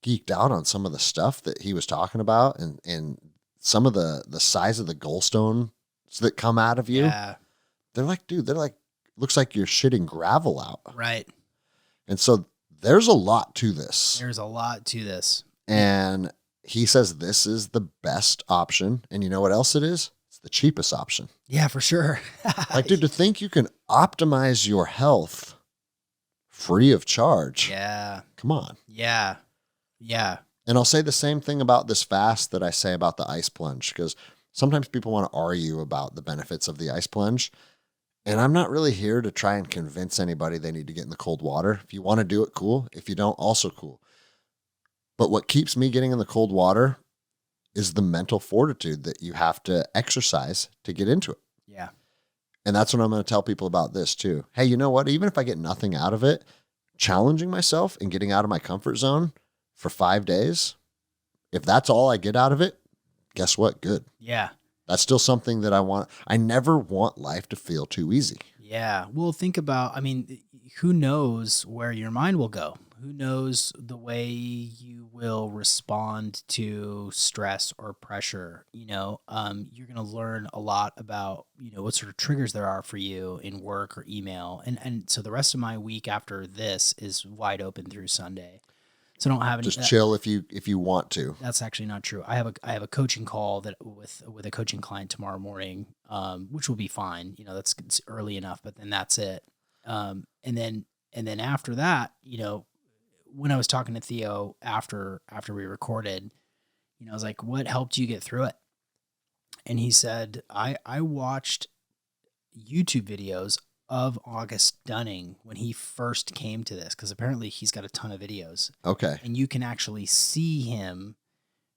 [SPEAKER 1] geeked out on some of the stuff that he was talking about and some of the size of the gallstones that come out of you.
[SPEAKER 2] Yeah.
[SPEAKER 1] They're like, looks like you're shitting gravel out.
[SPEAKER 2] Right.
[SPEAKER 1] And so there's a lot to this.
[SPEAKER 2] There's a lot to this.
[SPEAKER 1] And he says this is the best option. And you know what else it is? It's the cheapest option.
[SPEAKER 2] Yeah, for sure.
[SPEAKER 1] Like, dude, to think you can optimize your health free of charge.
[SPEAKER 2] Yeah.
[SPEAKER 1] Come on.
[SPEAKER 2] Yeah. Yeah.
[SPEAKER 1] And I'll say the same thing about this fast that I say about the ice plunge, because sometimes people want to argue about the benefits of the ice plunge. And I'm not really here to try and convince anybody they need to get in the cold water. If you want to do it, cool. If you don't, also cool. But what keeps me getting in the cold water is the mental fortitude that you have to exercise to get into it.
[SPEAKER 2] Yeah.
[SPEAKER 1] And that's what I'm going to tell people about this too. Hey, you know what? Even if I get nothing out of it, challenging myself and getting out of my comfort zone for 5 days, if that's all I get out of it, guess what? Good.
[SPEAKER 2] Yeah.
[SPEAKER 1] That's still something that I want. I never want life to feel too easy.
[SPEAKER 2] Yeah. Well, think about, who knows where your mind will go? Who knows the way you will respond to stress or pressure? You're going to learn a lot about, what sort of triggers there are for you in work or email. And so the rest of my week after this is wide open through Sunday. So I don't have any.
[SPEAKER 1] Just chill if you want to.
[SPEAKER 2] That's actually not true. I have a coaching call that with a coaching client tomorrow morning, which will be fine. It's early enough, but then that's it. And then after that, when I was talking to Theo after we recorded, I was like, "What helped you get through it?" And he said, "I watched YouTube videos of August Dunning when he first came to this, because apparently he's got a ton of videos.
[SPEAKER 1] Okay.
[SPEAKER 2] And you can actually see him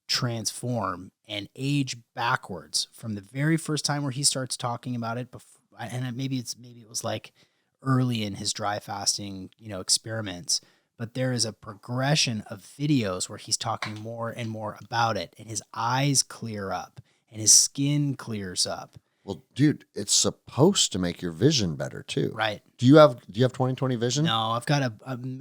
[SPEAKER 2] transform and age backwards from the very first time where he starts talking about it. And maybe it was like early in his dry fasting, experiments, but there is a progression of videos where he's talking more and more about it, and his eyes clear up and his skin clears up.
[SPEAKER 1] Well, dude, it's supposed to make your vision better too.
[SPEAKER 2] Right.
[SPEAKER 1] Do you have 20/20 vision?
[SPEAKER 2] No, I've got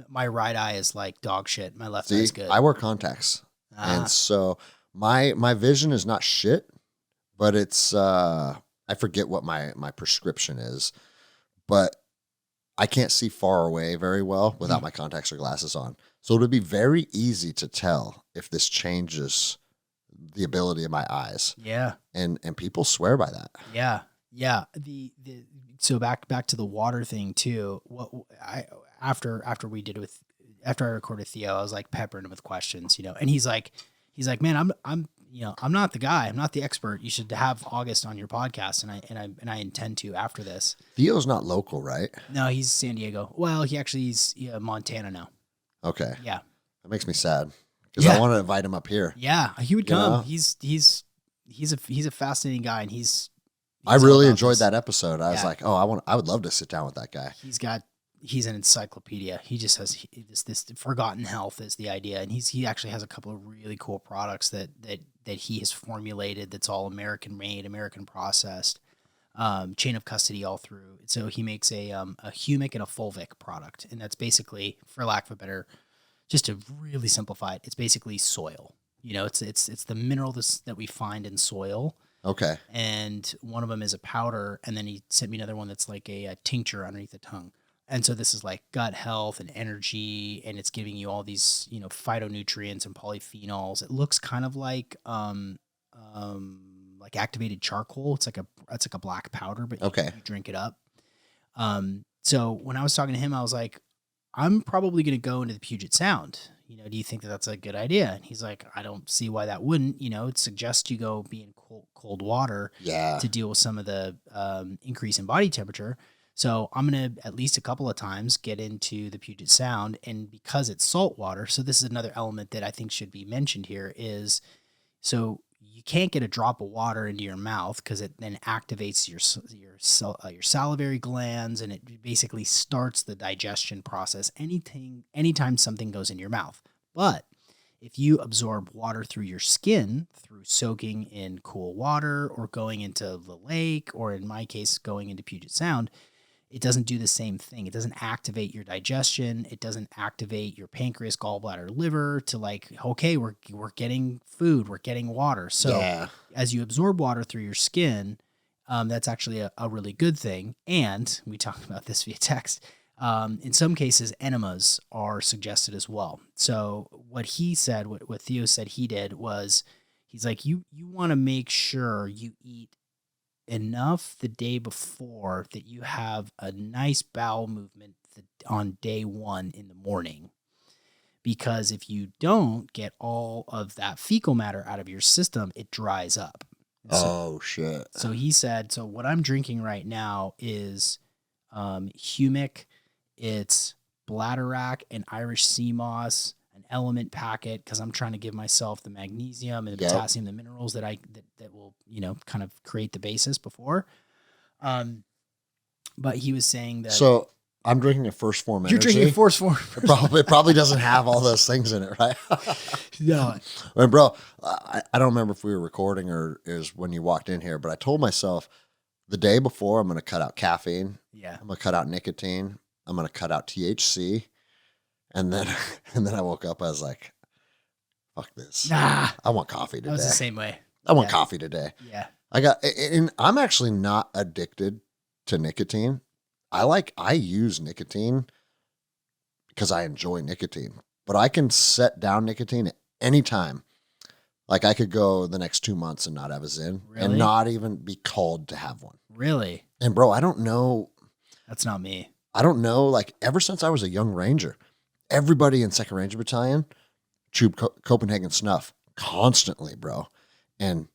[SPEAKER 2] my right eye is like dog shit. My left eye is good.
[SPEAKER 1] I wear contacts. And so my vision is not shit, but it's, I forget what my prescription is, but I can't see far away very well without my contacts or glasses on. So it would be very easy to tell if this changes the ability of my eyes.
[SPEAKER 2] Yeah.
[SPEAKER 1] And people swear by that.
[SPEAKER 2] Yeah. Yeah. So back to the water thing too. After I recorded Theo, I was like peppering him with questions, and he's like, man, I'm I'm not the guy. I'm not the expert. You should have August on your podcast, and I intend to after this.
[SPEAKER 1] Theo's not local, right?
[SPEAKER 2] No, he's San Diego. Well, he's Montana now.
[SPEAKER 1] Okay.
[SPEAKER 2] Yeah.
[SPEAKER 1] That makes me sad because I want to invite him up here.
[SPEAKER 2] Yeah, he would come.
[SPEAKER 1] know?
[SPEAKER 2] He's a fascinating guy, and
[SPEAKER 1] I really enjoyed that episode. I was
[SPEAKER 2] Yeah.
[SPEAKER 1] like, oh, I would love to sit down with that guy.
[SPEAKER 2] He's an encyclopedia. He just has this forgotten health is the idea, and he actually has a couple of really cool products that he has formulated. That's all American made, American processed, chain of custody all through. So he makes a humic and a fulvic product, and that's basically, for lack of a better, just to really simplify it, it's basically soil. It's the mineral that we find in soil.
[SPEAKER 1] Okay.
[SPEAKER 2] And one of them is a powder, and then he sent me another one that's like a tincture underneath the tongue. And so this is like gut health and energy, and it's giving you all these, phytonutrients and polyphenols. It looks kind of like activated charcoal. It's like a black powder, but you drink it up. So when I was talking to him, I was like, I'm probably going to go into the Puget Sound. Do you think that that's a good idea? And he's like, I don't see why that wouldn't. It suggests you go be in cold water to deal with some of the increase in body temperature. So I'm going to at least a couple of times get into the Puget Sound. And because it's salt water, so this is another element that I think should be mentioned here is, so you can't get a drop of water into your mouth because it then activates your salivary glands, and it basically starts the digestion process anytime something goes in your mouth. But if you absorb water through your skin, through soaking in cool water or going into the lake, or in my case, going into Puget Sound, it doesn't do the same thing. It doesn't activate your digestion. It doesn't activate your pancreas, gallbladder, liver to like, okay, we're getting food, we're getting water. So as you absorb water through your skin, that's actually a really good thing. And we talked about this via text. In some cases, enemas are suggested as well. So what he said, what Theo said he did was, he's like, you want to make sure you eat enough the day before that you have a nice bowel movement on day one in the morning. Because if you don't get all of that fecal matter out of your system, it dries up.
[SPEAKER 1] Shit.
[SPEAKER 2] So he said, so what I'm drinking right now is humic, it's bladderwrack and Irish sea moss, an element packet, because I'm trying to give myself the magnesium and the potassium, the minerals that will, kind of create the basis before. But he was saying that.
[SPEAKER 1] So I'm drinking a First Form Energy.
[SPEAKER 2] You're drinking a First Form.
[SPEAKER 1] It probably doesn't have all those things in it, right?
[SPEAKER 2] No.
[SPEAKER 1] And bro, I don't remember if we were recording or is when you walked in here, but I told myself the day before I'm going to cut out caffeine.
[SPEAKER 2] Yeah.
[SPEAKER 1] I'm going to cut out nicotine. I'm going to cut out THC. And then I woke up, I was like, fuck this.
[SPEAKER 2] Nah.
[SPEAKER 1] I want coffee today.
[SPEAKER 2] I was the same way.
[SPEAKER 1] I want coffee today.
[SPEAKER 2] Yeah.
[SPEAKER 1] And I'm actually not addicted to nicotine. I use nicotine because I enjoy nicotine, but I can set down nicotine at any time. Like I could go the next 2 months and not have a Zyn and not even be called to have one.
[SPEAKER 2] Really?
[SPEAKER 1] And bro, I don't know.
[SPEAKER 2] That's not me.
[SPEAKER 1] I don't know. Like ever since I was a young Ranger, everybody in 2nd Ranger Battalion chewed Copenhagen snuff constantly, bro. And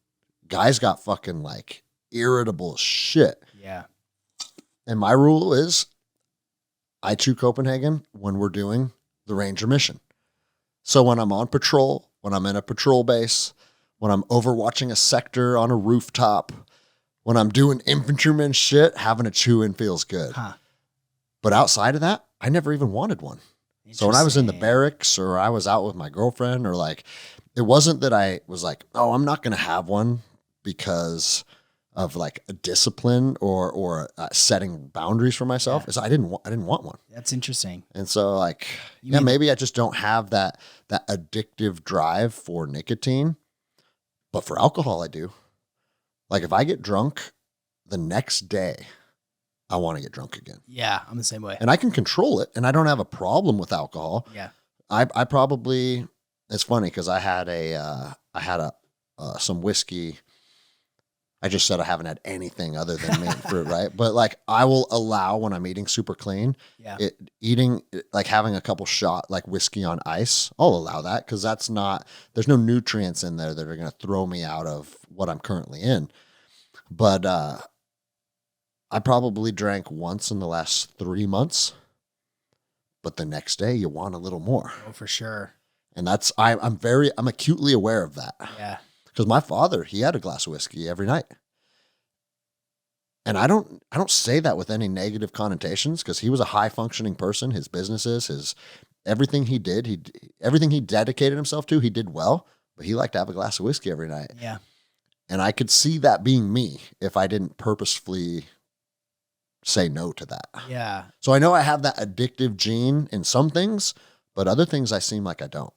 [SPEAKER 1] guys got fucking like irritable as shit.
[SPEAKER 2] Yeah.
[SPEAKER 1] And my rule is I chew Copenhagen when we're doing the Ranger mission. So when I'm on patrol, when I'm in a patrol base, when I'm overwatching a sector on a rooftop, when I'm doing infantryman shit, having a chew in feels good.
[SPEAKER 2] Huh.
[SPEAKER 1] But outside of that, I never even wanted one. So when I was in the barracks or I was out with my girlfriend or like, it wasn't that I was like, oh, I'm not going to have one because of like a discipline or setting boundaries for myself. Is I didn't want one.
[SPEAKER 2] That's interesting.
[SPEAKER 1] And so like, maybe I just don't have that addictive drive for nicotine, but for alcohol, I do. Like if I get drunk the next day, I want to get drunk again.
[SPEAKER 2] Yeah, I'm the same way.
[SPEAKER 1] And I can control it, and I don't have a problem with alcohol.
[SPEAKER 2] Yeah.
[SPEAKER 1] I probably, it's funny because I had some whiskey I just said I haven't had anything other than meat and fruit, right? But like I will allow when I'm eating super clean,
[SPEAKER 2] Yeah.
[SPEAKER 1] like having a couple shot like whiskey on ice. I'll allow that because there's no nutrients in there that are going to throw me out of what I'm currently in. But I probably drank once in the last 3 months, but the next day you want a little more.
[SPEAKER 2] Oh, for sure.
[SPEAKER 1] And I'm acutely aware of that.
[SPEAKER 2] Yeah.
[SPEAKER 1] Because my father, he had a glass of whiskey every night. And I don't say that with any negative connotations because he was a high functioning person. His businesses, everything he did, everything he dedicated himself to, he did well, but he liked to have a glass of whiskey every night.
[SPEAKER 2] Yeah.
[SPEAKER 1] And I could see that being me if I didn't purposefully say no to that.
[SPEAKER 2] Yeah.
[SPEAKER 1] So I know I have that addictive gene in some things, but other things I seem like I don't.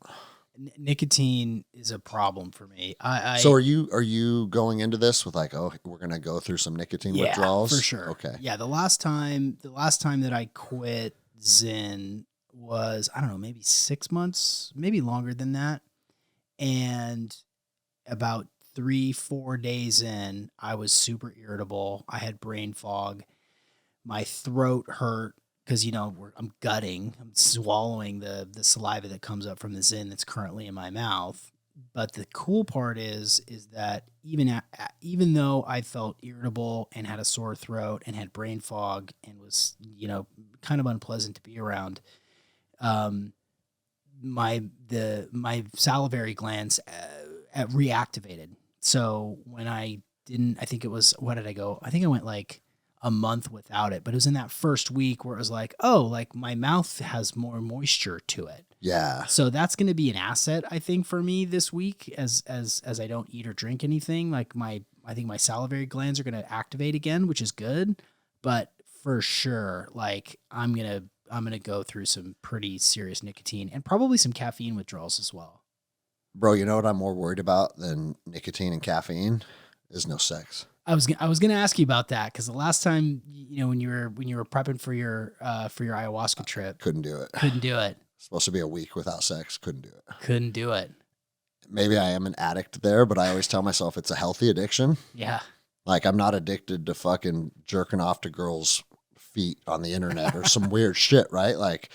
[SPEAKER 2] Nicotine is a problem for me.
[SPEAKER 1] So are you going into this with like, oh, we're going to go through some nicotine withdrawals?
[SPEAKER 2] For sure.
[SPEAKER 1] Okay.
[SPEAKER 2] Yeah. The last time that I quit Zyn was, I don't know, maybe 6 months, maybe longer than that. And about 3-4 days in, I was super irritable. I had brain fog. My throat hurt because, I'm gutting, I'm swallowing the saliva that comes up from the Zyn that's currently in my mouth. But the cool part is that even though I felt irritable and had a sore throat and had brain fog and was, kind of unpleasant to be around, my salivary glands reactivated. So when I think it was, what did I go? I think I went like a month without it, but it was in that first week where it was like, oh, like my mouth has more moisture to it.
[SPEAKER 1] Yeah.
[SPEAKER 2] So that's going to be an asset, I think, for me this week as I don't eat or drink anything. Like I think my salivary glands are going to activate again, which is good, but for sure, like I'm going to go through some pretty serious nicotine and probably some caffeine withdrawals as well.
[SPEAKER 1] Bro, you know what I'm more worried about than nicotine and caffeine is no sex.
[SPEAKER 2] I was going to ask you about that because the last time, when you were prepping for your ayahuasca trip,
[SPEAKER 1] couldn't do it. Supposed to be a week without sex. Couldn't do it. Maybe I am an addict there, but I always tell myself it's a healthy addiction.
[SPEAKER 2] Yeah.
[SPEAKER 1] Like I'm not addicted to fucking jerking off to girls' feet on the internet or some weird shit, right? Like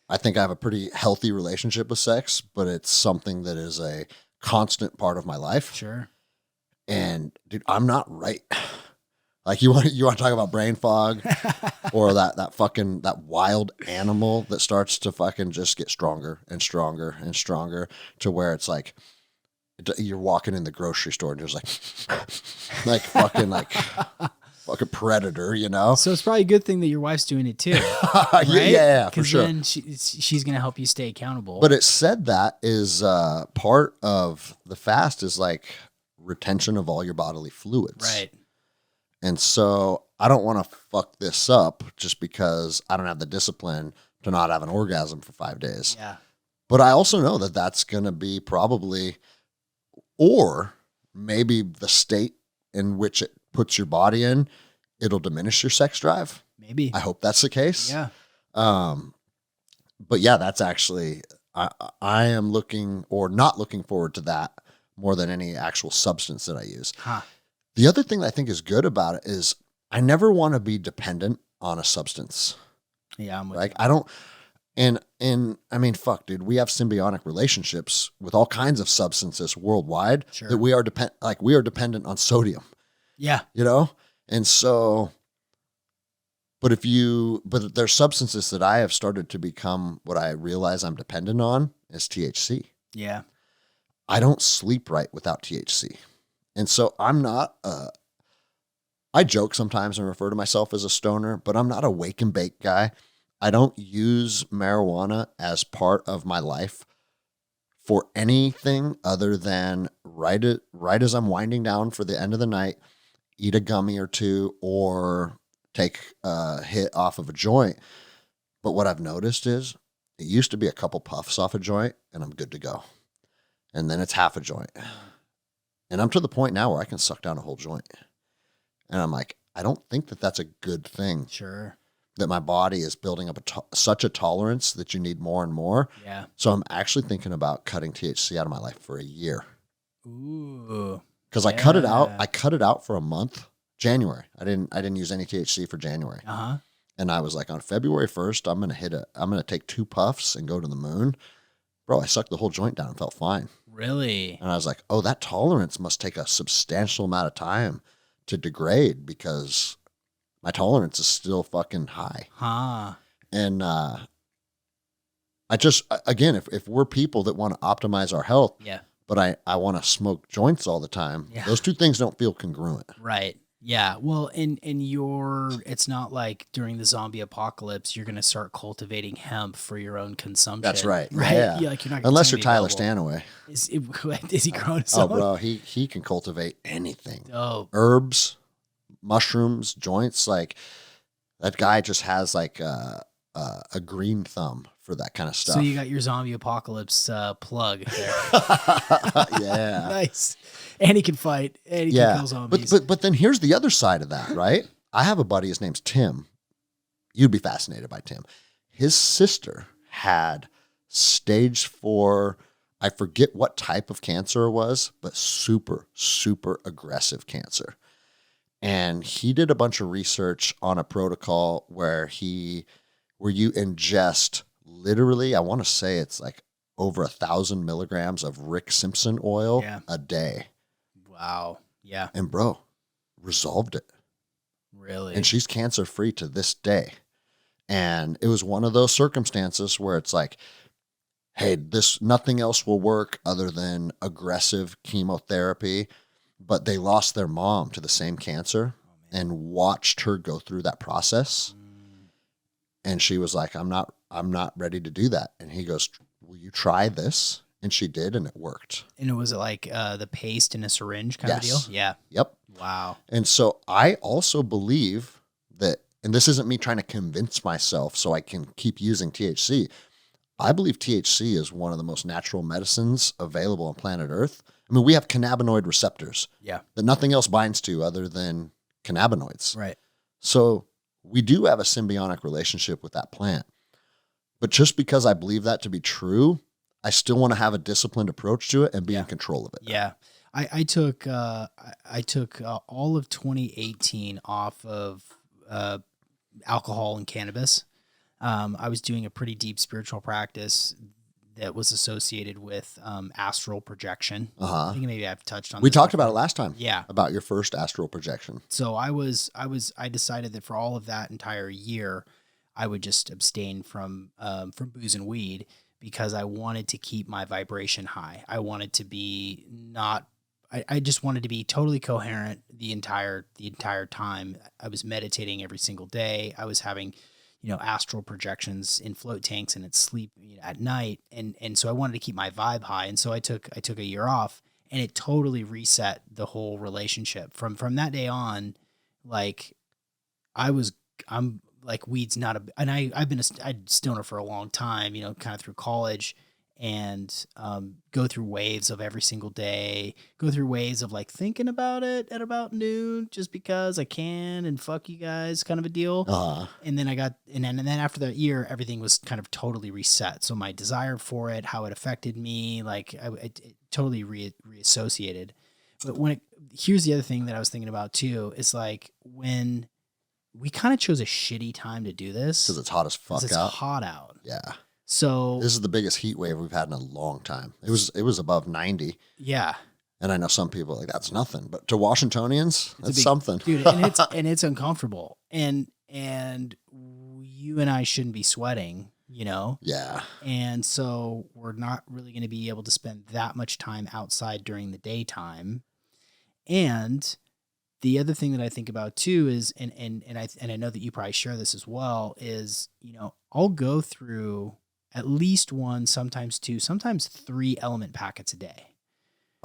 [SPEAKER 1] I think I have a pretty healthy relationship with sex, but it's something that is a constant part of my life.
[SPEAKER 2] Sure.
[SPEAKER 1] And dude, I'm not right. Like you want to talk about brain fog or that wild animal that starts to fucking just get stronger and stronger and stronger to where it's like you're walking in the grocery store and there's like fucking predator,
[SPEAKER 2] So it's probably a good thing that your wife's doing it too.
[SPEAKER 1] Right? Yeah, for sure.
[SPEAKER 2] Then she's going to help you stay accountable.
[SPEAKER 1] But it said that is part of the fast is like retention of all your bodily fluids.
[SPEAKER 2] Right.
[SPEAKER 1] And so I don't want to fuck this up just because I don't have the discipline to not have an orgasm for 5 days.
[SPEAKER 2] Yeah.
[SPEAKER 1] But I also know that that's going to be probably, or maybe the state in which it puts your body in, it'll diminish your sex drive.
[SPEAKER 2] Maybe.
[SPEAKER 1] I hope that's the case.
[SPEAKER 2] Yeah.
[SPEAKER 1] But yeah, that's actually, I am looking or not looking forward to that more than any actual substance that I use.
[SPEAKER 2] Huh.
[SPEAKER 1] The other thing that I think is good about it is I never want to be dependent on a substance.
[SPEAKER 2] Yeah, I'm with
[SPEAKER 1] like
[SPEAKER 2] you.
[SPEAKER 1] I don't, and I mean, fuck, dude, we have symbiotic relationships with all kinds of substances worldwide that we are dependent on sodium.
[SPEAKER 2] Yeah,
[SPEAKER 1] and so, but there's substances that I have started to become what I realize I'm dependent on is THC.
[SPEAKER 2] Yeah,
[SPEAKER 1] I don't sleep right without THC. And so I'm not, I joke sometimes and refer to myself as a stoner, but I'm not a wake and bake guy. I don't use marijuana as part of my life for anything other than right as I'm winding down for the end of the night, eat a gummy or two or take a hit off of a joint. But what I've noticed is it used to be a couple puffs off a joint and I'm good to go. And then it's half a joint. And I'm to the point now where I can suck down a whole joint. And I'm like, I don't think that that's a good thing.
[SPEAKER 2] Sure.
[SPEAKER 1] That my body is building up such a tolerance that you need more and more.
[SPEAKER 2] Yeah.
[SPEAKER 1] So I'm actually thinking about cutting THC out of my life for a year.
[SPEAKER 2] Ooh.
[SPEAKER 1] because I cut it out. I cut it out for a month. January. I didn't use any THC for January.
[SPEAKER 2] Uh-huh.
[SPEAKER 1] And I was like, on February 1st, I'm gonna take 2 puffs and go to the moon. Bro, I sucked the whole joint down and felt fine.
[SPEAKER 2] Really?
[SPEAKER 1] And I was like, oh, that tolerance must take a substantial amount of time to degrade because my tolerance is still fucking high.
[SPEAKER 2] Huh.
[SPEAKER 1] And I just, again, if we're people that want to optimize our health,
[SPEAKER 2] Yeah.
[SPEAKER 1] but I want to smoke joints all the time, those two things don't feel congruent.
[SPEAKER 2] Right. Yeah. Well, it's not like during the zombie apocalypse, you're going to start cultivating hemp for your own consumption.
[SPEAKER 1] That's right.
[SPEAKER 2] Right.
[SPEAKER 1] Yeah.
[SPEAKER 2] Like you're not
[SPEAKER 1] unless you're Tyler Stanaway.
[SPEAKER 2] Is he growing his
[SPEAKER 1] Oh,
[SPEAKER 2] own?
[SPEAKER 1] bro, he can cultivate anything.
[SPEAKER 2] Oh,
[SPEAKER 1] Herbs, mushrooms, joints. Like that guy just has like a green thumb for that kind of stuff.
[SPEAKER 2] so you got your zombie apocalypse plug there.
[SPEAKER 1] Yeah.
[SPEAKER 2] Nice. And he can fight. And he can kill zombies.
[SPEAKER 1] But then here's the other side of that, right? I have a buddy, his name's Tim. You'd be fascinated by Tim. His sister had stage 4, I forget what type of cancer it was, but super, super aggressive cancer. And he did a bunch of research on a protocol where you ingest literally, I want to say it's like over 1,000 milligrams of Rick Simpson oil a day.
[SPEAKER 2] Wow. Yeah.
[SPEAKER 1] And bro, resolved it.
[SPEAKER 2] Really?
[SPEAKER 1] And she's cancer free to this day. And it was one of those circumstances where it's like, hey, nothing else will work other than aggressive chemotherapy. But they lost their mom to the same cancer and watched her go through that process. And she was like, I'm not ready to do that. And he goes, will you try this? And she did, and it worked.
[SPEAKER 2] And it was like the paste in a syringe kind of deal? Yeah.
[SPEAKER 1] Yep.
[SPEAKER 2] Wow.
[SPEAKER 1] And so I also believe that, and this isn't me trying to convince myself so I can keep using THC. I believe THC is one of the most natural medicines available on planet Earth. I mean, we have cannabinoid receptors that nothing else binds to other than cannabinoids.
[SPEAKER 2] Right.
[SPEAKER 1] So we do have a symbiotic relationship with that plant. But just because I believe that to be true, I still want to have a disciplined approach to it and be in control of it.
[SPEAKER 2] Yeah. I took all of 2018 off of alcohol and cannabis. I was doing a pretty deep spiritual practice that was associated with astral projection. I think maybe I've touched on.
[SPEAKER 1] We talked about it last time.
[SPEAKER 2] Yeah,
[SPEAKER 1] about your first astral projection.
[SPEAKER 2] So I decided that for all of that entire year, I would just abstain from booze and weed because I wanted to keep my vibration high. I wanted to be I just wanted to be totally coherent the entire time. I was meditating every single day. I was having, astral projections in float tanks and at sleep at night. And so I wanted to keep my vibe high. And so I took a year off, and it totally reset the whole relationship from that day on. Like I'm like weed's not and I've been a stoner for a long time, kind of through college, and go through waves of every single day, go through waves of like thinking about it at about noon just because I can and fuck you guys kind of a deal. And then and then after that year, everything was kind of totally reset. So my desire for it, how it affected me, like it totally reassociated. But here's the other thing that I was thinking about too, is like when we kind of chose a shitty time to do this.
[SPEAKER 1] Because it's hot as fuck out.
[SPEAKER 2] It's hot out.
[SPEAKER 1] Yeah.
[SPEAKER 2] So
[SPEAKER 1] this is the biggest heat wave we've had in a long time. It was above 90.
[SPEAKER 2] Yeah.
[SPEAKER 1] And I know some people are like, that's nothing, but to Washingtonians, that's something.
[SPEAKER 2] Dude, and it's uncomfortable. And you and I shouldn't be sweating, Yeah. And so we're not really going to be able to spend that much time outside during the daytime. And the other thing that I think about too is, and I know that you probably share this as well, is, I'll go through at least 1, sometimes 2, sometimes 3 element packets a day.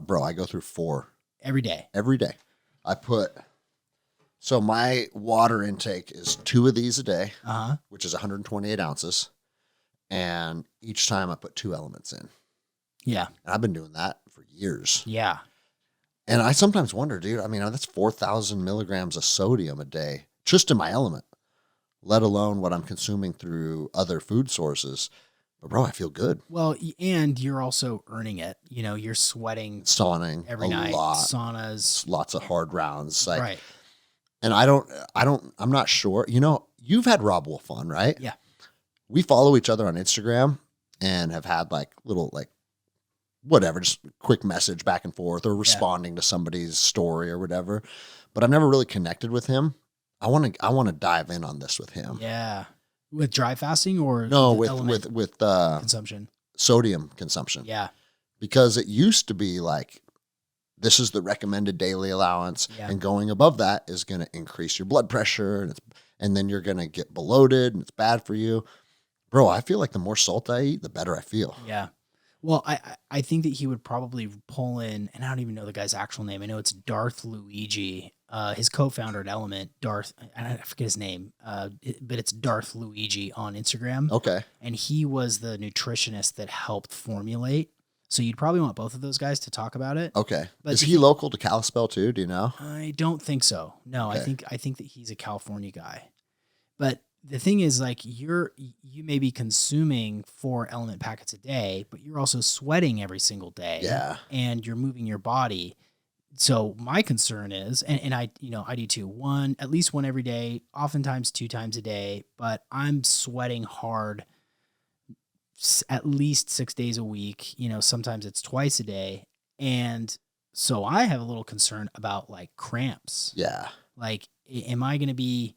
[SPEAKER 1] Bro, I go through 4.
[SPEAKER 2] Every day.
[SPEAKER 1] Every day. So my water intake is 2 of these a day, which is 128 ounces. And each time I put 2 elements in.
[SPEAKER 2] Yeah.
[SPEAKER 1] And I've been doing that for years.
[SPEAKER 2] Yeah.
[SPEAKER 1] And I sometimes wonder, dude, I mean, that's 4,000 milligrams of sodium a day just in my element, let alone what I'm consuming through other food sources. But bro, I feel good.
[SPEAKER 2] Well, and you're also earning it. You know, you're sweating
[SPEAKER 1] Sauning
[SPEAKER 2] every
[SPEAKER 1] a
[SPEAKER 2] night,
[SPEAKER 1] lot.
[SPEAKER 2] saunas.
[SPEAKER 1] Lots of hard rounds. Like,
[SPEAKER 2] Right.
[SPEAKER 1] and I'm not sure. You've had Rob Wolf on, right?
[SPEAKER 2] Yeah.
[SPEAKER 1] We follow each other on Instagram and have had like little, like, whatever, just quick message back and forth or responding to somebody's story or whatever. But I've never really connected with him. I want to dive in on this with him.
[SPEAKER 2] Yeah. With dry fasting or
[SPEAKER 1] No, with
[SPEAKER 2] consumption,
[SPEAKER 1] sodium consumption.
[SPEAKER 2] Yeah.
[SPEAKER 1] Because it used to be like, this is the recommended daily allowance,
[SPEAKER 2] Yeah.
[SPEAKER 1] and going above that is going to increase your blood pressure, and then you're going to get bloated, and it's bad for you. Bro, I feel like the more salt I eat, the better I feel.
[SPEAKER 2] Yeah. Well, I think that he would probably pull in, and I don't even know the guy's actual name. I know it's Darth Luigi, his co-founder at Element, Darth, I forget his name, but it's Darth Luigi on Instagram.
[SPEAKER 1] Okay.
[SPEAKER 2] And he was the nutritionist that helped formulate. So you'd probably want both of those guys to talk about it.
[SPEAKER 1] Okay.
[SPEAKER 2] But
[SPEAKER 1] is he local to Kalispell too? Do you know?
[SPEAKER 2] I don't think so. No,
[SPEAKER 1] Okay.
[SPEAKER 2] I think that he's a California guy. But the thing is, like, you may be consuming 4 element packets a day, but you're also sweating every single day.
[SPEAKER 1] Yeah.
[SPEAKER 2] And you're moving your body. So my concern is, and I do too, at least one every day, oftentimes 2 times a day, but I'm sweating hard at least 6 days a week. Sometimes it's twice a day. And so I have a little concern about like cramps.
[SPEAKER 1] Yeah.
[SPEAKER 2] Like, am I going to be,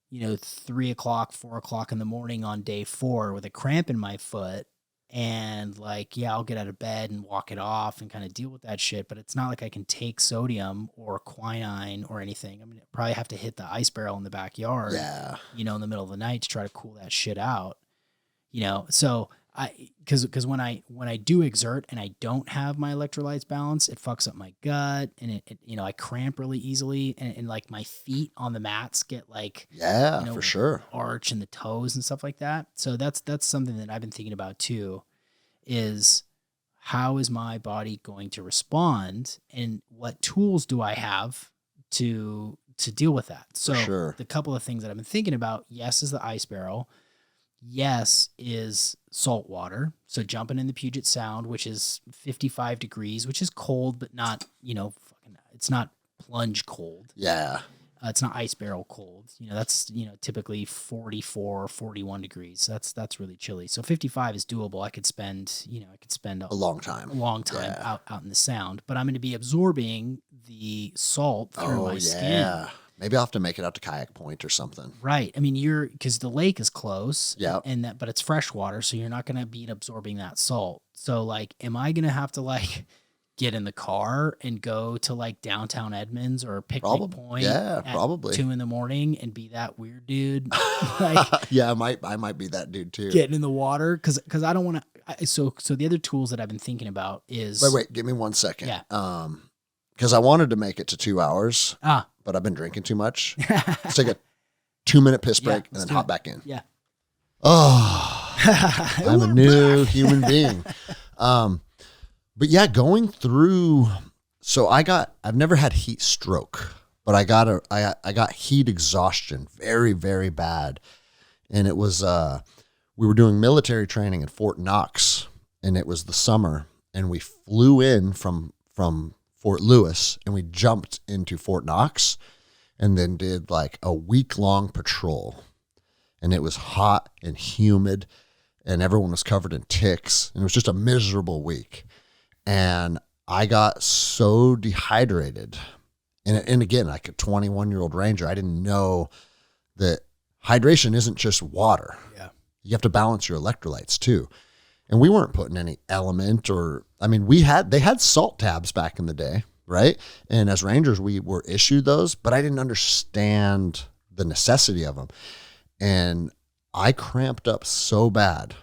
[SPEAKER 2] 3 o'clock, 4 o'clock in the morning on day 4 with a cramp in my foot? And like, yeah, I'll get out of bed and walk it off and kind of deal with that shit. But it's not like I can take sodium or quinine or anything. I'm going to probably have to hit the ice barrel in the backyard,
[SPEAKER 1] Yeah.
[SPEAKER 2] in the middle of the night to try to cool that shit out. So because when I do exert and I don't have my electrolytes balanced, it fucks up my gut, and it I cramp really easily, and like my feet on the mats get like,
[SPEAKER 1] for sure,
[SPEAKER 2] arch in the toes and stuff like that. So that's something that I've been thinking about too, is how is my body going to respond, and what tools do I have to deal with that? So
[SPEAKER 1] sure.
[SPEAKER 2] The couple of things that I've been thinking about, yes, is the ice barrel. Yes is salt water. So jumping in the Puget Sound, which is 55 degrees, which is cold, but not, it's not plunge cold.
[SPEAKER 1] Yeah.
[SPEAKER 2] It's not ice barrel cold. That's, typically 44 or 41 degrees. That's really chilly. So 55 is doable. I could spend
[SPEAKER 1] a long time
[SPEAKER 2] out in the Sound, but I'm going to be absorbing the salt through my skin.
[SPEAKER 1] Maybe I'll have to make it out to Kayak Point or something.
[SPEAKER 2] Right. I mean, because the lake is close.
[SPEAKER 1] Yeah.
[SPEAKER 2] But it's fresh water, so you're not going to be absorbing that salt. So like, am I going to have to like get in the car and go to like downtown Edmonds or Picnic Point?
[SPEAKER 1] Yeah, probably
[SPEAKER 2] 2 a.m. and be that weird dude. Like,
[SPEAKER 1] yeah, I might be that dude too.
[SPEAKER 2] Getting in the water because I don't want to. So the other tools that I've been thinking about is.
[SPEAKER 1] Wait, give me 1 second.
[SPEAKER 2] Yeah.
[SPEAKER 1] Because I wanted to make it to 2 hours. But I've been drinking too much. Let's take a 2-minute piss break and then hop back in.
[SPEAKER 2] Yeah.
[SPEAKER 1] Oh, I'm a new human being. But yeah, going through. So I've never had heat stroke, but I got heat exhaustion very, very bad. And it was, we were doing military training in Fort Knox, and it was the summer, and we flew in from Fort Lewis, and we jumped into Fort Knox and then did like a week-long patrol. And it was hot and humid, and everyone was covered in ticks, and it was just a miserable week. And I got so dehydrated. And again, like a 21-year-old Ranger, I didn't know that hydration isn't just water.
[SPEAKER 2] Yeah.
[SPEAKER 1] You have to balance your electrolytes too. And we weren't putting any element they had salt tabs back in the day, right? And as Rangers, we were issued those, but I didn't understand the necessity of them. And I cramped up so bad,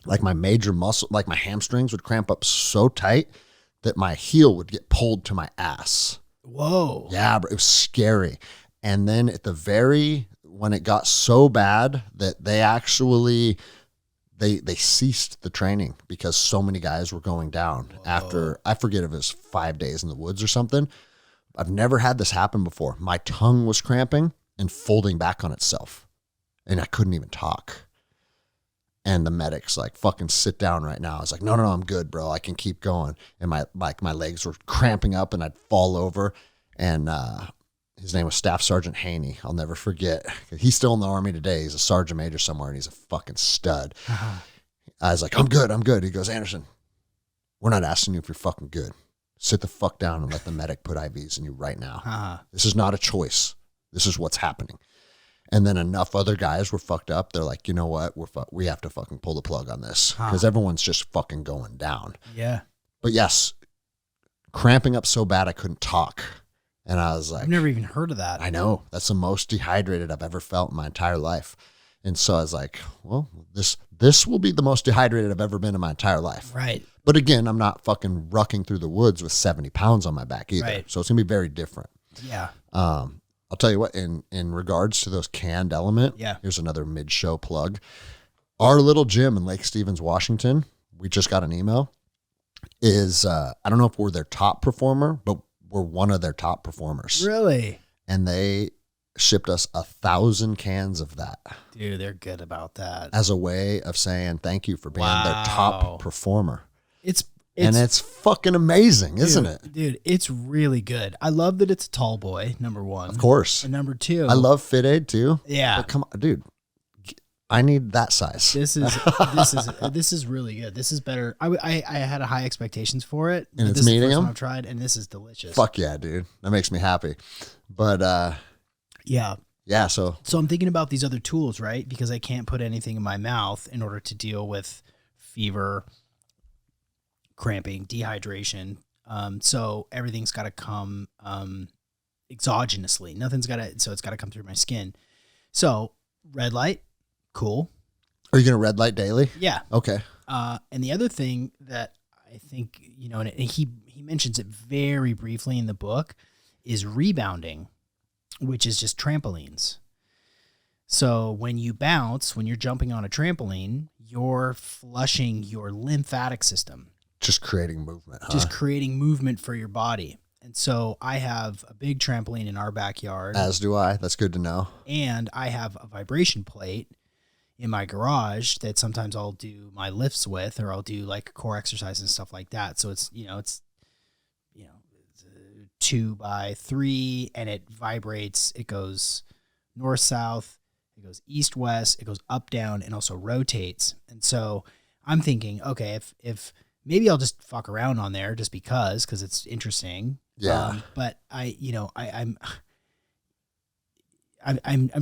[SPEAKER 1] like my major muscle, like my hamstrings would cramp up so tight that my heel would get pulled to my ass.
[SPEAKER 2] Whoa.
[SPEAKER 1] Yeah, but it was scary. And then when it got so bad that they actually, they ceased the training because so many guys were going down. Whoa. After, I forget if it was 5 days in the woods or something. I've never had this happen before. My tongue was cramping and folding back on itself, and I couldn't even talk. And the medic's like, fucking sit down right now. I was like, no, I'm good, bro. I can keep going. And my legs were cramping up and I'd fall over. And his name was Staff Sergeant Haney. I'll never forget. He's still in the Army today. He's a sergeant major somewhere and he's a fucking stud. I was like, I'm good. He goes, Anderson, we're not asking you if you're fucking good. Sit the fuck down and let the medic put IVs in you right now. This is not a choice. This is what's happening. And then enough other guys were fucked up. They're like, you know what? We have to fucking pull the plug on this because everyone's just fucking going down.
[SPEAKER 2] Yeah.
[SPEAKER 1] But yes, cramping up so bad I couldn't talk. And I was like,
[SPEAKER 2] I've never even heard of that.
[SPEAKER 1] I know. That's the most dehydrated I've ever felt in my entire life. And so I was like, well, this will be the most dehydrated I've ever been in my entire life.
[SPEAKER 2] Right.
[SPEAKER 1] But again, I'm not fucking rucking through the woods with 70 pounds on my back either.
[SPEAKER 2] Right.
[SPEAKER 1] So it's going to be very different.
[SPEAKER 2] Yeah.
[SPEAKER 1] I'll tell you what, in regards to those canned element,
[SPEAKER 2] yeah.
[SPEAKER 1] Here's another mid-show plug. Our little gym in Lake Stevens, Washington, we just got an email, is, I don't know if we're their top performer, but we're one of their top performers.
[SPEAKER 2] Really?
[SPEAKER 1] And they shipped us 1,000 cans of that.
[SPEAKER 2] Dude, they're good about that.
[SPEAKER 1] As a way of saying thank you for being their top performer. It's fucking amazing, isn't it?
[SPEAKER 2] Dude, it's really good. I love that it's a tall boy, number one.
[SPEAKER 1] Of course.
[SPEAKER 2] And number two.
[SPEAKER 1] I love Fit Aid too.
[SPEAKER 2] Yeah.
[SPEAKER 1] But come on, dude. I need that size.
[SPEAKER 2] This is really good. This is better. I had high expectations for it.
[SPEAKER 1] And it's
[SPEAKER 2] this
[SPEAKER 1] meeting
[SPEAKER 2] is the first
[SPEAKER 1] them?
[SPEAKER 2] one I've tried, and this is delicious.
[SPEAKER 1] Fuck yeah, dude. That makes me happy. But
[SPEAKER 2] yeah.
[SPEAKER 1] Yeah, so
[SPEAKER 2] I'm thinking about these other tools, right? Because I can't put anything in my mouth in order to deal with fever, cramping, dehydration. So everything's got to come exogenously. So it's got to come through my skin. So red light, cool.
[SPEAKER 1] Are you going to red light daily?
[SPEAKER 2] Yeah.
[SPEAKER 1] Okay.
[SPEAKER 2] And the other thing that I think, and he mentions it very briefly in the book, is rebounding, which is just trampolines. So when you bounce, when you're jumping on a trampoline, you're flushing your lymphatic system.
[SPEAKER 1] Just creating movement, huh?
[SPEAKER 2] Just creating movement for your body. And so I have a big trampoline in our backyard.
[SPEAKER 1] As do I. That's good to know.
[SPEAKER 2] And I have a vibration plate in my garage that sometimes I'll do my lifts with, or I'll do like core exercise and stuff like that. So it's 2x3 and it vibrates. It goes north, south, it goes east, west, it goes up, down, and also rotates. And so I'm thinking, okay, if maybe I'll just fuck around on there just because it's interesting.
[SPEAKER 1] Yeah.
[SPEAKER 2] But I'm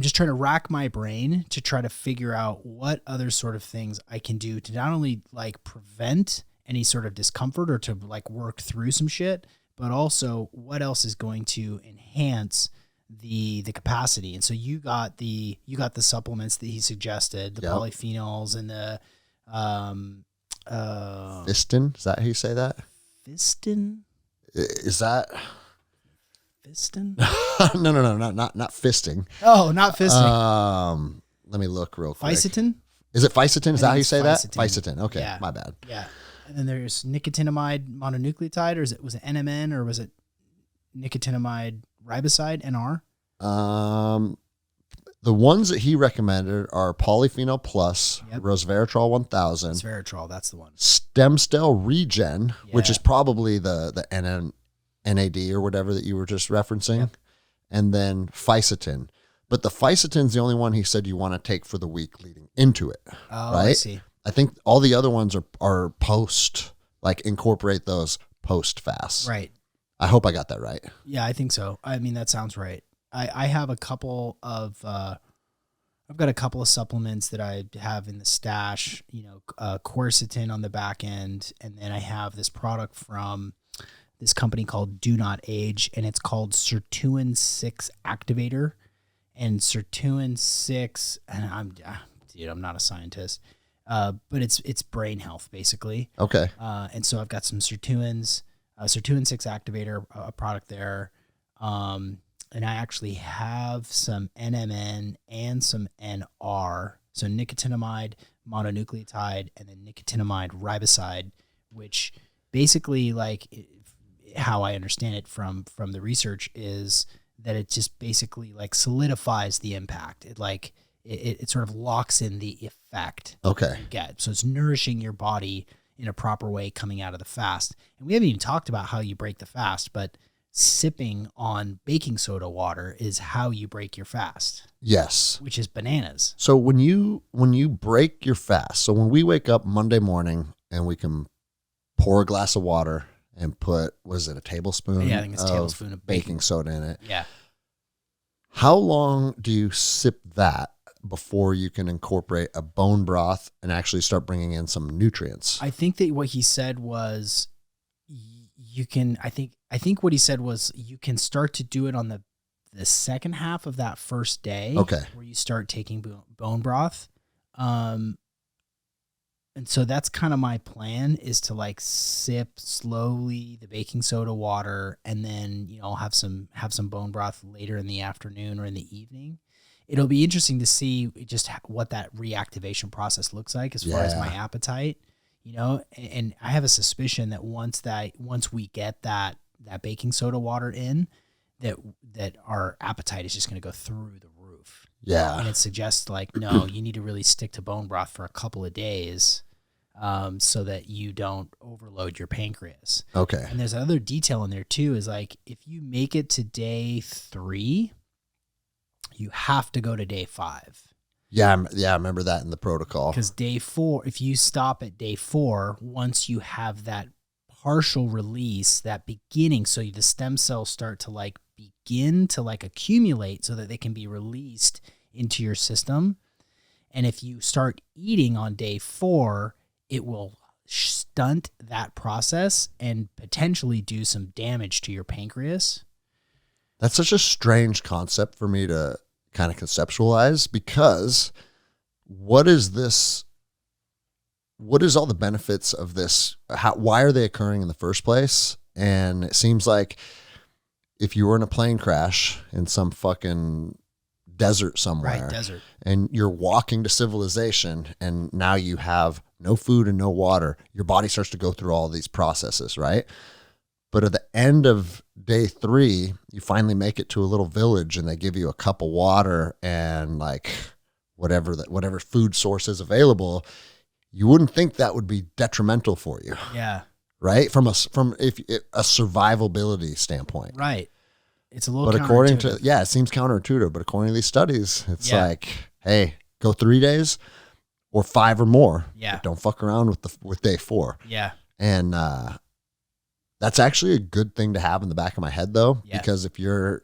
[SPEAKER 2] just trying to rack my brain to try to figure out what other sort of things I can do to not only like prevent any sort of discomfort or to like work through some shit, but also what else is going to enhance the capacity. And so you got the supplements that he suggested, the polyphenols and the
[SPEAKER 1] Fistin? Is that how you say that?
[SPEAKER 2] Fistin?
[SPEAKER 1] Is that
[SPEAKER 2] Fistin?
[SPEAKER 1] No, not fisting.
[SPEAKER 2] Oh, not fisting.
[SPEAKER 1] Let me look real quick.
[SPEAKER 2] Fisetin?
[SPEAKER 1] Is it fisetin? Is that how you say that?
[SPEAKER 2] Fisetin.
[SPEAKER 1] Fisetin. Okay,
[SPEAKER 2] Yeah.
[SPEAKER 1] my bad.
[SPEAKER 2] Yeah. And then there's nicotinamide mononucleotide, or was it NMN, or was it nicotinamide riboside, NR?
[SPEAKER 1] The ones that he recommended are polyphenol plus, resveratrol 1000,
[SPEAKER 2] Resveratrol, that's the one.
[SPEAKER 1] stem cell regen, which is probably the NAD or whatever that you were just referencing, and then fisetin. But the fisetin's the only one he said you want to take for the week leading into it.
[SPEAKER 2] Oh,
[SPEAKER 1] right?
[SPEAKER 2] I see.
[SPEAKER 1] I think all the other ones are post, like incorporate those post fast.
[SPEAKER 2] Right.
[SPEAKER 1] I hope I got that right.
[SPEAKER 2] Yeah, I think so. I mean, that sounds right. I have a couple of, I've got a couple of supplements that I have in the stash, quercetin on the back end. And then I have this product from this company called Do Not Age, and it's called Sirtuin 6 Activator. And Sirtuin 6, and I'm not a scientist, but it's brain health basically.
[SPEAKER 1] Okay.
[SPEAKER 2] And so I've got some Sirtuin 6 Activator, a product there. And I actually have some NMN and some NR. So nicotinamide mononucleotide and then nicotinamide riboside, which basically, like, how I understand it from the research is that it just basically like solidifies the impact. it sort of locks in the effect
[SPEAKER 1] Okay.
[SPEAKER 2] you get. So it's nourishing your body in a proper way coming out of the fast. And we haven't even talked about how you break the fast, but sipping on baking soda water is how you break your fast,
[SPEAKER 1] Yes.
[SPEAKER 2] which is bananas.
[SPEAKER 1] So when you break your fast, so when we wake up Monday morning and we can pour a glass of water and put, was it a tablespoon?
[SPEAKER 2] Yeah, I think it's a tablespoon of
[SPEAKER 1] baking soda in it.
[SPEAKER 2] Yeah.
[SPEAKER 1] How long do you sip that before you can incorporate a bone broth and actually start bringing in some nutrients?
[SPEAKER 2] I think that what he said was you can, I think what he said was you can start to do it on the second half of that first day.
[SPEAKER 1] Okay.
[SPEAKER 2] Where you start taking bone broth. And so that's kind of my plan, is to like sip slowly the baking soda water, and then, you know, have some bone broth later in the afternoon or in the evening. It'll be interesting to see just what that reactivation process looks like as far as my appetite, you know, and I have a suspicion that once we get that baking soda water in, that our appetite is just going to go through the roof.
[SPEAKER 1] Yeah.
[SPEAKER 2] And it suggests like, no, you need to really stick to bone broth for a couple of days, so that you don't overload your pancreas.
[SPEAKER 1] Okay.
[SPEAKER 2] And there's another detail in there too, is like, if you make it to day 3, you have to go to day 5.
[SPEAKER 1] Yeah, I remember that in the protocol.
[SPEAKER 2] Because day 4, if you stop at day 4, once you have that partial release, that beginning, so the stem cells start to like begin to like accumulate so that they can be released into your system. And if you start eating on day 4, it will stunt that process and potentially do some damage to your pancreas.
[SPEAKER 1] That's such a strange concept for me to kind of conceptualize, because what is all the benefits of this? Why are they occurring in the first place? And it seems like if you were in a plane crash in some fucking desert somewhere,
[SPEAKER 2] Right, desert.
[SPEAKER 1] and you're walking to civilization, and now you have no food and no water, your body starts to go through all these processes, right? But at the end of day 3, you finally make it to a little village, and they give you a cup of water and like whatever food source is available. You wouldn't think that would be detrimental for you.
[SPEAKER 2] Yeah.
[SPEAKER 1] Right? From a survivability standpoint.
[SPEAKER 2] Right. It's a little,
[SPEAKER 1] but according to, it seems counterintuitive, but according to these studies, it's like, hey, go 3 days or 5 or more.
[SPEAKER 2] Yeah.
[SPEAKER 1] But don't fuck around with day 4.
[SPEAKER 2] Yeah.
[SPEAKER 1] And, that's actually a good thing to have in the back of my head though, because if you're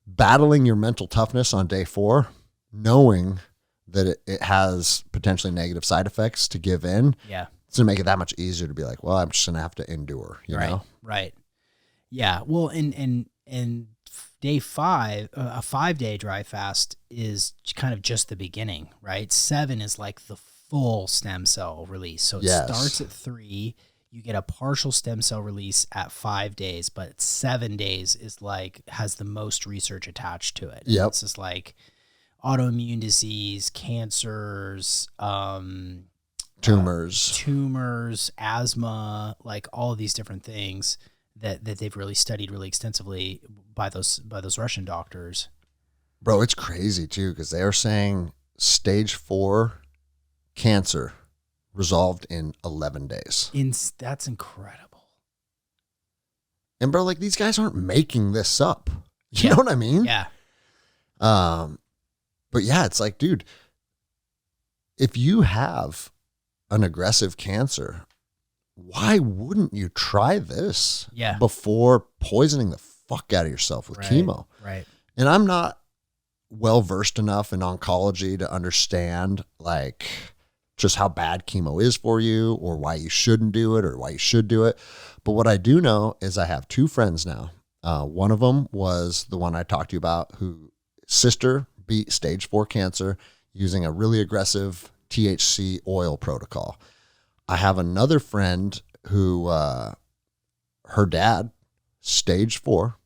[SPEAKER 1] battling your mental toughness on day 4, knowing that it has potentially negative side effects, to give in, it's gonna make it that much easier to be like, well, I'm just gonna have to endure, you know?
[SPEAKER 2] Right. Yeah. Well, and day 5, a 5-day dry fast is kind of just the beginning, right? 7 is like the full stem cell release. So it starts at 3. You get a partial stem cell release at 5 days, but 7 days is like, has the most research attached to it.
[SPEAKER 1] Yep.
[SPEAKER 2] It's just like autoimmune disease, cancers, tumors, asthma, like all of these different things that they've really studied really extensively by those Russian doctors.
[SPEAKER 1] Bro, it's crazy too, because they are saying stage 4 cancer resolved in 11 days.
[SPEAKER 2] That's incredible.
[SPEAKER 1] And bro, like, these guys aren't making this up. You know what I mean?
[SPEAKER 2] Yeah.
[SPEAKER 1] But yeah, it's like, dude, if you have an aggressive cancer, why wouldn't you try this before poisoning the fuck out of yourself with chemo?
[SPEAKER 2] Right.
[SPEAKER 1] And I'm not well versed enough in oncology to understand like just how bad chemo is for you, or why you shouldn't do it, or why you should do it. But what I do know is I have 2 friends now. One of them was the one I talked to you about, whose sister beat stage 4 cancer using a really aggressive THC oil protocol. I have another friend who, her dad, stage 4.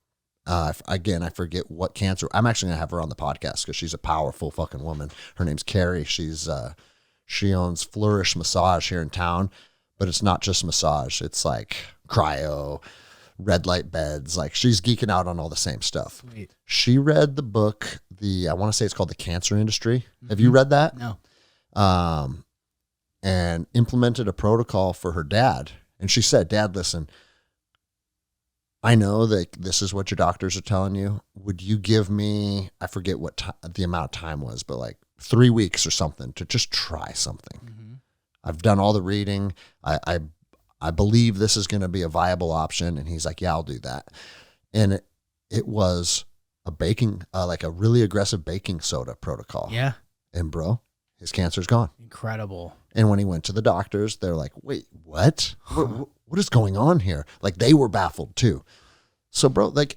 [SPEAKER 1] Again, I forget what cancer. I'm actually going to have her on the podcast because she's a powerful fucking woman. Her name's Carrie. She owns Flourish Massage here in town, but it's not just massage. It's like cryo, red light beds. Like she's geeking out on all the same stuff.
[SPEAKER 2] Sweet.
[SPEAKER 1] She read the book, I want to say it's called The Cancer Industry. Have you read that?
[SPEAKER 2] No.
[SPEAKER 1] And implemented a protocol for her dad. And she said, Dad, listen, I know that this is what your doctors are telling you. Would you give me, I forget what the amount of time was, but like 3 weeks or something to just try something. Mm-hmm. I've done all the reading. I believe this is going to be a viable option. And he's like, yeah, I'll do that. And it was a baking, like a really aggressive baking soda protocol.
[SPEAKER 2] Yeah.
[SPEAKER 1] And bro, his cancer's gone.
[SPEAKER 2] Incredible.
[SPEAKER 1] And when he went to the doctors, they're like, wait, what? What is going on here? Like they were baffled too. So bro, like,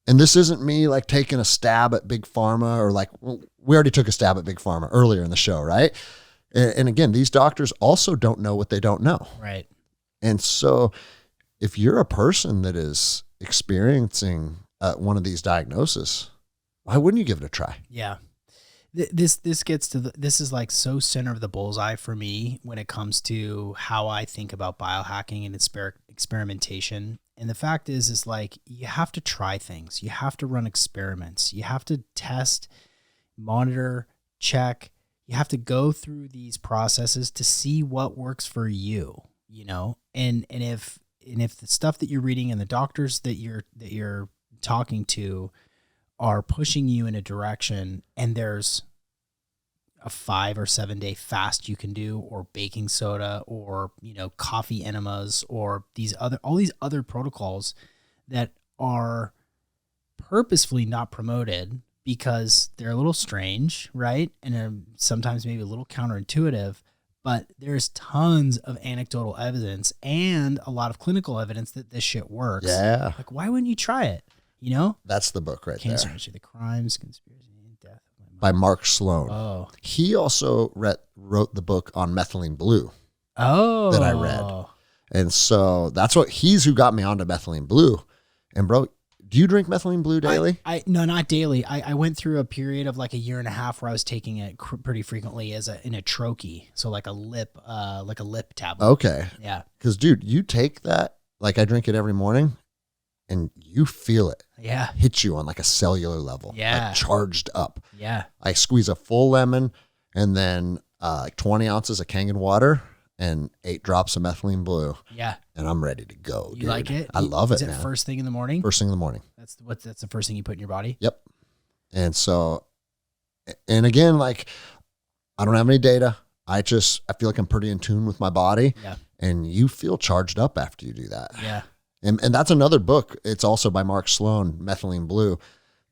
[SPEAKER 1] and this isn't me like taking a stab at Big Pharma or like, we already took a stab at Big Pharma earlier in the show, right? And again, these doctors also don't know what they don't know.
[SPEAKER 2] Right. And
[SPEAKER 1] so if you're a person that is experiencing one of these diagnoses, why wouldn't you give it a try?
[SPEAKER 2] Yeah. This gets to this is like so center of the bullseye for me when it comes to how I think about biohacking and experimentation. And the fact is like, you have to try things. You have to run experiments. You have to test, monitor, check. You have to go through these processes to see what works for you, you know? And if the stuff that you're reading and the doctors that you're talking to are pushing you in a direction and there's a 5 or 7 day fast you can do, or baking soda, or, you know, coffee enemas, or all these other protocols that are purposefully not promoted because they're a little strange, right? And sometimes maybe a little counterintuitive, but there's tons of anecdotal evidence and a lot of clinical evidence that this shit works.
[SPEAKER 1] Yeah.
[SPEAKER 2] Like, why wouldn't you try it? You know?
[SPEAKER 1] That's the book right
[SPEAKER 2] Cancer
[SPEAKER 1] there.
[SPEAKER 2] Industry, The Crimes, Conspiracy, and Death of My Mother.
[SPEAKER 1] By Mark Sloan.
[SPEAKER 2] Oh.
[SPEAKER 1] He also wrote the book on methylene blue.
[SPEAKER 2] Oh.
[SPEAKER 1] That I read. And so that's he's who got me onto methylene blue. And bro, do you drink methylene blue daily?
[SPEAKER 2] No, not daily. I went through a period of like a year and a half where I was taking it pretty frequently in a troche. So like a lip tablet.
[SPEAKER 1] Okay.
[SPEAKER 2] Yeah.
[SPEAKER 1] Cause dude, you take that, like I drink it every morning and you feel it.
[SPEAKER 2] Yeah.
[SPEAKER 1] Hit you on like a cellular level.
[SPEAKER 2] Yeah.
[SPEAKER 1] Like charged up.
[SPEAKER 2] Yeah.
[SPEAKER 1] I squeeze a full lemon and then like 20 ounces of Kangen water and 8 drops of methylene blue.
[SPEAKER 2] Yeah.
[SPEAKER 1] And I'm ready to go.
[SPEAKER 2] You like it?
[SPEAKER 1] I love it.
[SPEAKER 2] Is it
[SPEAKER 1] man.
[SPEAKER 2] first thing in the morning?
[SPEAKER 1] First thing in the morning.
[SPEAKER 2] That's the first thing you put in your body?
[SPEAKER 1] Yep. And so, and again, like I don't have any data. I feel like I'm pretty in tune with my body.
[SPEAKER 2] Yeah.
[SPEAKER 1] And you feel charged up after you do that.
[SPEAKER 2] Yeah.
[SPEAKER 1] And that's another book. It's also by Mark Sloan, Methylene Blue,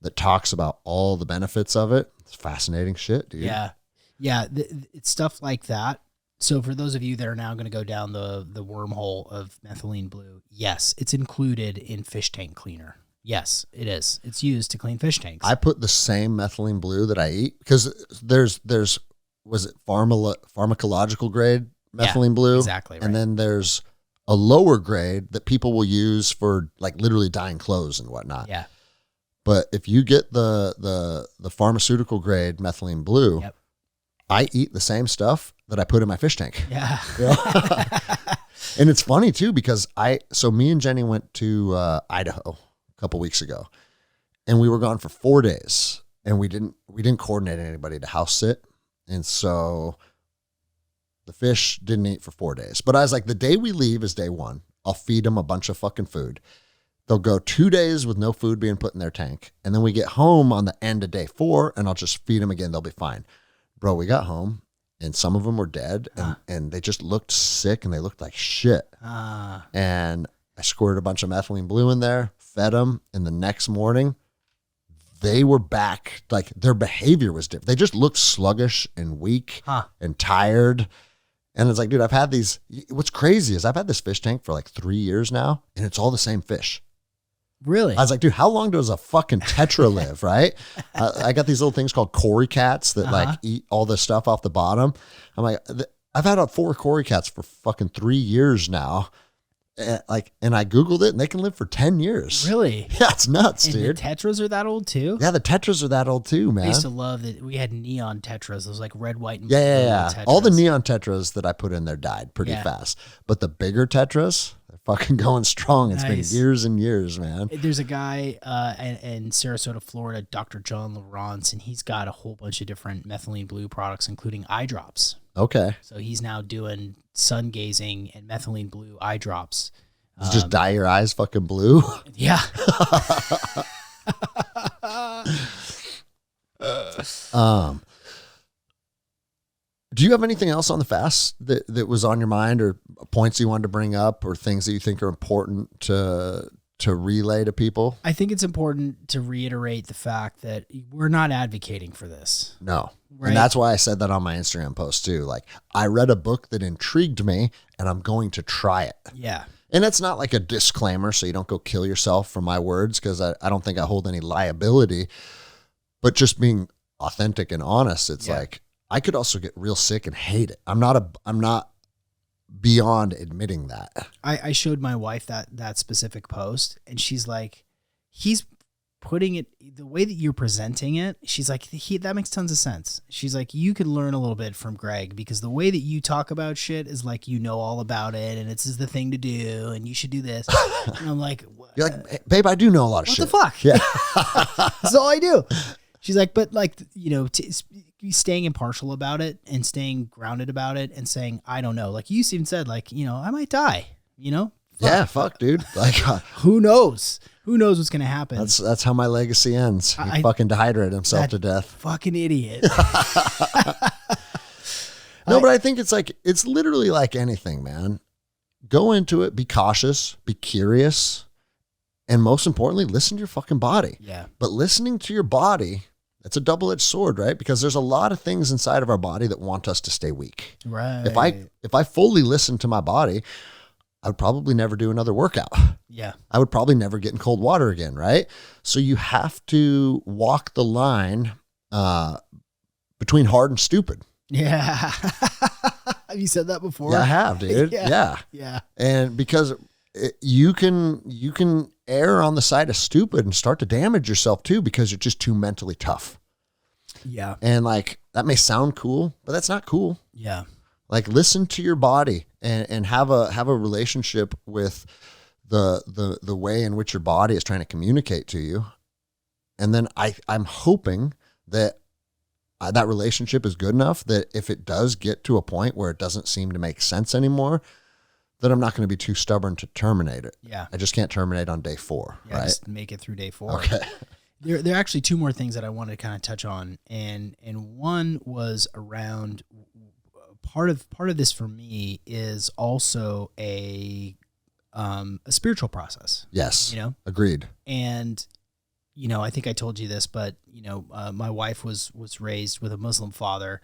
[SPEAKER 1] that talks about all the benefits of it. It's fascinating shit, dude.
[SPEAKER 2] Yeah. Yeah. It's stuff like that. So for those of you that are now going to go down the wormhole of methylene blue, yes, it's included in fish tank cleaner. Yes, it is. It's used to clean fish tanks.
[SPEAKER 1] I put the same methylene blue that I eat because there's was it pharmacological grade methylene blue?
[SPEAKER 2] Exactly. Right.
[SPEAKER 1] And then there's a lower grade that people will use for like literally dyeing clothes and whatnot.
[SPEAKER 2] Yeah.
[SPEAKER 1] But if you get the pharmaceutical grade methylene blue,
[SPEAKER 2] yep.
[SPEAKER 1] I eat the same stuff that I put in my fish tank.
[SPEAKER 2] Yeah.
[SPEAKER 1] And it's funny too, because so me and Jenny went to Idaho a couple weeks ago and we were gone for 4 days and we didn't coordinate anybody to house sit. And so the fish didn't eat for 4 days, but I was like, the day we leave is day 1. I'll feed them a bunch of fucking food. They'll go 2 days with no food being put in their tank. And then we get home on the end of day 4 and I'll just feed them again. They'll be fine. Bro, we got home and some of them were dead and they just looked sick and they looked like shit. And I squirted a bunch of methylene blue in there, fed them. And the next morning they were back. Like their behavior was different. They just looked sluggish and weak and tired. And it's like, dude, what's crazy is I've had this fish tank for like 3 years now and it's all the same fish.
[SPEAKER 2] Really?
[SPEAKER 1] I was like, dude, how long does a fucking tetra live, right? I got these little things called Cory cats that like eat all the stuff off the bottom. I'm like, I've had 4 Cory cats for fucking 3 years now. And I Googled it and they can live for 10 years.
[SPEAKER 2] Really?
[SPEAKER 1] Yeah, it's nuts,
[SPEAKER 2] and
[SPEAKER 1] dude.
[SPEAKER 2] The tetras are that old too?
[SPEAKER 1] Yeah, the tetras are that old too, man.
[SPEAKER 2] I used to love that we had neon tetras. Those like red, white, and blue
[SPEAKER 1] Yeah.
[SPEAKER 2] tetras.
[SPEAKER 1] All the neon tetras that I put in there died pretty fast. But the bigger tetras, they're fucking going strong. It's
[SPEAKER 2] Nice.
[SPEAKER 1] been years and years, man.
[SPEAKER 2] There's a guy in Sarasota, Florida, Dr. John Lawrence, and he's got a whole bunch of different methylene blue products, including eye drops.
[SPEAKER 1] Okay.
[SPEAKER 2] So he's now doing sun gazing and methylene blue eye drops.
[SPEAKER 1] Just dye your eyes fucking blue.
[SPEAKER 2] Yeah.
[SPEAKER 1] Do you have anything else on the fast that was on your mind, or points you wanted to bring up, or things that you think are important to relay to people?
[SPEAKER 2] I think it's important to reiterate the fact that we're not advocating for this.
[SPEAKER 1] No.
[SPEAKER 2] Right.
[SPEAKER 1] And that's why I said that on my Instagram post too. Like, I read a book that intrigued me and I'm going to try it.
[SPEAKER 2] Yeah.
[SPEAKER 1] And it's not like a disclaimer, so you don't go kill yourself from my words, because I don't think I hold any liability, but just being authentic and honest. It's like, I could also get real sick and hate it. I'm not beyond admitting that.
[SPEAKER 2] I showed my wife that specific post, and she's like, he's putting it the way that you're presenting it. She's like, that makes tons of sense. She's like, you could learn a little bit from Greg, because the way that you talk about shit is like, you know all about it, and it's the thing to do, and you should do this. And I'm like,
[SPEAKER 1] you're like, hey, babe, I do know a lot of shit.
[SPEAKER 2] What the fuck?
[SPEAKER 1] Yeah.
[SPEAKER 2] That's all I do. She's like, but like, you know, staying impartial about it and staying grounded about it and saying, I don't know. Like you even said, like, you know, I might die, you know? Fuck.
[SPEAKER 1] Yeah, fuck, dude. Like,
[SPEAKER 2] who knows? Who knows what's going to happen?
[SPEAKER 1] That's how my legacy ends. He fucking dehydrated himself to death.
[SPEAKER 2] Fucking idiot.
[SPEAKER 1] No, but I think it's literally like anything, man. Go into it, be cautious, be curious, and most importantly, listen to your fucking body.
[SPEAKER 2] Yeah.
[SPEAKER 1] But listening to your body, that's a double-edged sword, right? Because there's a lot of things inside of our body that want us to stay weak.
[SPEAKER 2] Right.
[SPEAKER 1] If I fully listened to my body, I would probably never do another workout.
[SPEAKER 2] Yeah.
[SPEAKER 1] I would probably never get in cold water again, right? So you have to walk the line between hard and stupid.
[SPEAKER 2] Yeah. Have you said that before?
[SPEAKER 1] Yeah, I have, dude.
[SPEAKER 2] Yeah.
[SPEAKER 1] And because you can err on the side of stupid and start to damage yourself too, because you're just too mentally tough.
[SPEAKER 2] Yeah.
[SPEAKER 1] And like, that may sound cool, but that's not cool.
[SPEAKER 2] Yeah. Like,
[SPEAKER 1] listen to your body and have a relationship with the way in which your body is trying to communicate to you. And then I'm hoping that that relationship is good enough that if it does get to a point where it doesn't seem to make sense anymore, that I'm not going to be too stubborn to terminate it.
[SPEAKER 2] Yeah.
[SPEAKER 1] I just can't terminate on day 4.
[SPEAKER 2] Yeah,
[SPEAKER 1] right?
[SPEAKER 2] just make it through day 4.
[SPEAKER 1] Okay.
[SPEAKER 2] There are actually 2 more things that I wanted to kind of touch on. And one was around part of this for me is also a spiritual process.
[SPEAKER 1] Yes.
[SPEAKER 2] You know?
[SPEAKER 1] Agreed.
[SPEAKER 2] And, you know, I think I told you this, but, you know, my wife was raised with a Muslim father.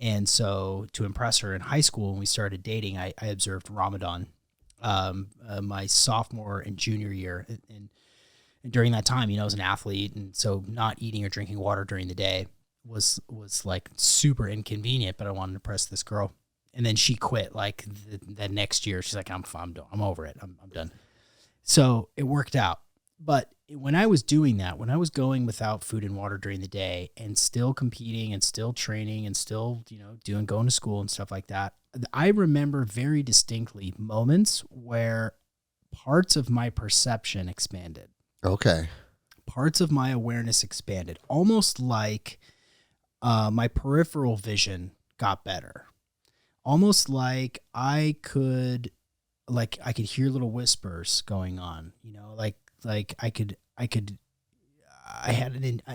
[SPEAKER 2] And so to impress her in high school, when we started dating, I observed Ramadan my sophomore and junior year. And during that time, you know, I was an athlete. And so not eating or drinking water during the day was like super inconvenient, but I wanted to impress this girl. And then she quit like the next year. She's like, I'm over it. I'm done. So it worked out. But when I was doing that, when I was going without food and water during the day and still competing and still training and still, you know, going to school and stuff like that, I remember very distinctly moments where parts of my perception expanded.
[SPEAKER 1] Okay.
[SPEAKER 2] Parts of my awareness expanded, almost like my peripheral vision got better. Almost like I could hear little whispers going on, you know,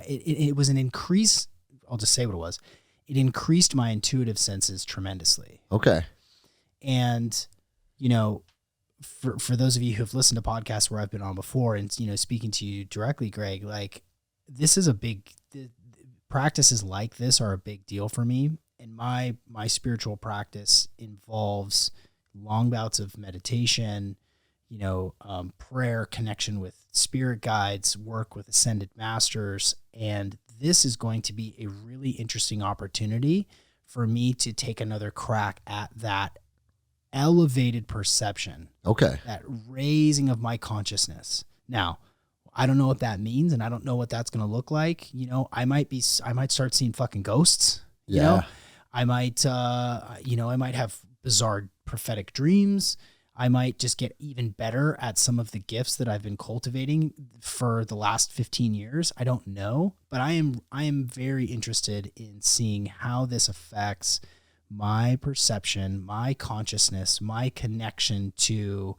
[SPEAKER 2] it was an increase. I'll just say what it was. It increased my intuitive senses tremendously.
[SPEAKER 1] Okay.
[SPEAKER 2] And, you know, for those of you who've listened to podcasts where I've been on before and, you know, speaking to you directly, Greg, like this is practices like this are a big deal for me. And my spiritual practice involves long bouts of meditation, you know, prayer, connection with spirit guides, work with ascended masters. And this is going to be a really interesting opportunity for me to take another crack at that elevated perception.
[SPEAKER 1] Okay.
[SPEAKER 2] That raising of my consciousness. Now, I don't know what that means, and I don't know what that's going to look like. You know, I might start seeing fucking ghosts. You know, I might have bizarre prophetic dreams. I might just get even better at some of the gifts that I've been cultivating for the last 15 years. I don't know, but I am very interested in seeing how this affects my perception, my consciousness, my connection to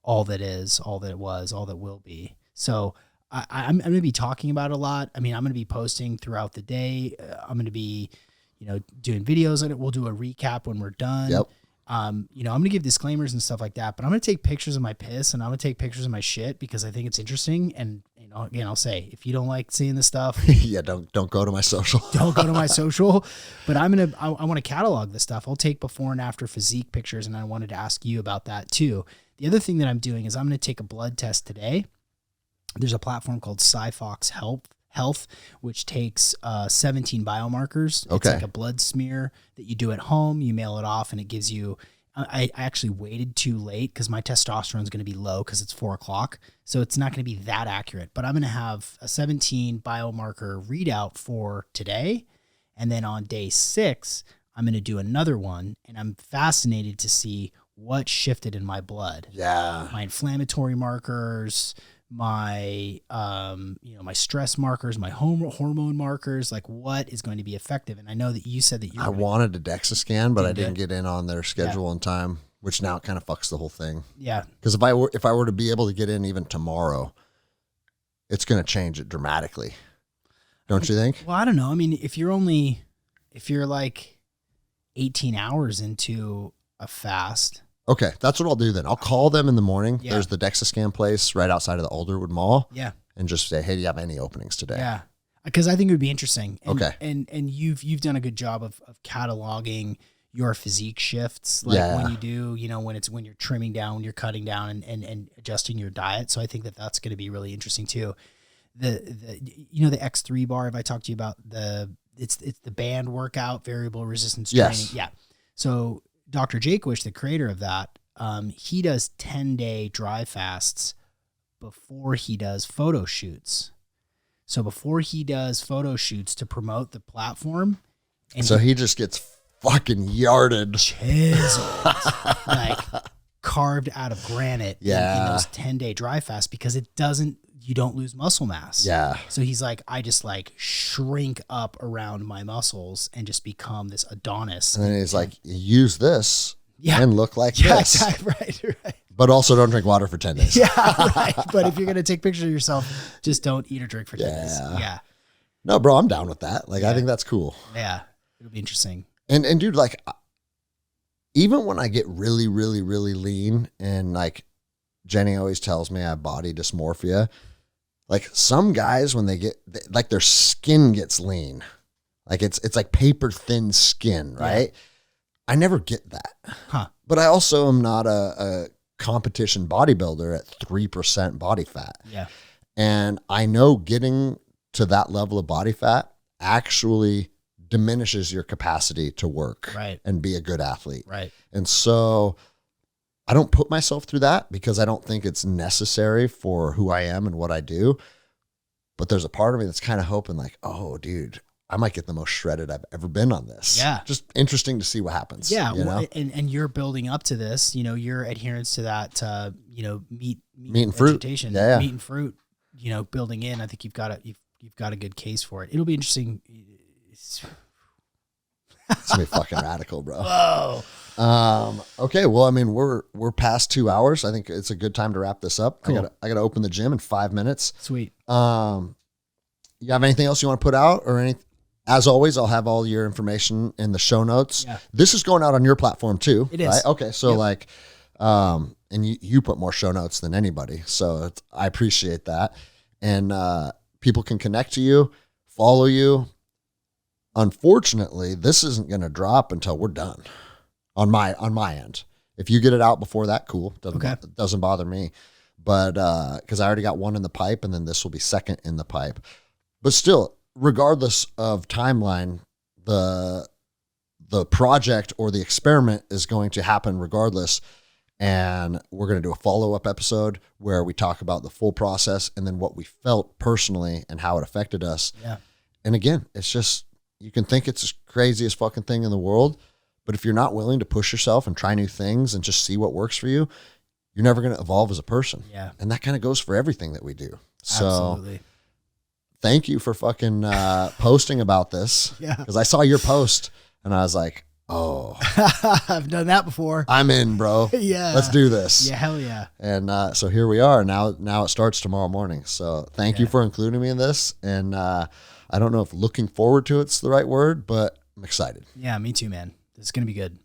[SPEAKER 2] all that is, all that was, all that will be. So I'm going to be talking about it a lot. I mean, I'm going to be posting throughout the day. I'm going to be, doing videos on it. We'll do a recap when we're done.
[SPEAKER 1] Yep.
[SPEAKER 2] I'm going to give disclaimers and stuff like that, but I'm going to take pictures of my piss and I'm going to take pictures of my shit because I think it's interesting. And, again, I'll say, if you don't like seeing this stuff,
[SPEAKER 1] yeah, don't go to my social.
[SPEAKER 2] Don't go to my social, but I want to catalog this stuff. I'll take before and after physique pictures. And I wanted to ask you about that too. The other thing that I'm doing is I'm going to take a blood test today. There's a platform called SciFox Health, which takes 17 biomarkers.
[SPEAKER 1] Okay.
[SPEAKER 2] It's like a blood smear that you do at home. You mail it off and it gives you, I actually waited too late because my testosterone is going to be low because it's 4:00. So it's not going to be that accurate, but I'm going to have a 17 biomarker readout for today. And then on day 6, I'm going to do another one. And I'm fascinated to see what shifted in my blood.
[SPEAKER 1] Yeah.
[SPEAKER 2] My inflammatory markers, my my stress markers, my hormone markers, like what is going to be effective. And I know that you said that
[SPEAKER 1] I wanted a DEXA scan, but I didn't get in on their schedule in time, which now kind of fucks the whole thing.
[SPEAKER 2] Yeah.
[SPEAKER 1] Because if I were to be able to get in even tomorrow, it's going to change it dramatically. Don't you think?
[SPEAKER 2] Well, I don't know. I mean, if you're like 18 hours into a fast.
[SPEAKER 1] Okay, that's what I'll do then. I'll call them in the morning.
[SPEAKER 2] Yeah.
[SPEAKER 1] There's the DEXA scan place right outside of the Alderwood Mall.
[SPEAKER 2] Yeah.
[SPEAKER 1] And just say, hey, do you have any openings today?
[SPEAKER 2] Yeah. Because I think it would be interesting. And,
[SPEAKER 1] okay.
[SPEAKER 2] And you've done a good job of cataloging your physique shifts, like when you do, when you're trimming down, when you're cutting down and adjusting your diet. So I think that's going to be really interesting too. The X3 bar, if I talked to you about it's the band workout, variable resistance training.
[SPEAKER 1] Yes.
[SPEAKER 2] Yeah. So Dr. Jaquish, the creator of that, he does 10-day dry fasts before he does photo shoots. So before he does photo shoots to promote the platform. And
[SPEAKER 1] so he just gets fucking yarded.
[SPEAKER 2] Chiseled. Like carved out of granite in those 10-day dry fasts because you don't lose muscle mass.
[SPEAKER 1] Yeah.
[SPEAKER 2] So he's like, I just like shrink up around my muscles and just become this Adonis.
[SPEAKER 1] And then he's like, use this and look like this.
[SPEAKER 2] Exactly. Right.
[SPEAKER 1] But also don't drink water for 10 days.
[SPEAKER 2] Yeah, right. But if you're going to take pictures of yourself, just don't eat or drink for 10 days. Yeah.
[SPEAKER 1] No, bro, I'm down with that. Like, I think that's cool.
[SPEAKER 2] Yeah. It'll be interesting.
[SPEAKER 1] And dude, like, even when I get really, really, really lean and like Jenny always tells me I have body dysmorphia, like some guys, when they get like their skin gets lean, like it's like paper thin skin, right? I never get that.
[SPEAKER 2] Huh.
[SPEAKER 1] But I also am not a competition bodybuilder at 3% body fat.
[SPEAKER 2] Yeah.
[SPEAKER 1] And I know getting to that level of body fat actually diminishes your capacity to work and be a good athlete.
[SPEAKER 2] Right.
[SPEAKER 1] And so I don't put myself through that because I don't think it's necessary for who I am and what I do. But there's a part of me that's kind of hoping like, oh, dude, I might get the most shredded I've ever been on this.
[SPEAKER 2] Yeah.
[SPEAKER 1] Just interesting to see what happens.
[SPEAKER 2] Yeah.
[SPEAKER 1] You know?
[SPEAKER 2] And you're building up to this, your adherence to that, meat
[SPEAKER 1] and fruit. Yeah.
[SPEAKER 2] Meat and fruit, building in, I think you've got a good case for it. It'll be interesting.
[SPEAKER 1] It's gonna be fucking radical, bro.
[SPEAKER 2] Whoa.
[SPEAKER 1] Okay. Well, I mean, we're past 2 hours. I think it's a good time to wrap this up.
[SPEAKER 2] Cool.
[SPEAKER 1] I gotta open the gym in 5 minutes.
[SPEAKER 2] Sweet.
[SPEAKER 1] You have anything else you want to put out or anything? As always, I'll have all your information in the show notes.
[SPEAKER 2] Yeah.
[SPEAKER 1] This is going out on your platform too.
[SPEAKER 2] It is.
[SPEAKER 1] Right? Okay. So and you put more show notes than anybody. So I appreciate that. And people can connect to you, follow you. Unfortunately, this isn't going to drop until we're done on my end. If you get it out before that, cool. Doesn't bother me. But because I already got one in the pipe and then this will be second in the pipe. But still, regardless of timeline, the project or the experiment is going to happen regardless. And we're going to do a follow-up episode where we talk about the full process and then what we felt personally and how it affected us.
[SPEAKER 2] Yeah.
[SPEAKER 1] And again, it's just, you can think it's the craziest fucking thing in the world, But if you're not willing to push yourself and try new things and just see what works for you, you're never going to evolve as a person.
[SPEAKER 2] Yeah.
[SPEAKER 1] And that kind of goes for everything that we do. So
[SPEAKER 2] Absolutely.
[SPEAKER 1] thank you for fucking posting about this.
[SPEAKER 2] Yeah.
[SPEAKER 1] Because I saw your post and I was like, oh,
[SPEAKER 2] I've done that before.
[SPEAKER 1] I'm in, bro.
[SPEAKER 2] Yeah.
[SPEAKER 1] Let's do this.
[SPEAKER 2] Yeah, hell yeah.
[SPEAKER 1] And so here we are. Now it starts tomorrow morning. So thank you for including me in this. And I don't know if looking forward to it's the right word, but I'm excited.
[SPEAKER 2] Yeah, me too, man. It's going to be good.